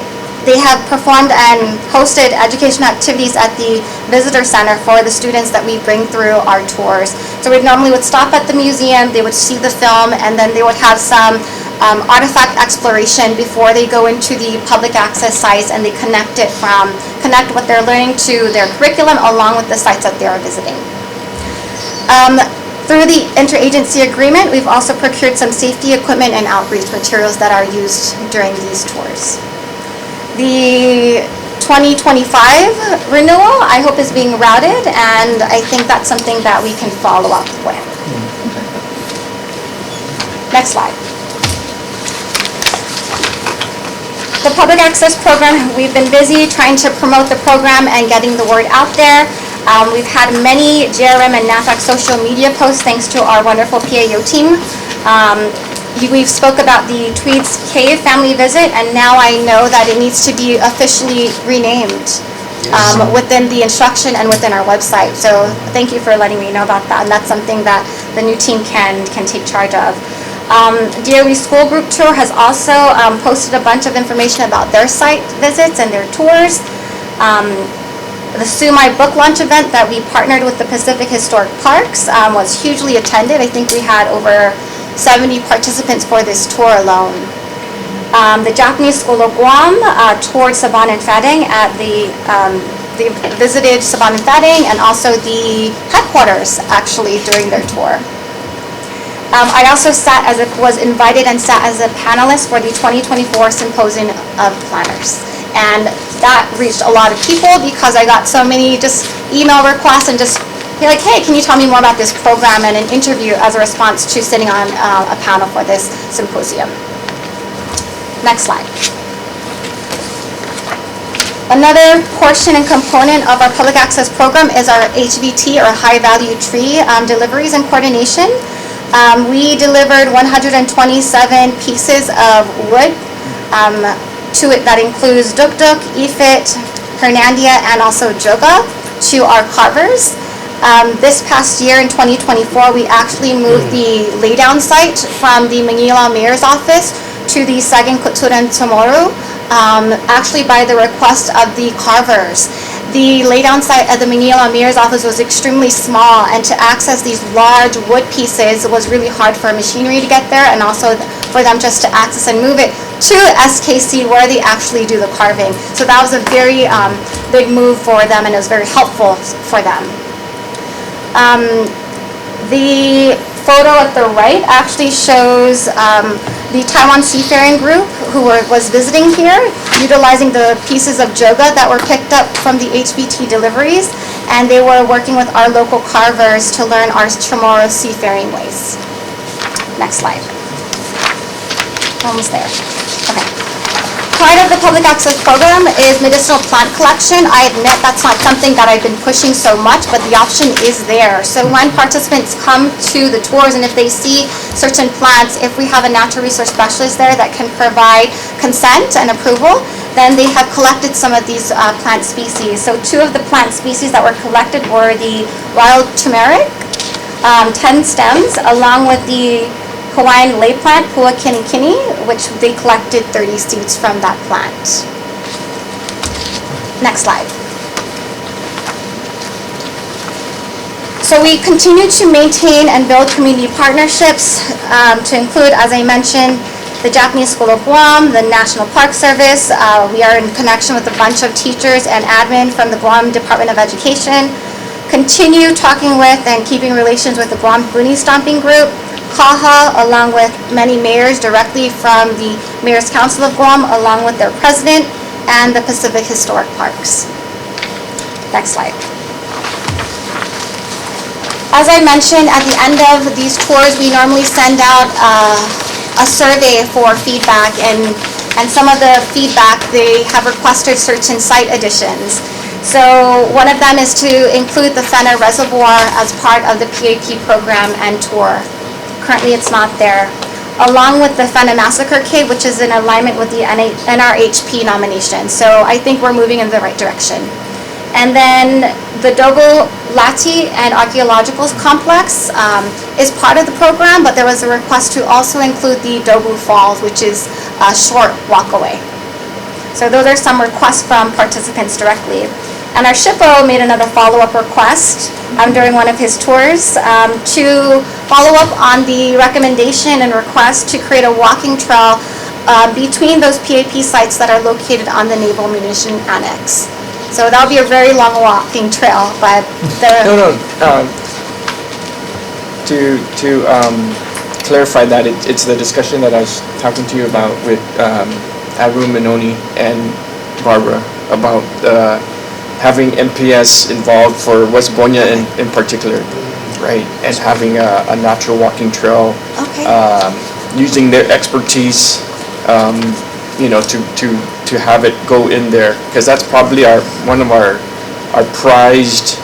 have performed and hosted educational activities at the visitor center for the students that we bring through our tours. So we normally would stop at the museum, they would see the film, and then they would have some artifact exploration before they go into the public access sites, and they connect what they're learning to their curriculum along with the sites that they are visiting. Through the interagency agreement, we've also procured some safety equipment and outreach materials that are used during these tours. The 2025 renewal, I hope, is being routed, and I think that's something that we can follow up with. Next slide. The public access program, we've been busy trying to promote the program and getting the word out there. We've had many JRM and NAFAC social media posts thanks to our wonderful PAO team. We've spoke about the Tweeds Cave family visit, and now I know that it needs to be officially renamed within the instruction and within our website. So thank you for letting me know about that, and that's something that the new team can take charge of. DOE School Group Tour has also posted a bunch of information about their site visits and their tours. The Sue My Book Launch event that we partnered with the Pacific Historic Parks was hugely attended. I think we had over 70 participants for this tour alone. The Japanese School of Guam toured Saban and Phadang at they visited Saban and Phadang, and also the headquarters actually during their tour. I also was invited and sat as a panelist for the 2024 Symposium of Planners. And that reached a lot of people because I got so many just email requests and just be like, hey, can you tell me more about this program, and an interview as a response to sitting on a panel for this symposium. Next slide. Another portion and component of our public access program is our HVT, or high value tree deliveries and coordination. We delivered 127 pieces of wood to it that includes duk-duk, ifit, hernandia, and also joga to our carvers. This past year in 2024, we actually moved the laydown site from the Manila Mayor's office to the Saging Kuturan Tomorrow, actually by the request of the carvers. The laydown site at the Manila Mayor's office was extremely small, and to access these large wood pieces was really hard for machinery to get there, and also for them just to access and move it to SKC where they actually do the carving. So that was a very big move for them, and it was very helpful for them. The photo at the right actually shows the Taiwan Seafaring Group who was visiting here, utilizing the pieces of joga that were picked up from the HVT deliveries, and they were working with our local carvers to learn our Chamorro seafaring ways. Next slide. Almost there. Okay. Part of the public access program is medicinal plant collection. I admit that's not something that I've been pushing so much, but the option is there. So when participants come to the tours, and if they see certain plants, if we have a natural resource specialist there that can provide consent and approval, then they have collected some of these plant species. So 2 of the plant species that were collected were the wild turmeric, 10 stems, along with the Hawaiian lay plant, Pua Kinikini, which they collected 30 seeds from that plant. Next slide. So we continue to maintain and build community partnerships to include, as I mentioned, the Japanese School of Guam, the National Park Service. We are in connection with a bunch of teachers and admin from the Guam Department of Education. Continue talking with and keeping relations with the Guam Boonie Stomping Group, KAHA, along with many mayors directly from the Mayor's Council of Guam, along with their president, and the Pacific Historic Parks. Next slide. As I mentioned, at the end of these tours, we normally send out a survey for feedback, and some of the feedback, they have requested certain site additions. So one of them is to include the Fenner Reservoir as part of the PAP program and tour. Currently, it's not there. Along with the Fenner Massacre Cave, which is in alignment with the NRHP nomination. So I think we're moving in the right direction. And then the Dogo Lati and Archaeological Complex is part of the program, but there was a request to also include the Dogo Falls, which is a short walk away. So those are some requests from participants directly. And our SHPO made another follow-up request during one of his tours to follow up on the recommendation and request to create a walking trail between those PAP sites that are located on the Naval Munition Annex. So that'll be a very long walking trail, but To clarify that, it's the discussion that I was talking to you about with Admiral Minoni and Barbara about having MPS involved for West Bonya in particular, right? And having a natural walking trail, using their expertise, to have it go in there, because that's probably one of our prized,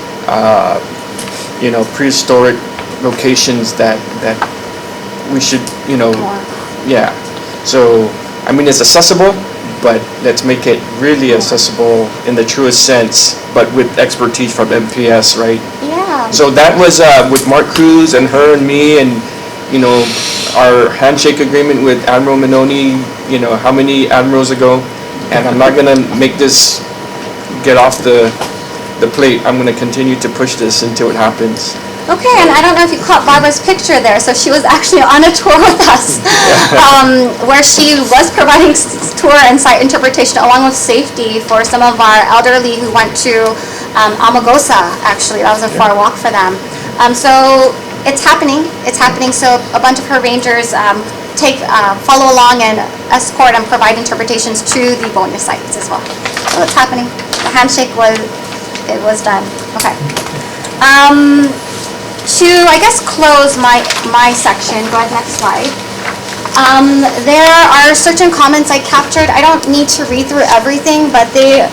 prehistoric locations that we should, yeah. So, I mean, it's accessible, but let's make it really accessible in the truest sense, but with expertise from MPS, right? Yeah. So that was with Mark Cruz and her and me, and our handshake agreement with Admiral Minoni, how many admirals ago? And I'm not gonna make this get off the plate. I'm gonna continue to push this until it happens. Okay, and I don't know if you caught Barbara's picture there. So she was actually on a tour with us, where she was providing tour and site interpretation along with safety for some of our elderly who went to Amagosa. Actually, that was a far walk for them. So it's happening. It's happening. So a bunch of her rangers follow along and escort and provide interpretations to the Bonya sites as well. So it's happening. The handshake was done. Okay. To, I guess, close my section, go ahead, next slide. There are certain comments I captured. I don't need to read through everything, but they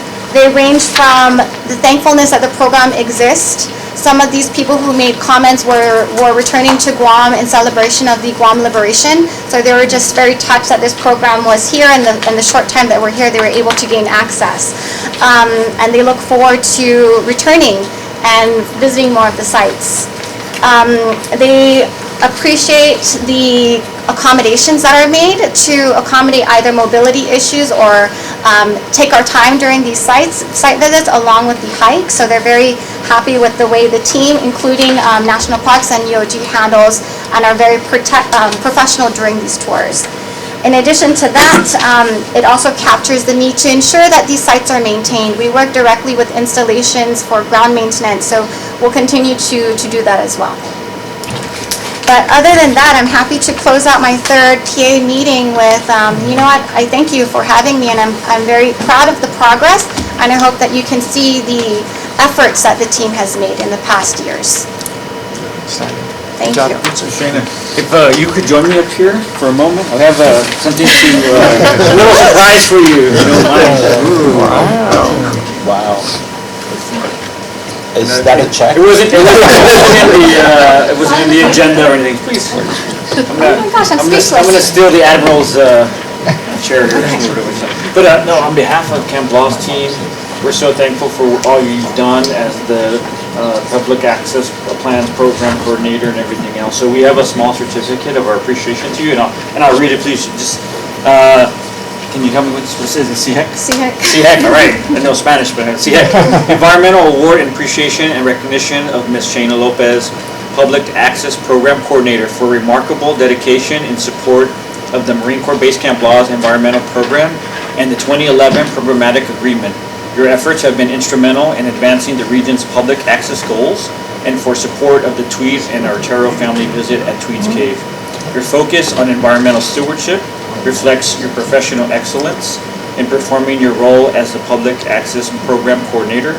range from the thankfulness that the program exists. Some of these people who made comments were returning to Guam in celebration of the Guam liberation. So they were just very touched that this program was here, and in the short time that we're here, they were able to gain access. And they look forward to returning and visiting more of the sites. They appreciate the accommodations that are made to accommodate either mobility issues or take our time during these site visits along with the hike. So they're very happy with the way the team, including National Parks and EOG, handles and are very professional during these tours. In addition to that, it also captures the need to ensure that these sites are maintained. We work directly with installations for ground maintenance, so we'll continue to do that as well. But other than that, I'm happy to close out my third PA meeting with, you know what, I thank you for having me, and I'm very proud of the progress, and I hope that you can see the efforts that the team has made in the past years. Thank you. So Shana, if you could join me up here for a moment, I have something to, a little surprise for you, if you don't mind. Wow. Is that a check? It wasn't in the agenda or anything. Please. Oh my gosh, I'm speechless. I'm going to steal the Admiral's chair here. But no, on behalf of Camp Law's team, we're so thankful for all you've done as the public access plan program coordinator and everything else. So we have a small certificate of our appreciation to you, and I'll read it. Please just can you tell me what this is? CHEC? CHEC. CHEC. All right. I know Spanish, but CHEC. Environmental Award and Appreciation and Recognition of Ms. Shana Lopez, Public Access Program Coordinator, for remarkable dedication in support of the Marine Corps Base Camp Law's environmental program and the 2011 Programmatic Agreement. Your efforts have been instrumental in advancing the region's public access goals and for support of the Tweeds and Artero family visit at Tweeds Cave. Your focus on environmental stewardship reflects your professional excellence in performing your role as the Public Access Program Coordinator,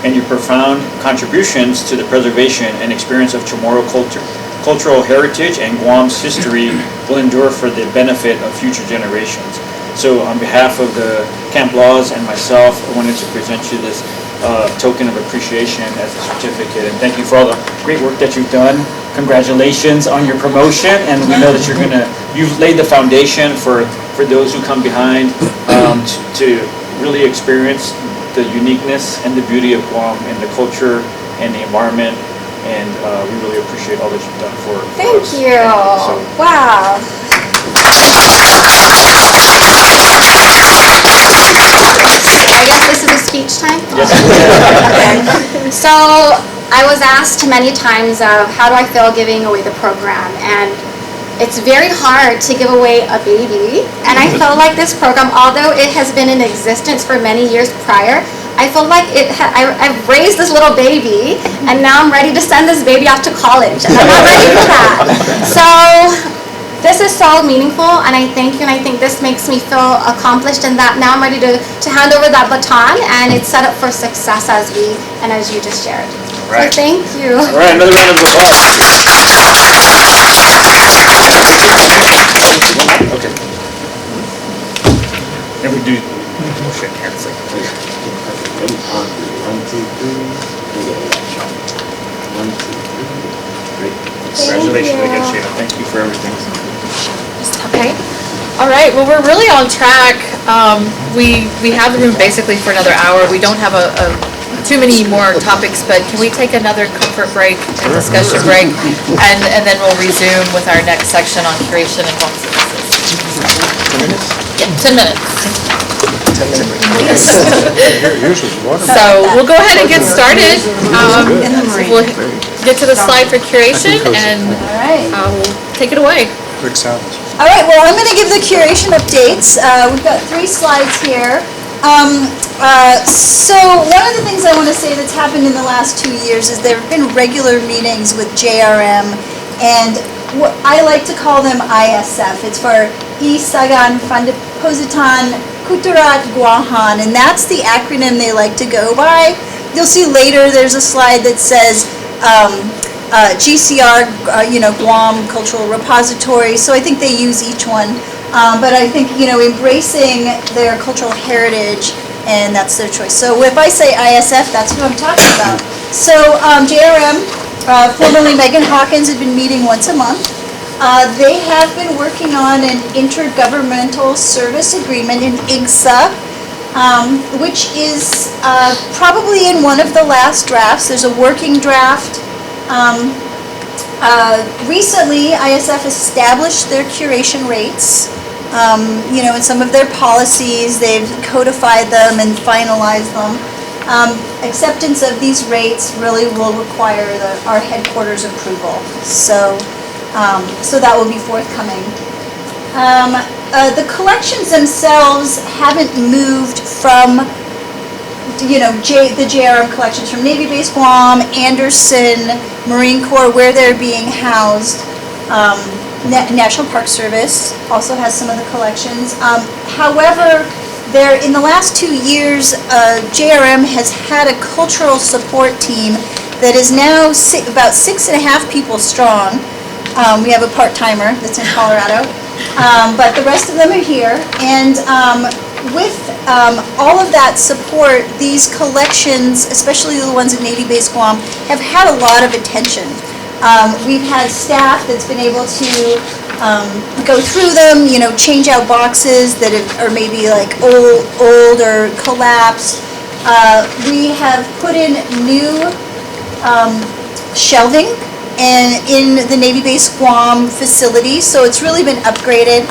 and your profound contributions to the preservation and experience of Chamorro cultural heritage and Guam's history will endure for the benefit of future generations. So on behalf of the Camp Laws and myself, I wanted to present you this token of appreciation as a certificate, and thank you for all the great work that you've done. Congratulations on your promotion, and we know that you've laid the foundation for those who come behind to really experience the uniqueness and the beauty of Guam and the culture and the environment, and we really appreciate all that you've done for us. Thank you. Wow. I guess this is a speech time? Yes. Okay. So I was asked many times of how do I feel giving away the program, and it's very hard to give away a baby, and I feel like this program, although it has been in existence for many years prior, I feel like I've raised this little baby, and now I'm ready to send this baby off to college, and I'm not ready for that. So this is so meaningful, and I thank you, and I think this makes me feel accomplished, and that now I'm ready to hand over that baton, and it's set up for success as you just shared. All right. So thank you. All right, another round of applause. Okay. And we do shake hands like this. Ready? 1, 2, 3. One, two, three. Great. Congratulations again, Shana. Thank you for everything. Okay. All right. Well, we're really on track. We have the room basically for another hour. We don't have too many more topics, but can we take another comfort break and discussion break, and then we'll resume with our next section on curation and home services. 10 minutes? Yeah, 10 minutes. 10 minutes. So we'll go ahead and get started. We'll get to the slide for curation, and we'll take it away. Quick sound. All right, well, I'm going to give the curation updates. We've got 3 slides here. So one of the things I want to say that's happened in the last 2 years is there have been regular meetings with JRM, and what I like to call them ISF. It's for Isagan Fandepositan Kuturat Guahan, and that's the acronym they like to go by. You'll see later there's a slide that says GCR, Guam Cultural Repository, so I think they use each one. But I think, embracing their cultural heritage, and that's their choice. So if I say ISF, that's who I'm talking about. So JRM, formerly Megan Hawkins, had been meeting once a month. They have been working on an intergovernmental service agreement in IGSA, which is probably in one of the last drafts. There's a working draft. Recently, ISF established their curation rates. In some of their policies, they've codified them and finalized them. Acceptance of these rates really will require our headquarters approval. So that will be forthcoming. The collections themselves haven't moved from the JRM collections from Navy Base Guam, Anderson, Marine Corps, where they're being housed. National Park Service also has some of the collections. However, in the last 2 years, JRM has had a cultural support team that is now about 6.5 people strong. We have a part-timer that's in Colorado, but the rest of them are here. And with all of that support, these collections, especially the ones at Navy Base Guam, have had a lot of attention. We've had staff that's been able to go through them, change out boxes that are maybe like old or collapsed. We have put in new shelving in the Navy Base Guam facility, so it's really been upgraded.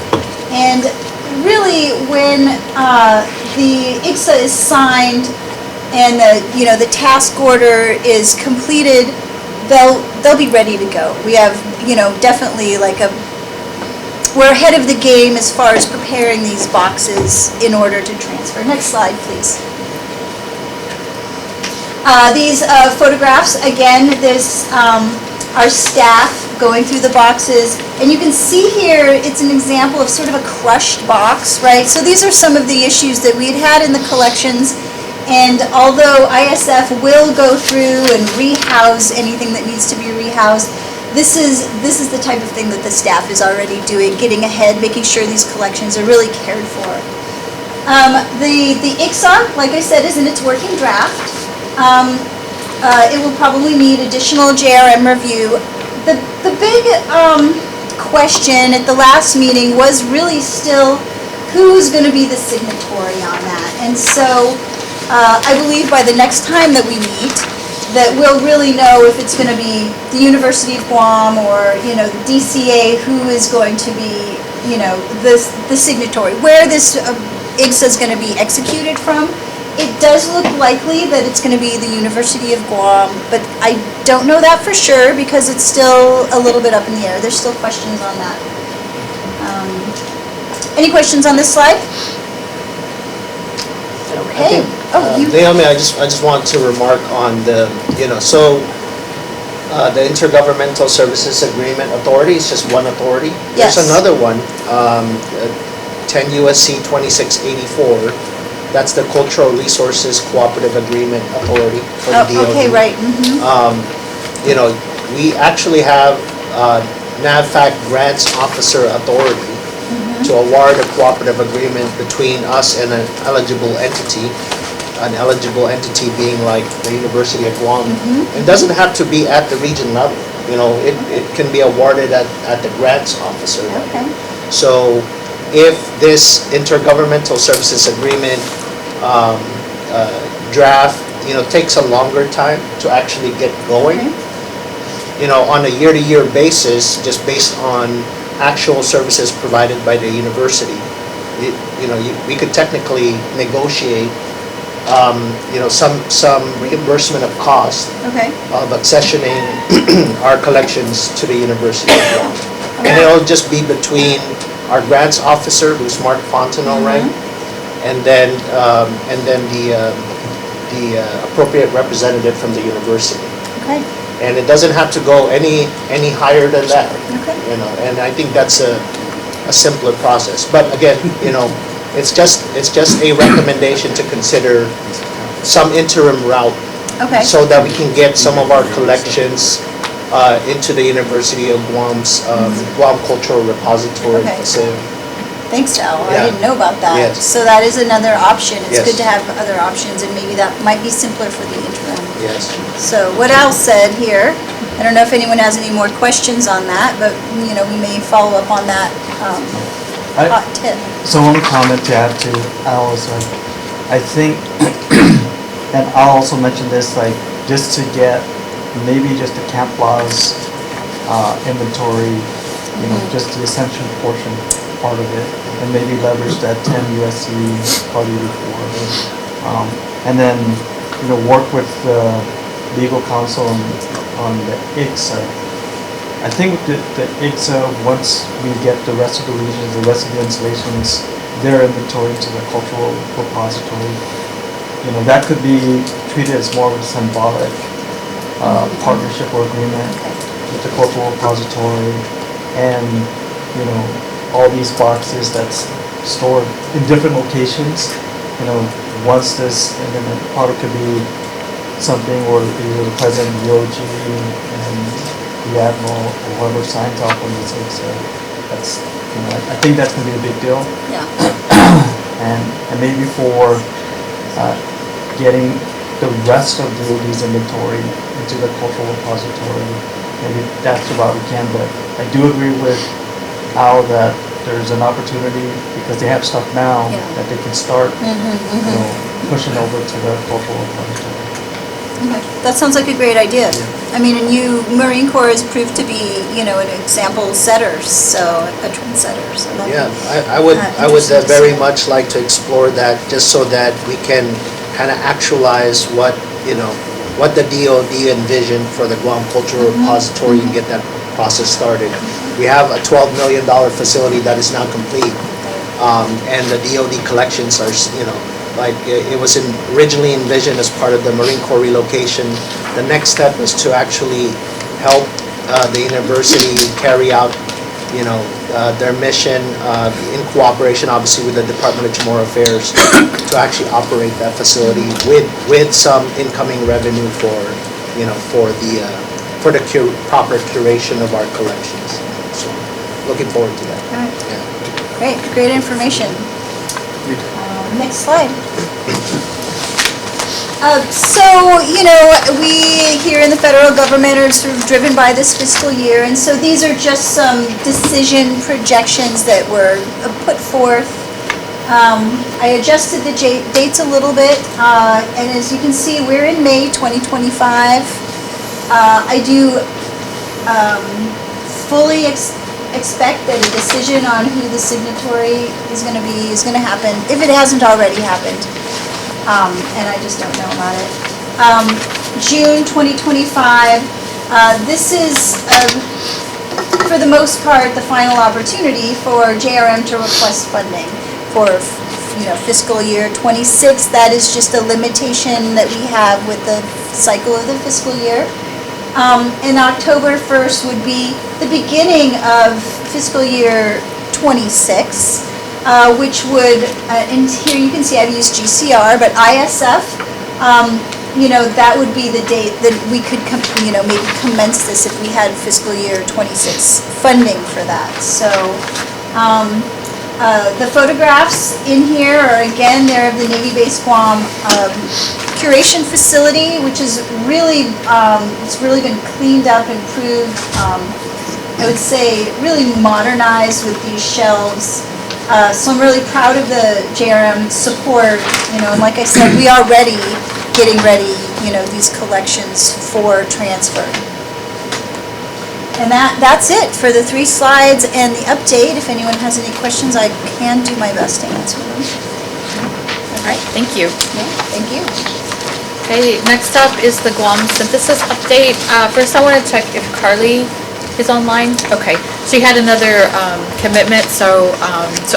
And really, when the IGSA is signed and the task order is completed, they'll be ready to go. We have definitely we're ahead of the game as far as preparing these boxes in order to transfer. Next slide, please. These photographs, again, this our staff going through the boxes. And you can see here, it's an example of sort of a crushed box, right? So these are some of the issues that we had in the collections. And although ISF will go through and rehouse anything that needs to be rehoused, this is the type of thing that the staff is already doing, getting ahead, making sure these collections are really cared for. The ICSA, like I said, is in its working draft. It will probably need additional JRM review. The big question at the last meeting was really still who's going to be the signatory on that. And so I believe by the next time that we meet, that we'll really know if it's going to be the University of Guam or, the DCA, who is going to be, the signatory, where this IGSA is going to be executed from. It does look likely that it's going to be the University of Guam, but I don't know that for sure because it's still a little bit up in the air. There's still questions on that. Any questions on this slide? Okay. Naomi, I just want to remark on the, the Intergovernmental Services Agreement Authority is just one authority. Yes. There's another one, 10 USC 2684. That's the Cultural Resources Cooperative Agreement Authority for the DOD. Okay, right. Mm-hmm. We actually have NAVFAC Grants Officer Authority to award a cooperative agreement between us and an eligible entity being like the University of Guam. It doesn't have to be at the region level. It can be awarded at the grants officer level. Okay. So if this intergovernmental services agreement draft, takes a longer time to actually get going, on a year-to-year basis, just based on actual services provided by the university, we could technically negotiate, some reimbursement of cost Okay. of accessioning our collections to the University of Guam. And it'll just be between our grants officer, who's Mark Fontenot, right? And then the appropriate representative from the university. Okay. And it doesn't have to go any higher than that. Okay. And I think that's a simpler process. But again, it's just a recommendation to consider some interim route. Okay. So that we can get some of our collections into the University of Guam's Guam Cultural Repository Okay. facility. Thanks, Al. I Yeah. didn't know about that. Yes. So that is another option. It's Yes. good to have other options, and maybe that might be simpler for the interim. Yes. So what Al said here, I don't know if anyone has any more questions on that, but, we may follow up on that hot tip. So one comment to add to Al is I think, and I'll also mention this, just to get maybe just the Camp Laws inventory, just the essential portion part of it, and maybe leverage that 10 USC party before. And then, work with the legal counsel on the ICSA. I think that the ICSA, once we get the rest of the regions, the rest of the installations, their inventory to the cultural repository, that could be treated as more of a symbolic partnership or agreement with the cultural repository, and all these boxes that's stored in different locations. Once this, and then the product could be something where either the president of the OG and the admiral or whoever signs off on this, that's I think that's gonna be a big deal. Yeah. And maybe for getting the rest of the OD's inventory into the cultural repository, maybe that's the route we can. But I do agree with Al that there's an opportunity, because they have stuff now, that they can start pushing over to the cultural repository. Okay. That sounds like a great idea. I mean, and Marine Corps has proved to be, an example setter, a trendsetter. So Yeah, I would very much like to explore that, just so that we can kind of actualize what the DOD envisioned for the Guam Cultural Repository and get that process started. We have a $12 million facility that is now complete, and the DOD collections are, it was originally envisioned as part of the Marine Corps relocation. The next step is to actually help the university carry out, their mission in cooperation, obviously, with the Department of Chamorro Affairs to actually operate that facility with some incoming revenue for the proper curation of our collections. So, looking forward to that. Great information. Next slide. We here in the federal government are sort of driven by this fiscal year, and so these are just some decision projections that were put forth. I adjusted the dates a little bit, and as you can see, we're in May 2025. I do fully expect that a decision on who the signatory is going to be is going to happen, if it hasn't already happened. And I just don't know about it. June 2025, this is, for the most part, the final opportunity for JRM to request funding for, fiscal year 26. That is just a limitation that we have with the cycle of the fiscal year. And October 1st would be the beginning of fiscal year 26. Which would, and here you can see I've used GCR, but ISF, that would be the date that we could, maybe commence this if we had fiscal year 26 funding for that. So the photographs in here are, again, they're of the Navy Base Guam curation facility, which is really, it's really been cleaned up, improved, I would say really modernized with these shelves. So I'm really proud of the JRM support, and like I said, we are getting ready, these collections for transfer. And that's it for the 3 slides and the update. If anyone has any questions, I can do my best to answer them. All right, thank you. Yeah, thank you. Okay, next up is the Guam synthesis update. First, I want to check if Carly is online. Okay, she had another commitment, so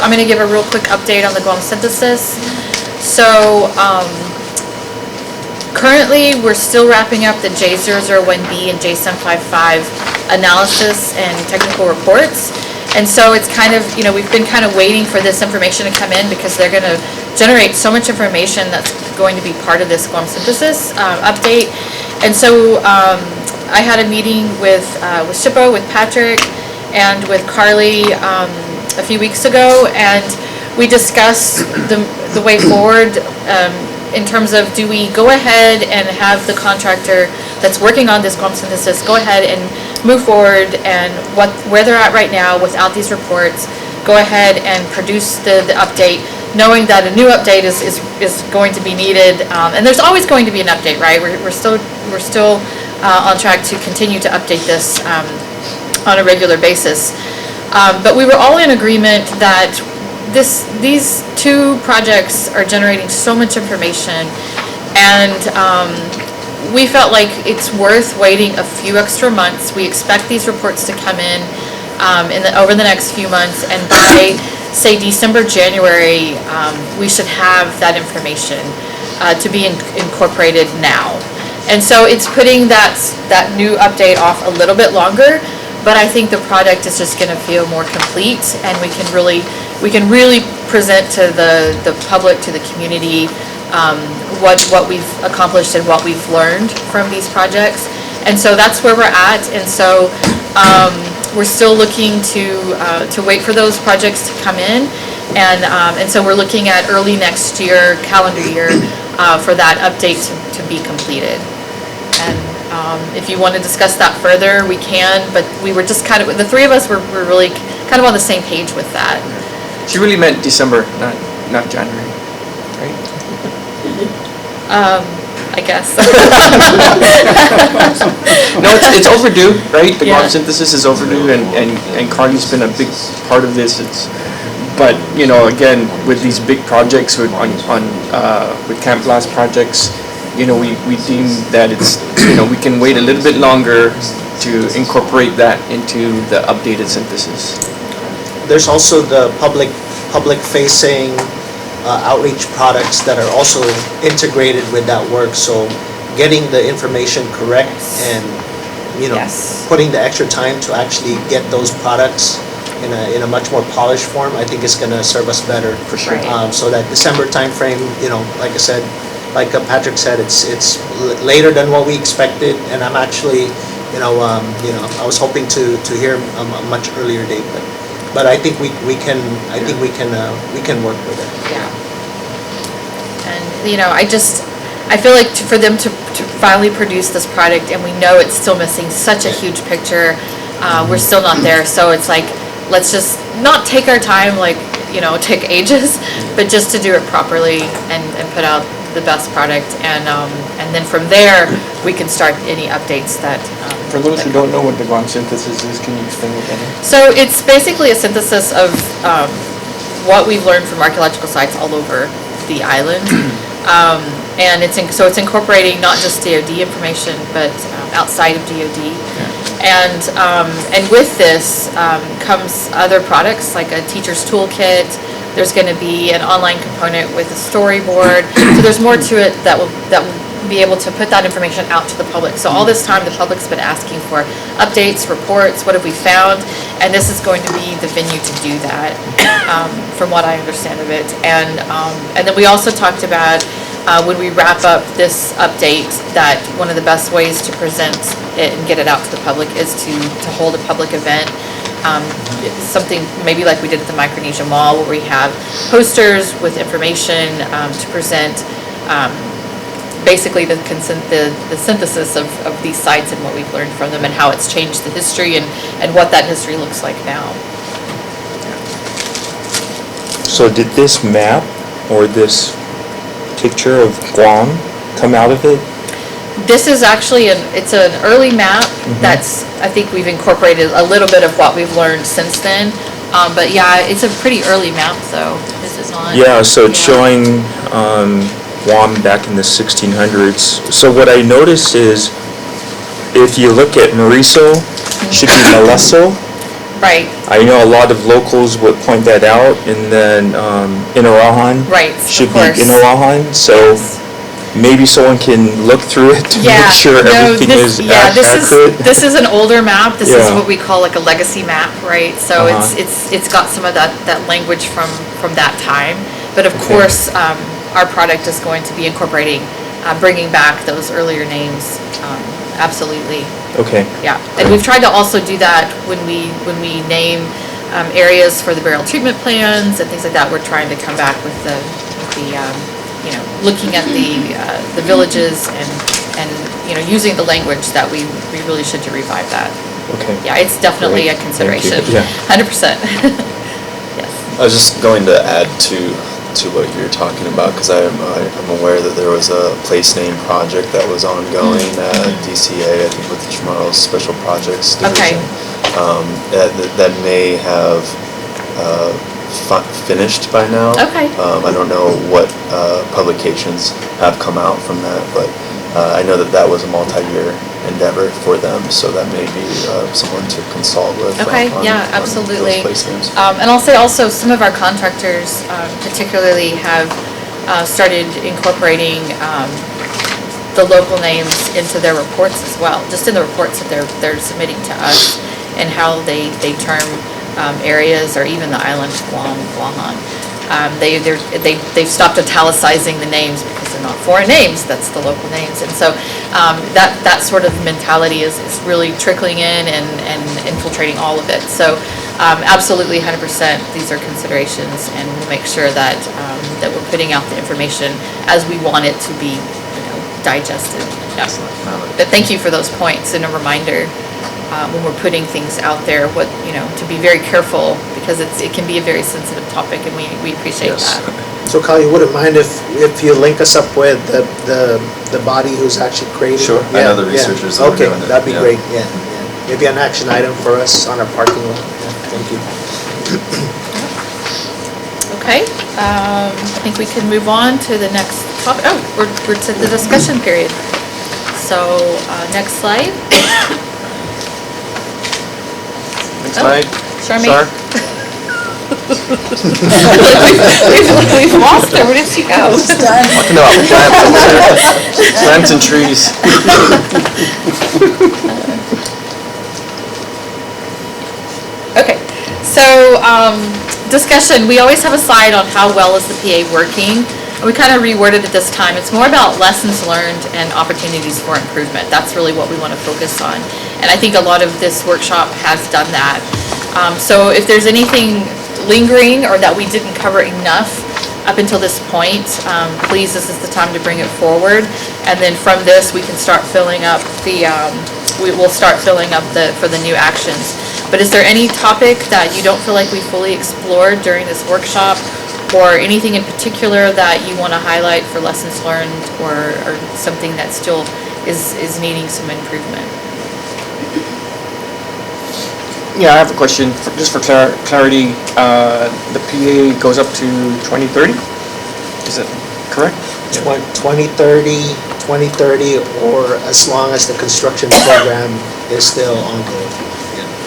I'm going to give a real quick update on the Guam synthesis. So currently we're still wrapping up the J001B and J755 analysis and technical reports, and so it's kind of, we've been kind of waiting for this information to come in because they're going to generate so much information that's going to be part of this Guam synthesis update. And so I had a meeting with SHPO, with Patrick, and with Carly a few weeks ago, and we discussed the way forward in terms of, do we go ahead and have the contractor that's working on this Guam synthesis go ahead and move forward, and where they're at right now without these reports, go ahead and produce the update, knowing that a new update is going to be needed, and there's always going to be an update, right? We're still on track to continue to update this on a regular basis. But we were all in agreement that these 2 projects are generating so much information, and we felt like it's worth waiting a few extra months. We expect these reports to come in over the next few months, and by, say, December, January, we should have that information to be incorporated now. And so it's putting that new update off a little bit longer, but I think the product is just going to feel more complete, and we can really present to the public, to the community, what we've accomplished and what we've learned from these projects. And so that's where we're at. And so we're still looking to wait for those projects to come in, and so we're looking at early next year, calendar year, for that update to be completed. And if you want to discuss that further, we can, but we were just kind of, the 3 of us were really kind of on the same page with that. She really meant December, not January, right? I guess. No, it's overdue, right? The Guam synthesis is overdue, and Carly's been a big part of this. But again, with these big projects with Camp Blast projects, we deem that it's, we can wait a little bit longer to incorporate that into the updated synthesis. There's also the public-facing outreach products that are also integrated with that work. So getting the information correct and Yes. putting the extra time to actually get those products in a much more polished form, I think is going to serve us better. For sure. Right. So that December timeframe, like I said, like Patrick said, it's later than what we expected, and I'm actually, I was hoping to hear a much earlier date, but I think we can work with it. Yeah. And, I feel like for them to finally produce this product, and we know it's still missing such a huge picture, we're still not there, so it's like, let's just not take our time, take ages, but just to do it properly and put out the best product, and then from there, we can start any updates that. For those who don't know what the Guam synthesis is, can you explain it better? So it's basically a synthesis of what we've learned from archaeological sites all over the island. And it's incorporating not just DoD information, but outside of DoD. And with this comes other products like a teacher's toolkit. There's going to be an online component with a storyboard. So there's more to it that will be able to put that information out to the public. So all this time, the public's been asking for updates, reports, what have we found, and this is going to be the venue to do that, from what I understand of it. And then we also talked about when we wrap up this update that one of the best ways to present it and get it out to the public is to hold a public event. Something maybe like we did at the Micronesia Mall, where we have posters with information to present. Basically the synthesis of these sites and what we've learned from them and how it's changed the history and what that history looks like now. So did this map or this picture of Guam come out of it? This is actually it's an early map that's, I think we've incorporated a little bit of what we've learned since then. But yeah, it's a pretty early map though. This is not. Yeah, so it's showing Guam back in the 1600s. So what I noticed is, if you look at Mariso, should be Maleso. Right. I know a lot of locals would point that out, and then Inarahan should be Inarahan. So maybe someone can look through it to make sure everything is accurate. This is an older map. This is what we call like a legacy map, right? So it's got some of that language from that time. But of course, our product is going to be incorporating, bringing back those earlier names, absolutely. Okay. Yeah, and we've tried to also do that when we name areas for the burial treatment plans and things like that. We're trying to come back with the looking at the villages and using the language that we really should to revive that. Okay. Yeah, it's definitely a consideration. 100%. Yes. I was just going to add to what you're talking about, because I'm aware that there was a place name project that was ongoing at DCA, I think with the Chamorro's Special Projects Division. That may have finished by now. Okay. I don't know what publications have come out from that, but I know that was a multi-year endeavor for them, so that may be someone to consult with. Okay, absolutely. On those place names. And I'll say also some of our contractors particularly have started incorporating the local names into their reports as well, just in the reports that they're submitting to us, and how they term areas or even the island of Guam. They've stopped italicizing the names because they're not foreign names, that's the local names. And so that sort of mentality is really trickling in and infiltrating all of it. So absolutely 100% these are considerations, and we'll make sure that we're putting out the information as we want it to be digested. Yeah. But thank you for those points and a reminder when we're putting things out there, to be very careful, because it can be a very sensitive topic, and we appreciate that. So Kyle, you wouldn't mind if you link us up with the body who's actually creating? Sure, I know the researchers that are doing it. That'd be great, yeah. Maybe an action item for us on our parking lot. Thank you. Okay, I think we can move on to the next topic. Oh, we're to the discussion period. So, next slide. Next slide. Charmaine. We've lost her. Where did she go? Talking about plants over there. Plants and trees. So, discussion, we always have a slide on how well is the PA working. And we kind of reworded it this time. It's more about lessons learned and opportunities for improvement. That's really what we want to focus on. And I think a lot of this workshop has done that. So if there's anything lingering or that we didn't cover enough up until this point, please, this is the time to bring it forward. And then from this, we can start filling up we'll start filling up for the new actions. But is there any topic that you don't feel like we fully explored during this workshop, or anything in particular that you want to highlight for lessons learned, or something that still is needing some improvement? Yeah, I have a question, just for clarity. The PA goes up to 2030? Is it correct? 2030, or as long as the construction program is still ongoing.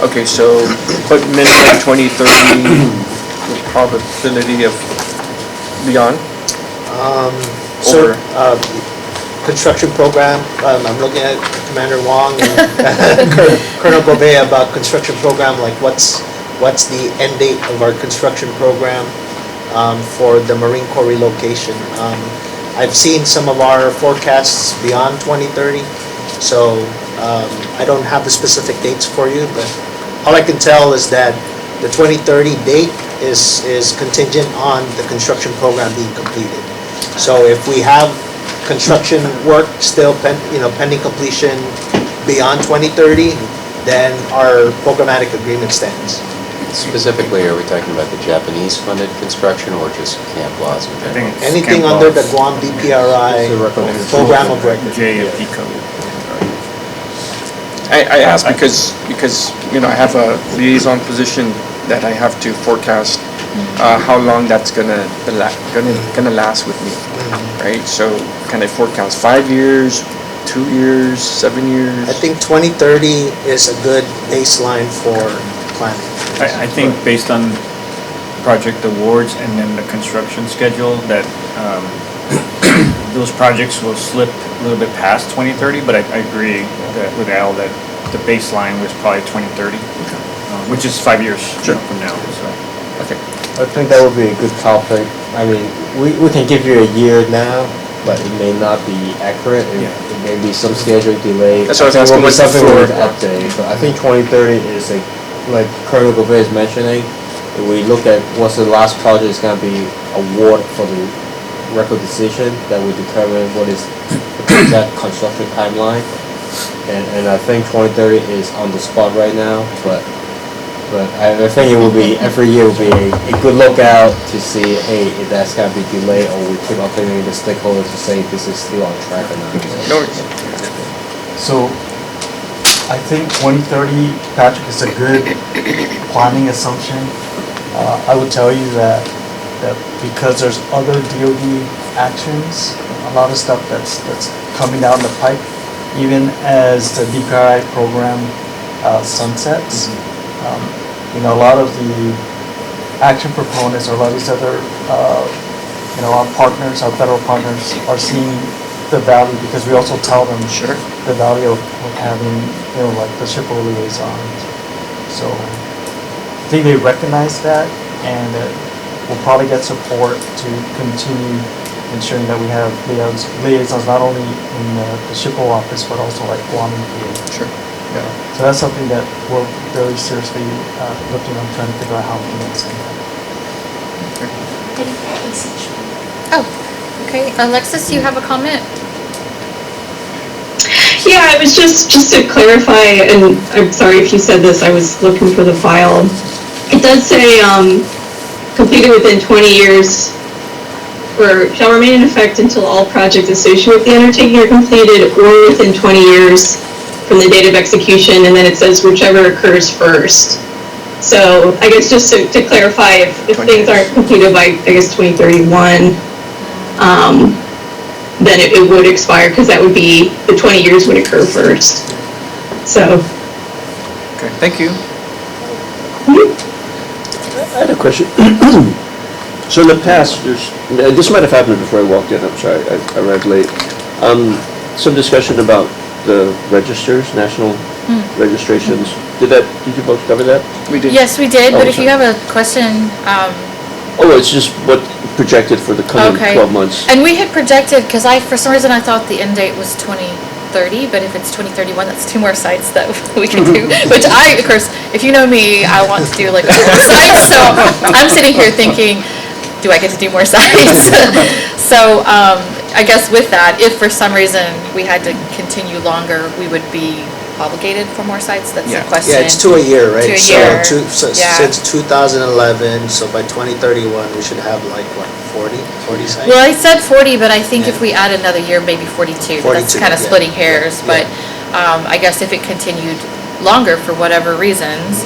Okay, so put minimum 2030 with probability of beyond? Construction program, I'm looking at Commander Wong and Colonel Gouveia about construction program, like what's the end date of our construction program for the Marine Corps relocation. I've seen some of our forecasts beyond 2030, so I don't have the specific dates for you, but all I can tell is that the 2030 date is contingent on the construction program being completed. So if we have construction work still pending completion beyond 2030, then our programmatic agreement stands. Specifically, are we talking about the Japanese-funded construction or just Camp Laws in general? Anything under the Guam DPRI program of record. JFP code. I ask because I have a liaison position that I have to forecast how long that's gonna last with me, right? So can I forecast 5 years, 2 years, 7 years? I think 2030 is a good baseline for planning. I think based on project awards and then the construction schedule, that those projects will slip a little bit past 2030, but I agree with Al that the baseline was probably 2030, which is 5 years from now. So. Okay. I think that would be a good topic. I mean, we can give you a year now, but it may not be accurate. It may be some schedule delay. That's what I was asking. Will be something we need to update. But I think 2030 is like Colonel Gouveia is mentioning. If we look at what's the last project is going to be award for the record decision, that will determine what is the exact construction timeline. And I think 2030 is on the spot right now, but I think it will be, every year will be a good lookout to see, hey, if that's going to be delayed, or we keep updating the stakeholders to say this is still on track or not. So I think 2030, Patrick, is a good planning assumption. I would tell you that because there's other DoD actions, a lot of stuff that's coming down the pipe, even as the DPRI program sunsets. A lot of the action proponents, or a lot of these other, our partners, our federal partners, are seeing the value, because we also tell them the value of having, like the SHPO liaisons. So I think they recognize that, and we'll probably get support to continue ensuring that we have liaisons not only in the SHPO office, but also like Guam and PA. Sure. Yeah. So that's something that we're very seriously looking on, trying to figure out how we can extend that. Oh, okay. Alexis, you have a comment? Yeah, I was just to clarify, and I'm sorry if you said this, I was looking for the file. It does say completed within 20 years, or shall remain in effect until all projects associated with the undertaking are completed, or within 20 years from the date of execution, and then it says whichever occurs first. So I guess just to clarify, if things aren't completed by, I guess, 2031, then it would expire, because that would be, the 20 years would occur first. So. Okay, thank you. I had a question. So in the past, this might have happened before I walked in, I'm sorry, I arrived late. Some discussion about the registers, national registrations. Did you folks cover that? We did. Yes, we did, but Oh, if you sorry. have a question, Oh, it's just what projected for the coming okay. 12 months. And we had projected, because for some reason I thought the end date was 2030, but if it's 2031, that's 2 more sites that we can do, which of course, if you know me, I want to do like a more sites, so I'm sitting here thinking, do I get to do more sites? So, I guess with that, if for some reason we had to continue longer, we would be obligated for more sites, that's the question. Yeah, it's 2 a year, right? 2 a year. Yeah. Since 2011, so by 2031, we should have like, what, 40 sites? Well, I said 40, but I think if we add another year, maybe 42. But that's 42, kind of yeah. splitting hairs, Yeah. but I guess if it continued longer for whatever reasons,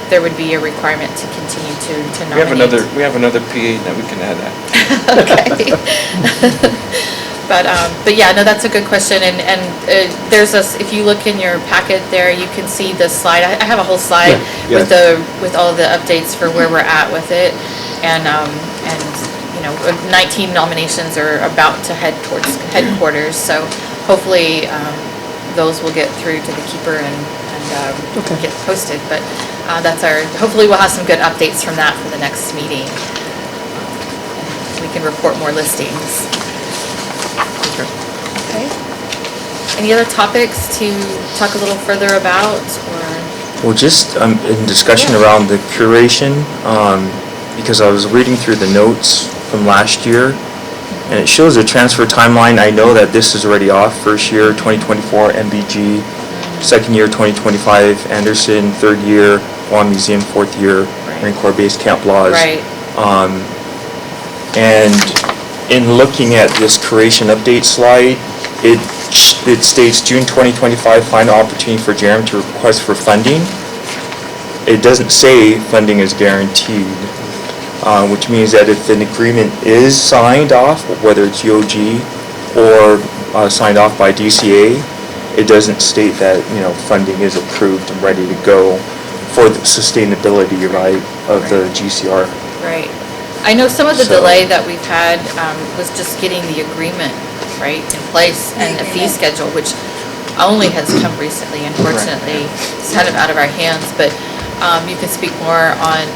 there would be a requirement to continue to nominate. We have another PA that we can add that. Okay. But yeah, no, that's a good question, and there's if you look in your packet there, you can see the slide. I have a whole slide Yeah. with all of the updates for where we're at with it, and 19 nominations are about to head towards headquarters, so hopefully those will get through to the keeper and get posted, but hopefully we'll have some good updates from that for the next meeting. We can report more listings. Okay. Any other topics to talk a little further about, or? Well, just in discussion around the curation, because I was reading through the notes from last year, and it shows a transfer timeline. I know that this is already off. First year, 2024, MBG. Second year, 2025, Anderson. Third year, Guam Museum. Fourth year, Marine Corps Base Camp Laws. Right. And in looking at this curation update slide, it states June 2025 final opportunity for JRM to request for funding. It doesn't say funding is guaranteed, which means that if an agreement is signed off, whether it's UOG or signed off by DCA, it doesn't state that funding is approved and ready to go for the sustainability, right, of the GCR. Right. I know some of the delay that we've had was just getting the agreement, right, in place and a fee schedule, which only has come recently. Unfortunately, it's kind of out of our hands, but you can speak more on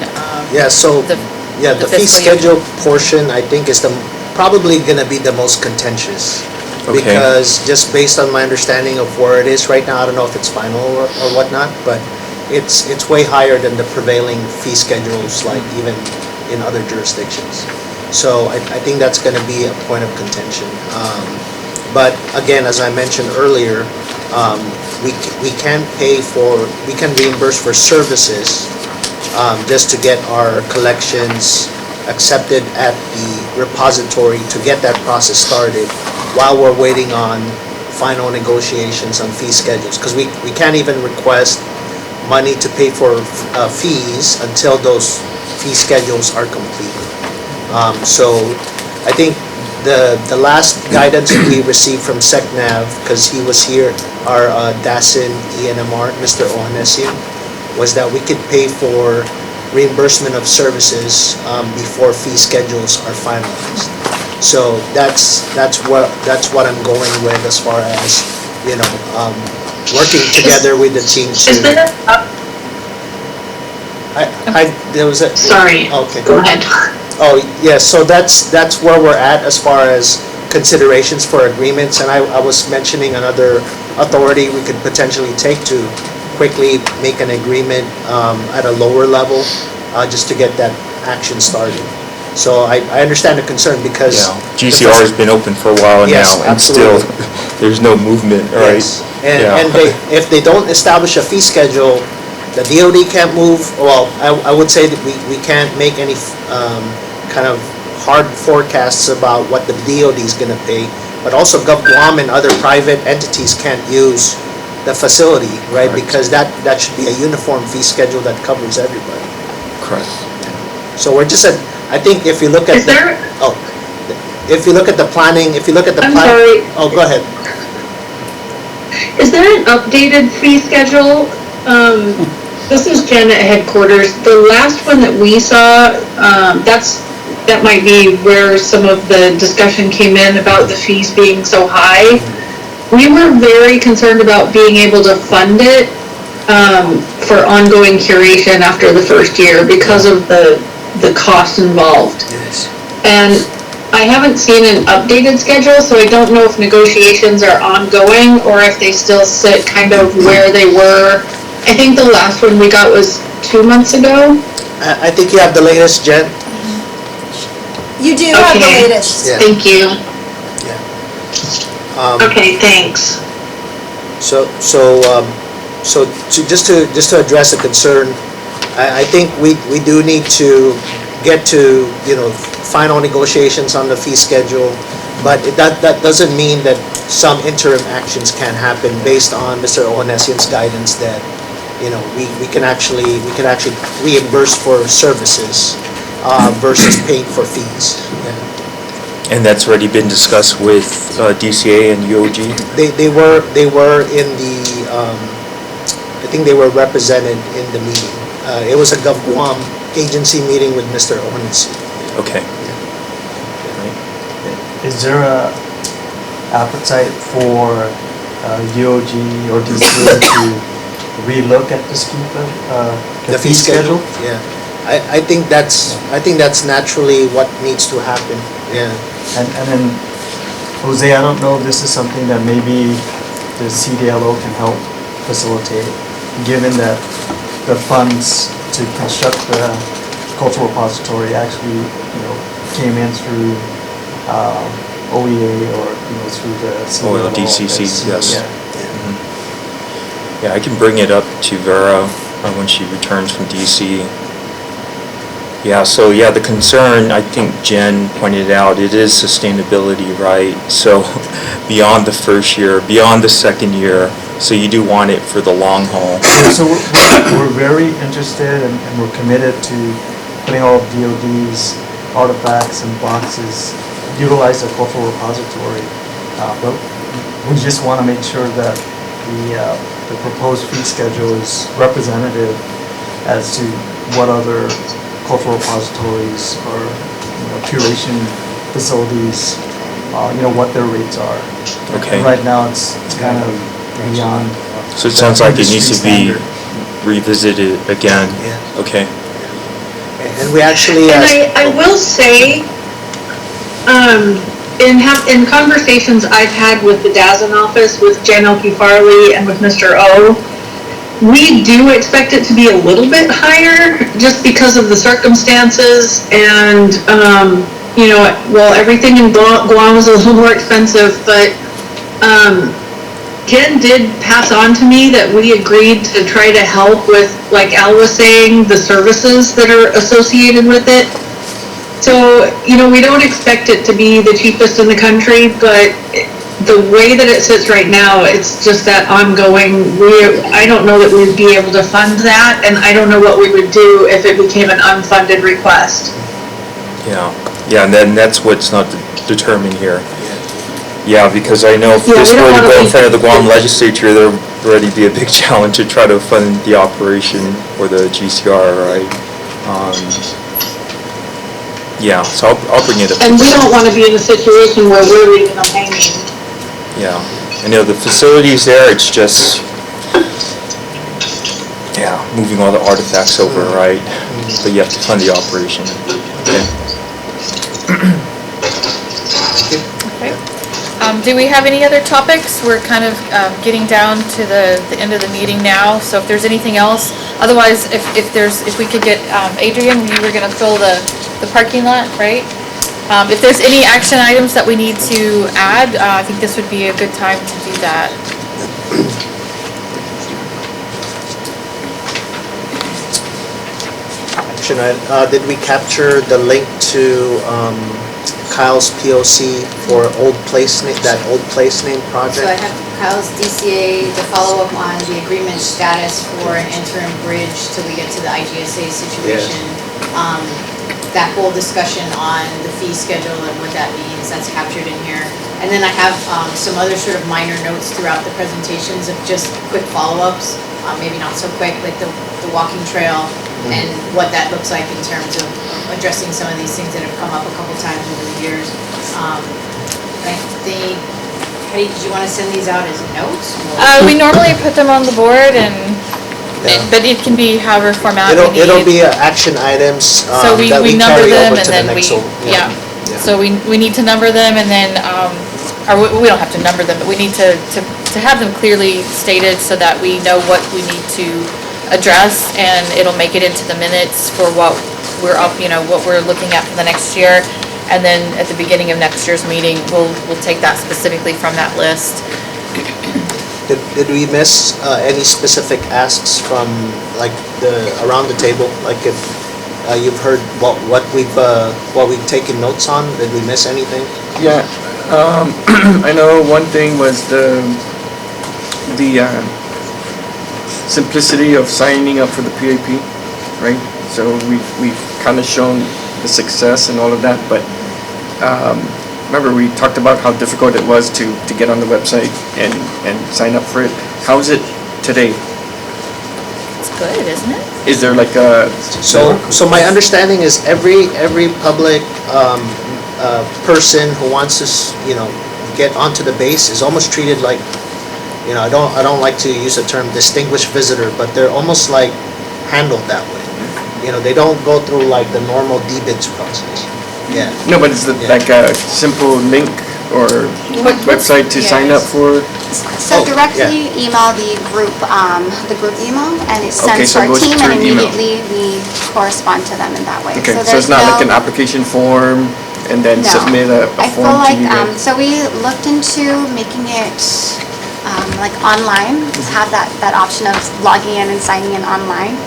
the fee schedule portion, I think, is probably going to be the most contentious. Okay. Because just based on my understanding of where it is right now, I don't know if it's final or whatnot, but it's way higher than the prevailing fee schedules, like even in other jurisdictions. So I think that's going to be a point of contention. But again, as I mentioned earlier, we can reimburse for services just to get our collections accepted at the repository to get that process started while we're waiting on final negotiations on fee schedules. Because we can't even request money to pay for fees until those fee schedules are completed. So I think the last guidance we received from SECNAV, because he was here, our DASIN ENMR, Mr. Ohanesian, was that we could pay for reimbursement of services before fee schedules are finalized. So that's what I'm going with as far as working together with the team to. There was a. Sorry. Okay. Go ahead. Oh, yeah, so that's where we're at as far as considerations for agreements, and I was mentioning another authority we could potentially take to quickly make an agreement at a lower level, just to get that action started. So I understand the concern because... GCR has been open for a while now, and still there's no movement, right? Yes. And if they don't establish a fee schedule, the DOD can't move. Well, I would say that we can't make any kind of hard forecasts about what the DOD is going to pay, but also GovGuam and other private entities can't use the facility, right? Because that should be a uniform fee schedule that covers everybody. Correct. So we're just at, I think if you look at if you look at the planning, I'm sorry. Oh, go ahead. Is there an updated fee schedule? This is Jen at headquarters. The last one that we saw, that might be where some of the discussion came in about the fees being so high. we were very concerned about being able to fund it for ongoing curation after the first year because of the cost involved. Yes. And I haven't seen an updated schedule, so I don't know if negotiations are ongoing or if they still sit kind of where they were. I think the last one we got was 2 months ago. I think you have the latest, Jen. You do have the latest. Yeah. Thank you. Okay, thanks. So just to address the concern, I think we do need to get to, final negotiations on the fee schedule, but that doesn't mean that some interim actions can happen based on Mr. Ohanesian's guidance that, we can actually reimburse for services versus paying for fees. Yeah. And that's already been discussed with DCA and UOG? They were in the, I think they were represented in the meeting. It was a GovGuam agency meeting with Mr. Ohanesian. Okay. Is there a appetite for UOG or DCA to relook at the fee schedule? Yeah, I think that's naturally what needs to happen. Yeah. And then, Jose, I don't know if this is something that maybe the CDLO can help facilitate, given that the funds to construct the cultural repository actually, came in through OEA or, through the CDLO. DCC, yes. Yeah. Yeah, I can bring it up to Vera when she returns from DC. Yeah, so the concern, I think Jen pointed out, it is sustainability, right? So beyond the first year, beyond the second year, so you do want it for the long haul. So we're very interested and we're committed to putting all of DOD's artifacts and boxes, utilize the cultural repository, but we just want to make sure that the proposed fee schedule is representative as to what other cultural repositories or curation facilities, what their rates are. Okay. And right now, it's kind of beyond. So it sounds like it needs to be revisited again. Yeah. Okay. And we actually. And I will say, in conversations I've had with the DAZN office, with Jen Elke Farley and with Mr. O, we do expect it to be a little bit higher just because of the circumstances and, everything in Guam is a little more expensive, but Jen did pass on to me that we agreed to try to help with, like Al was saying, the services that are associated with it. So, we don't expect it to be the cheapest in the country, but the way that it sits right now, it's just that ongoing, I don't know that we'd be able to fund that, and I don't know what we would do if it became an unfunded request. Yeah, and then that's what's not determined here. Yeah, because I know if this were to go in front of the Guam legislature, there would already be a big challenge to try to fund the operation or the GCR, right? Yeah, so I'll bring it up. And we don't want to be in a situation where we're leaving them hanging. Yeah, I know the facility's there, it's just, moving all the artifacts over, right? But you have to fund the operation. Okay. Do we have any other topics? We're kind of getting down to the end of the meeting now, so if there's anything else, otherwise, if we could get, Adrian, you were gonna fill the parking lot, right? If there's any action items that we need to add, I think this would be a good time to do that. Action item, did we capture the link to Kyle's POC for that old place name project? So I have Kyle's DCA, the follow-up on the agreement status for an interim bridge till we get to the IGSA situation. That whole discussion on the fee schedule and what that means, that's captured in here. And then I have some other sort of minor notes throughout the presentations of just quick follow-ups, maybe not so quick, like the walking trail and what that looks like in terms of addressing some of these things that have come up a couple times over the years. I think Hetty, did you want to send these out as notes? We normally put them on the board but it can be however format we need. It'll be action items So that we number carry them over and to the then next we, one. yeah. So we need to number them and then, or we don't have to number them, but we need to have them clearly stated so that we know what we need to address and it'll make it into the minutes for what we're what we're looking at for the next year. And then at the beginning of next year's meeting, we'll take that specifically from that list. Did we miss any specific asks from like around the table? Like if you've heard what we've taken notes on, did we miss anything? Yeah, I know one thing was the simplicity of signing up for the PAP, right? So we've kind of shown the success and all of that, but remember we talked about how difficult it was to get on the website and sign up for it. How is it today? It's good, isn't it? Is there like a... So my understanding is every public person who wants to get onto the base is almost treated like, I don't like to use the term distinguished visitor, but they're almost like handled that way. They don't go through like the normal DBIDS process. Yeah. No, but is it like a simple link or website to sign up for? So directly email the group email, and it sends to our team, and immediately we correspond to them in that way. Okay, so it's not like an application form and then submit a I feel form to like, you guys? so we looked into making it like online, just have that option of logging in and signing in online.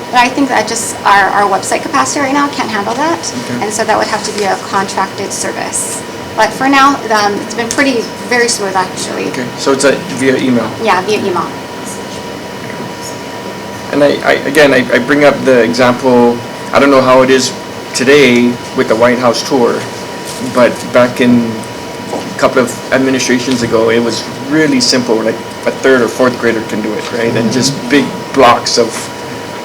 But I think that just our website capacity right now can't handle that, and so that would have to be a contracted service. But for now, it's been very smooth actually. Okay, so it's via email? Yeah, via email. And I bring up the example, I don't know how it is today with the White House tour, but back in a couple of administrations ago, it was really simple, like a third or fourth grader can do it, right? And just big blocks of,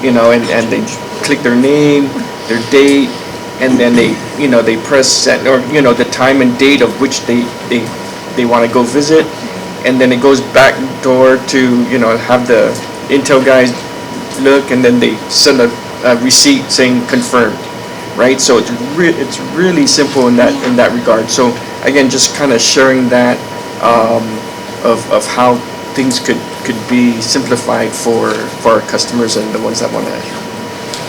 and they click their name, their date, and then they press send, or the time and date of which they want to go visit, and then it goes back door to have the Intel guys look, and then they send a receipt saying confirmed, right? So it's really simple in that regard. So again, just kind of sharing that of how things could be simplified for our customers and the ones that want to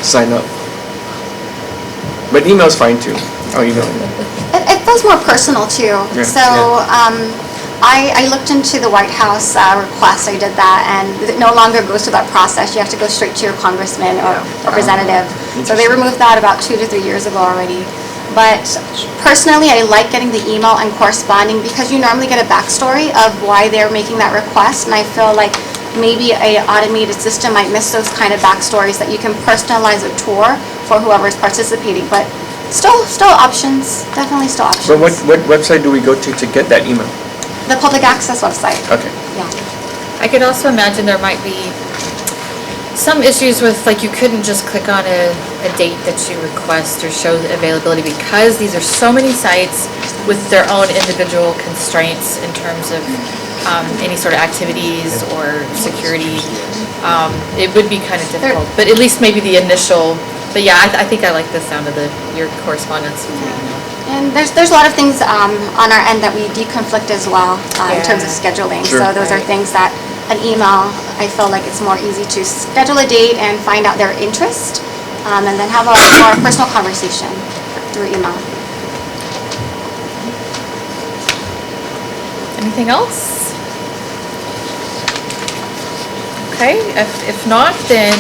sign up. But email's fine too. Oh, email. It feels more personal too. Yeah. So I looked into the White House request. I did that, and it no longer goes through that process. You have to go straight to your congressman or representative. So they removed that about 2 to 3 years ago already. But personally, I like getting the email and corresponding because you normally get a backstory of why they're making that request, and I feel like maybe an automated system might miss those kind of backstories that you can personalize a tour for whoever's participating. But still options, definitely still options. But what website do we go to get that email? The public access website. Okay. Yeah. I could also imagine there might be some issues with, like, you couldn't just click on a date that you request or show the availability because these are so many sites with their own individual constraints in terms of any sort of activities or security. It would be kind of difficult, but at least maybe the initial, but yeah, I think I like the sound of your correspondence with your email. And there's a lot of things on our end that we deconflict as well in terms of scheduling. Sure. So those are things that an email, I feel like it's more easy to schedule a date and find out their interest, and then have a more personal conversation through email. Anything else? Okay, if not, then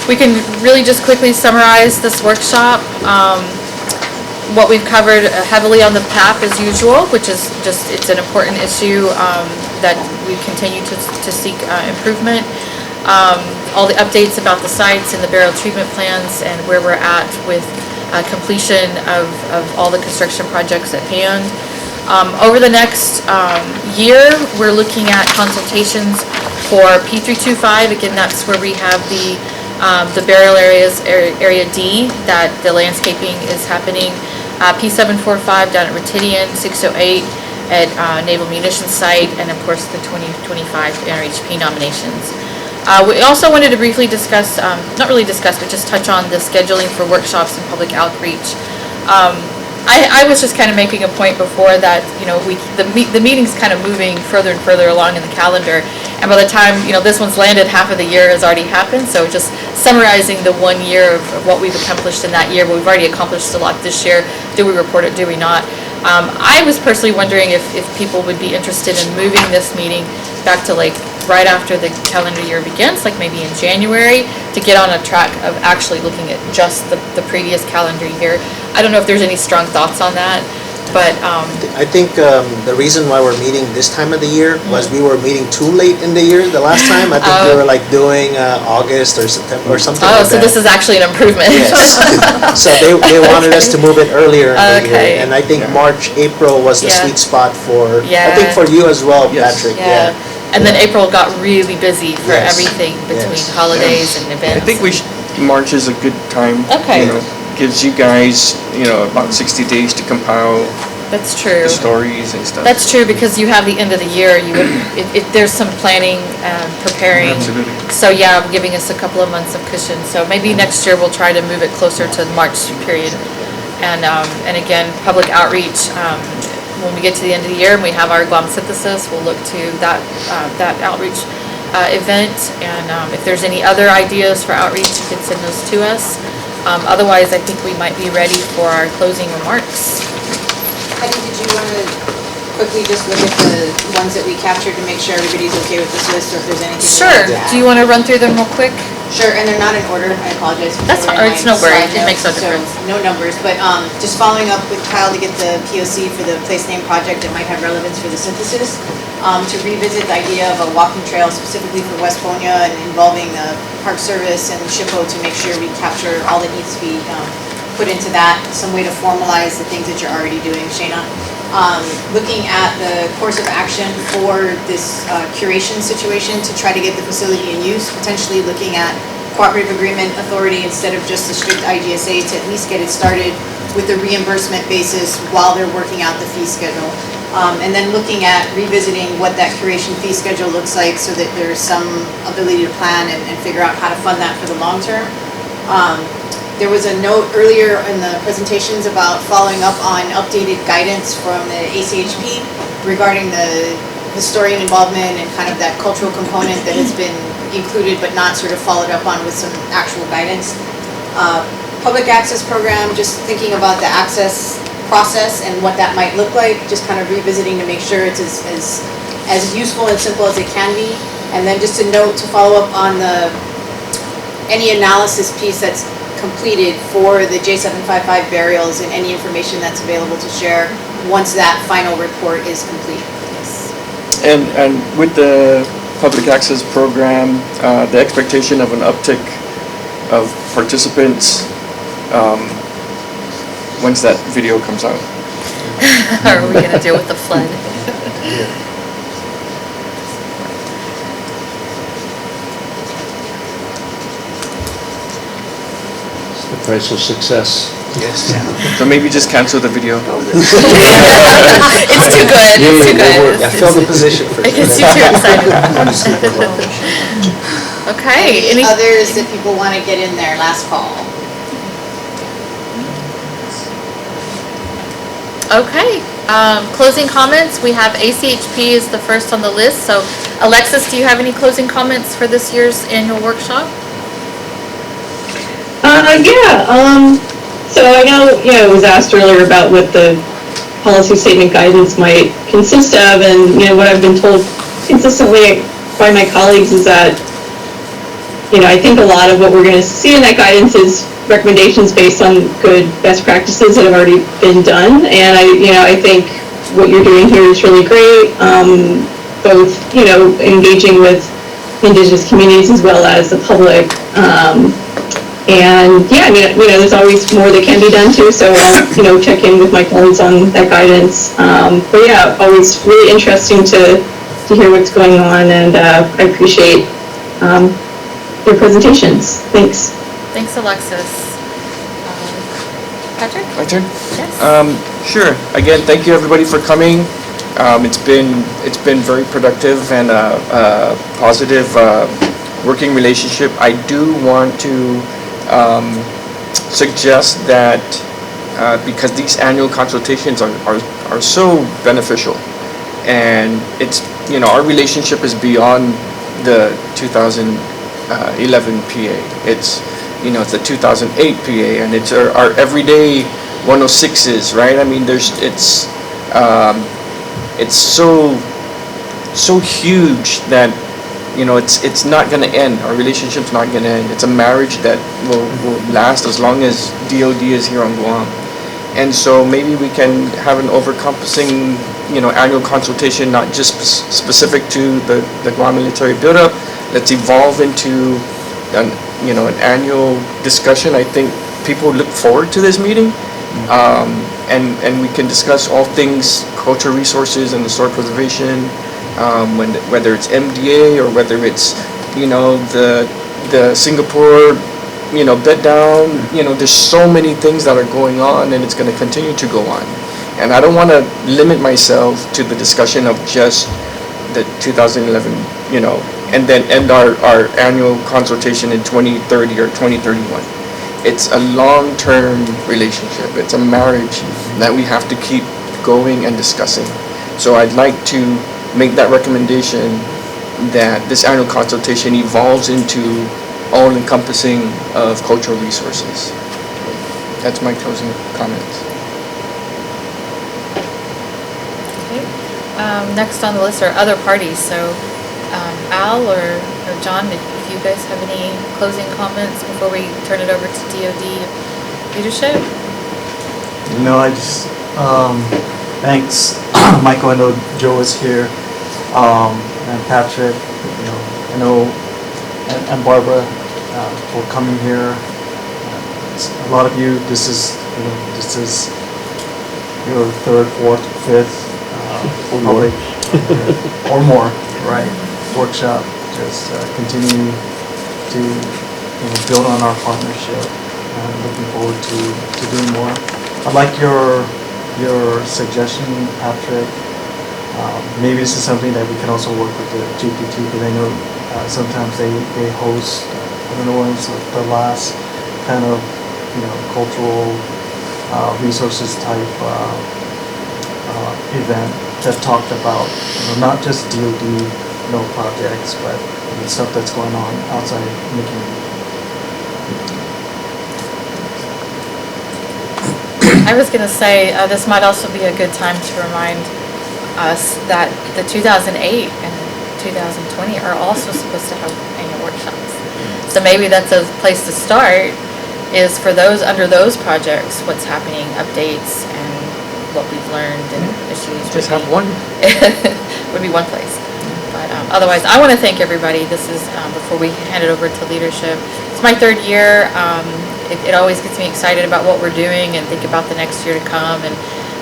we can really just quickly summarize this workshop. What we've covered heavily on the PAP as usual, which is just, it's an important issue that we continue to seek improvement. All the updates about the sites and the burial treatment plans and where we're at with completion of all the construction projects at hand. Over the next year, we're looking at consultations for P325. Again, that's where we have the burial areas, area D, that the landscaping is happening. P745 down at Retidian, 608 at Naval Munitions Site, and of course the 2025 NRHP nominations. We also wanted to briefly discuss, not really discuss, but just touch on the scheduling for workshops and public outreach. I was just kind of making a point before that, the meeting's kind of moving further and further along in the calendar, and by the time, this one's landed, half of the year has already happened, so just summarizing the 1 year of what we've accomplished in that year. We've already accomplished a lot this year. Do we report it, do we not? I was personally wondering if people would be interested in moving this meeting back to right after the calendar year begins, maybe in January, to get on a track of actually looking at just the previous calendar year. I don't know if there's any strong thoughts on that, but I think the reason why we're meeting this time of the year was we were meeting too late in the year the last time. I think we were doing August or September or something like that. So this is actually an improvement. Yes. So they wanted us to move it earlier in the year. And I think March, April was the sweet spot for, I think for you as well, Patrick. Yeah. And then April got really busy for everything between holidays and events. I think March is a good time. Okay. Gives you guys, about 60 days to compile That's true. the stories and stuff. That's true, because you have the end of the year, there's some planning, preparing. Absolutely. So yeah, giving us a couple of months of cushion. So maybe next year we'll try to move it closer to the March period. And again, public outreach, when we get to the end of the year and we have our Guam synthesis, we'll look to that outreach event. And if there's any other ideas for outreach, you can send those to us. Otherwise, I think we might be ready for our closing remarks. Heidi, did you want to quickly just look at the ones that we captured to make sure everybody's okay with this list, or if there's anything? Sure. Do you want to run through them real quick? Sure, and they're not in order. I apologize. That's fine. It's no worry. It makes no difference. So, no numbers, but just following up with Kyle to get the POC for the place name project that might have relevance for the synthesis, to revisit the idea of a walking trail specifically for West Ponia and involving the Park Service and SHPO to make sure we capture all that needs to be put into that, some way to formalize the things that you're already doing, Shayna. Looking at the course of action for this curation situation to try to get the facility in use, potentially looking at cooperative agreement authority instead of just a strict IGSA to at least get it started with a reimbursement basis while they're working out the fee schedule. And then looking at revisiting what that curation fee schedule looks like so that there's some ability to plan and figure out how to fund that for the long term. There was a note earlier in the presentations about following up on updated guidance from the ACHP regarding the historian involvement and kind of that cultural component that has been included but not sort of followed up on with some actual guidance. Public access program, just thinking about the access process and what that might look like, just kind of revisiting to make sure it's as useful and simple as it can be. And then just a note to follow up on any analysis piece that's completed for the J755 burials and any information that's available to share once that final report is complete. Yes. And with the public access program, the expectation of an uptick of participants once that video comes out. How are we going to deal with the flood? The price of success. Yes. So maybe just cancel the video. It's too good. It's too good. Yeah, fill the position for sure. It's too excited. Okay. Any others that people want to get in there? Last call. Okay. Closing comments. We have ACHP is the first on the list. So, Alexis, do you have any closing comments for this year's annual workshop? So I know, it was asked earlier about what the policy statement guidance might consist of, and, what I've been told consistently by my colleagues is that, I think a lot of what we're going to see in that guidance is recommendations based on good best practices that have already been done, and I think what you're doing here is really great, both, engaging with indigenous communities as well as the public, and there's always more that can be done too, so I'll, check in with my colleagues on that guidance. But yeah, always really interesting to hear what's going on, and I appreciate your presentations. Thanks. Thanks, Alexis. Patrick? My turn? Yes. Sure. Again, thank you everybody for coming. It's been very productive and a positive working relationship. I do want to suggest that because these annual consultations are so beneficial, and it's, our relationship is beyond the 2011 PA. It's it's the 2008 PA, and it's our everyday 106s, right? I mean, it's so huge that it's not going to end. Our relationship's not going to end. It's a marriage that will last as long as DOD is here on Guam. And so maybe we can have an over-encompassing annual consultation, not just specific to the Guam military buildup. Let's evolve into an annual discussion. I think people look forward to this meeting. And we can discuss all things cultural resources and historic preservation, whether it's MDA or whether it's the Singapore bed down. There's so many things that are going on, and it's going to continue to go on. And I don't want to limit myself to the discussion of just the 2011, and then end our annual consultation in 2030 or 2031. It's a long-term relationship. It's a marriage that we have to keep going and discussing. So I'd like to make that recommendation that this annual consultation evolves into all-encompassing of cultural resources. That's my closing comments. Okay. Next on the list are other parties. So Al or John, if you guys have any closing comments before we turn it over to DOD leadership? I just, thanks, Michael. I know Joe is here, and Patrick, I know, and Barbara, for coming here. A lot of you, this is your third, fourth, fifth, public, or more, right, workshop. Just continue to build on our partnership, and looking forward to doing more. I like your suggestion, Patrick. Maybe this is something that we can also work with the GPT, because I know sometimes they host, I don't know when it's the last kind of cultural resources type event that talked about not just DOD projects, but stuff that's going on outside in the community. I was going to say this might also be a good time to remind us that the 2008 and 2020 are also supposed to have annual workshops. So maybe that's a place to start, is for those under those projects, what's happening, updates, and what we've learned and issues. Just have one. Would be one place. But otherwise, I want to thank everybody. This is, before we hand it over to leadership, it's my third year. It always gets me excited about what we're doing and think about the next year to come, and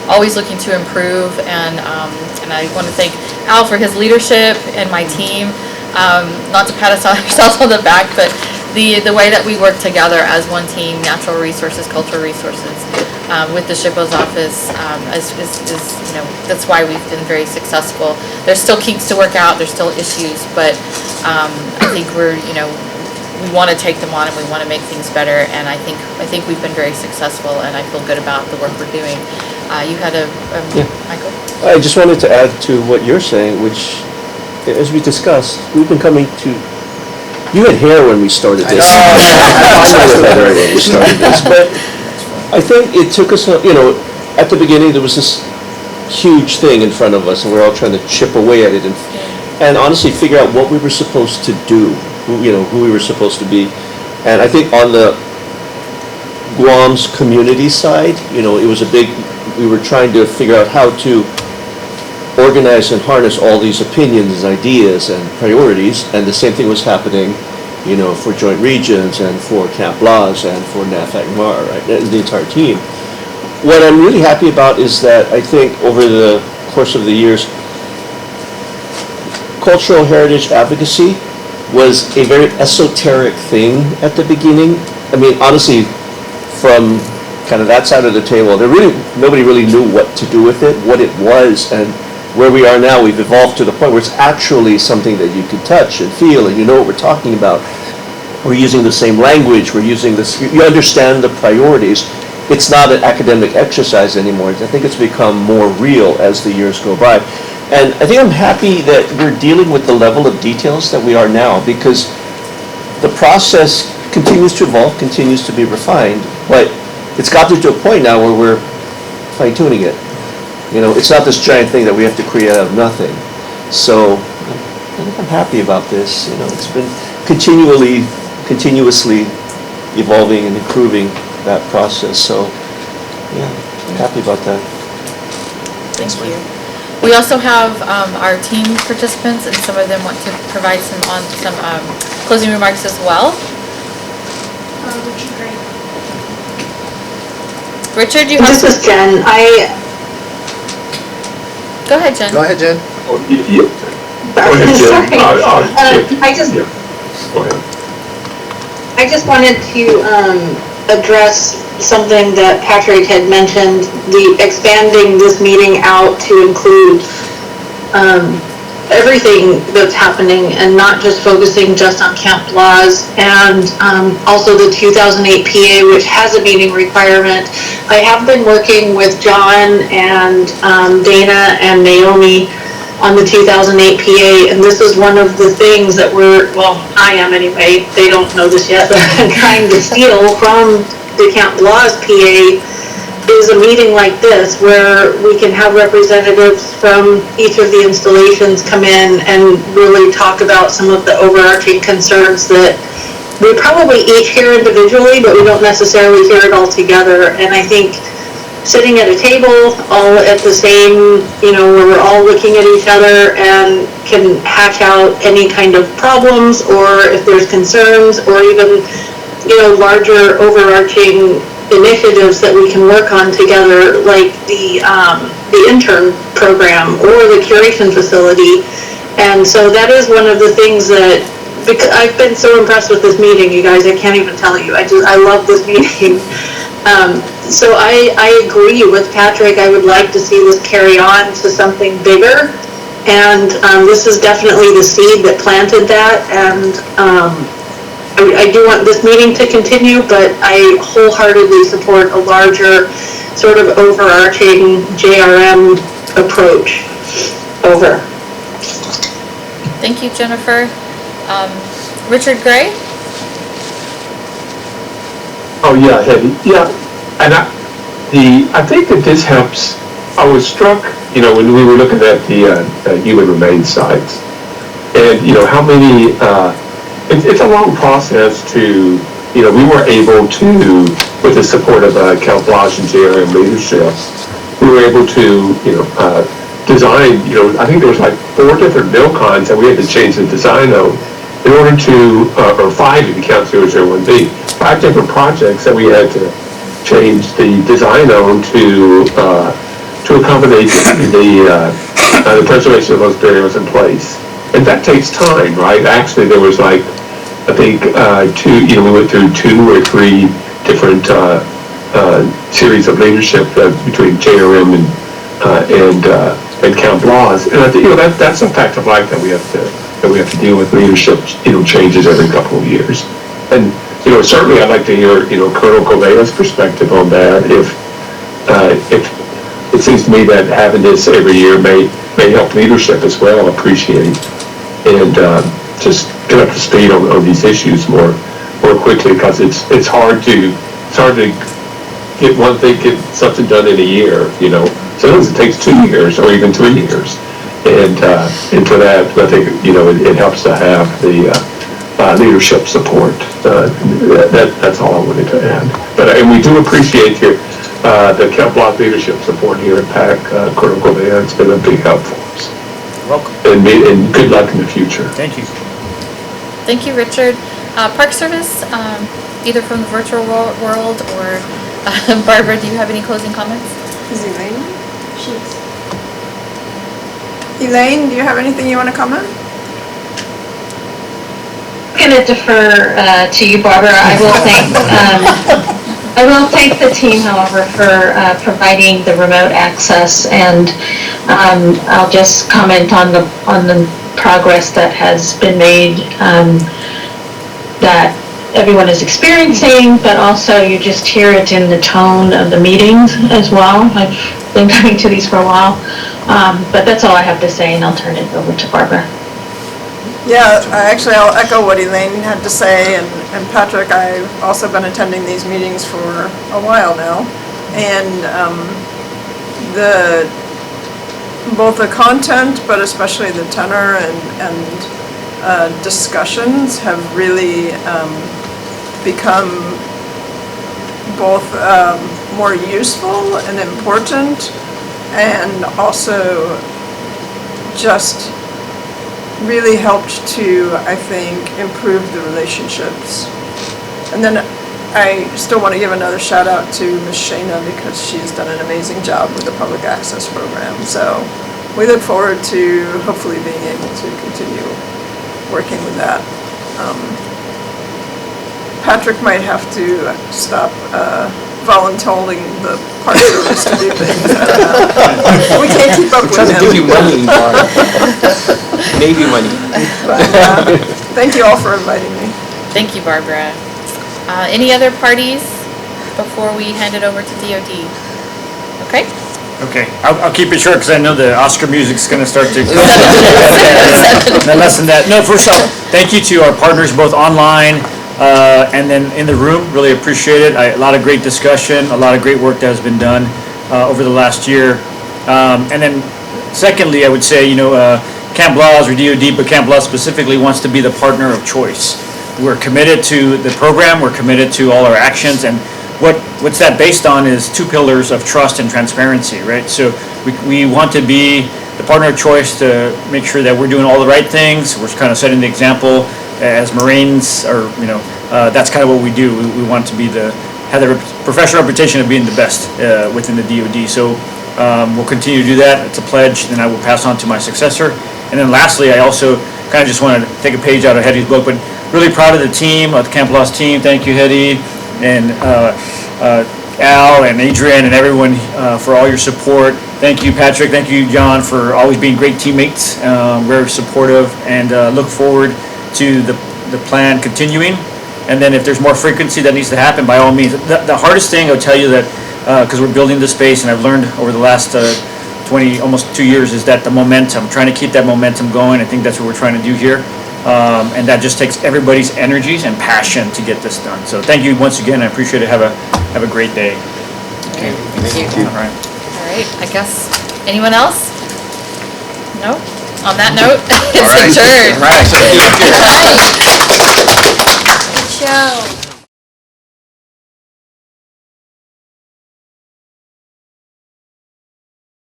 always looking to improve. And I want to thank Al for his leadership and my team. Not to pat ourselves on the back, but the way that we work together as one team, natural resources, cultural resources, with the SHPO's office, that's why we've been very successful. There's still kinks to work out, there's still issues, but I think we want to take them on, and we want to make things better, and I think we've been very successful, and I feel good about the work we're doing. You had Michael? I just wanted to add to what you're saying, which, as we discussed, we've been coming to. You had hair when we started this. I had hair when we started this, but I think it took us. At the beginning there was this huge thing in front of us, and we're all trying to chip away at it, and honestly figure out what we were supposed to do. Who we were supposed to be, and I think on the Guam's community side, it was a big. We were trying to figure out how to organize and harness all these opinions, ideas, and priorities, and the same thing was happening, for Joint Regions and for Camp Laws and for NAFAC-MAR, right, the entire team. What I'm really happy about is that I think over the course of the years, cultural heritage advocacy was a very esoteric thing at the beginning. I mean, honestly, from kind of that side of the table, nobody really knew what to do with it, what it was, and where we are now, we've evolved to the point where it's actually something that you can touch and feel, and you know what we're talking about. We're using the same language, we're using this, you understand the priorities. It's not an academic exercise anymore. I think it's become more real as the years go by. And I think I'm happy that we're dealing with the level of details that we are now, because the process continues to evolve, continues to be refined, but it's gotten to a point now where we're fine-tuning it. You know, it's not this giant thing that we have to create out of nothing. So I think I'm happy about this. You know, it's been continuously evolving and improving that process. So yeah, I'm happy about that. Thank you. We also have our team participants, and some of them want to provide some closing remarks as well. Richard Gray. Richard, you have... This is Jen. Go ahead, Jen. Go ahead, Jen. Oh, yeah. Go ahead, Jen. I just wanted to address something that Patrick had mentioned, the expanding this meeting out to include everything that's happening and not just focusing just on Camp Laws, and also the 2008 PA, which has a meeting requirement. I have been working with John and Dana and Naomi on the 2008 PA, and this is one of the things that I am anyway, they don't know this yet, but I'm trying to steal from the Camp Laws PA, is a meeting like this where we can have representatives from each of the installations come in and really talk about some of the overarching concerns that we probably each hear individually, but we don't necessarily hear it all together. And I think sitting at a table all at the same, where we're all looking at each other and can hash out any kind of problems, or if there's concerns, or even larger overarching initiatives that we can work on together, like the intern program or the curation facility. And so that is one of the things that, because I've been so impressed with this meeting, you guys, I can't even tell you. I love this meeting. So I agree with Patrick. I would like to see this carry on to something bigger. And this is definitely the seed that planted that. And I do want this meeting to continue, but I wholeheartedly support a larger sort of overarching JRM approach. Over. Thank you, Jennifer. Richard Gray? Oh, yeah, Hetty. Yeah, and I think that this helps. I was struck, when we were looking at the human remains sites, and, how many... It's a long process to, we were able to, with the support of Camp Lodge and JRM leadership, we were able to, design, I think there was like 4 different mill cons that we had to change the design of in order to, or 5 if you count 001B, 5 different projects that we had to change the design on to accommodate the preservation of those burials in place. And that takes time, right? Actually, there was like, I think, we went through 2 or 3 different series of leadership between JRM and Camp Laws. And I think, that's a fact of life that we have to deal with leadership, changes every couple of years. And, certainly I'd like to hear, Colonel Covea's perspective on that. If it seems to me that having this every year may help leadership as well appreciate and just get up to speed on these issues more quickly, because it's hard to get something done in a year. Sometimes it takes 2 years or even 3 years, and for that I think it helps to have the leadership support. That's all I wanted to add. But and we do appreciate the Camp Block leadership support here at PAC, Colonel Govea. It's been a big help for us. You're welcome. And good luck in the future. Thank you. Thank you, Richard. Park Service, either from the virtual world or Barbara, do you have any closing comments? Is Elaine? Elaine, do you have anything you want to comment? I'm going to defer to you, Barbara. I will thank I will thank the team, however, for providing the remote access, and I'll just comment on the progress that has been made, that everyone is experiencing, but also you just hear it in the tone of the meetings as well. I've been coming to these for a while, but that's all I have to say, and I'll turn it over to Barbara. Yeah, I'll echo what Elaine had to say, and Patrick, I've also been attending these meetings for a while now, and both the content, but especially the tenor and discussions have really become both more useful and important, and also just really helped to, I think, improve the relationships. And then I still want to give another shout out to Ms. Shana, because she's done an amazing job with the public access program. So we look forward to hopefully being able to continue working with that. Patrick might have to stop volunteering the park service to do things. We can't keep up with him. We're trying to give you money, Barb. Navy money. But, thank you all for inviting me. Thank you, Barbara. Any other parties before we hand it over to DOD? Okay. Okay, I'll keep it short because I know the Oscar music's going to start to come. No less than that. No, first off, thank you to our partners both online and then in the room. Really appreciate it. A lot of great discussion, a lot of great work that has been done over the last year. And then secondly, I would say, Camp Laws or DOD, but Camp Laws specifically wants to be the partner of choice. We're committed to the program, we're committed to all our actions, and what's that based on is two pillars of trust and transparency, right? So we want to be the partner of choice to make sure that we're doing all the right things. We're kind of setting the example as Marines, or that's kind of what we do. We want to be have the professional reputation of being the best within the DoD. So we'll continue to do that. It's a pledge, and I will pass on to my successor. And then lastly, I also kind of just want to take a page out of Hetty's book, but really proud of the team, of the Camp Laws team. Thank you, Hetty, and Al and Adrian and everyone for all your support. Thank you, Patrick. Thank you, John, for always being great teammates, very supportive, and look forward to the plan continuing. And then if there's more frequency that needs to happen, by all means. The hardest thing, I'll tell you that, because we're building this space, and I've learned over the last almost 2 years, is that the momentum, trying to keep that momentum going. I think that's what we're trying to do here. And that just takes everybody's energies and passion to get this done. So thank you once again. I appreciate it. Have a great day. Okay. Thank you. All right. All right. I guess anyone else? No. On that note, it's All right. adjourned. All right. Good show.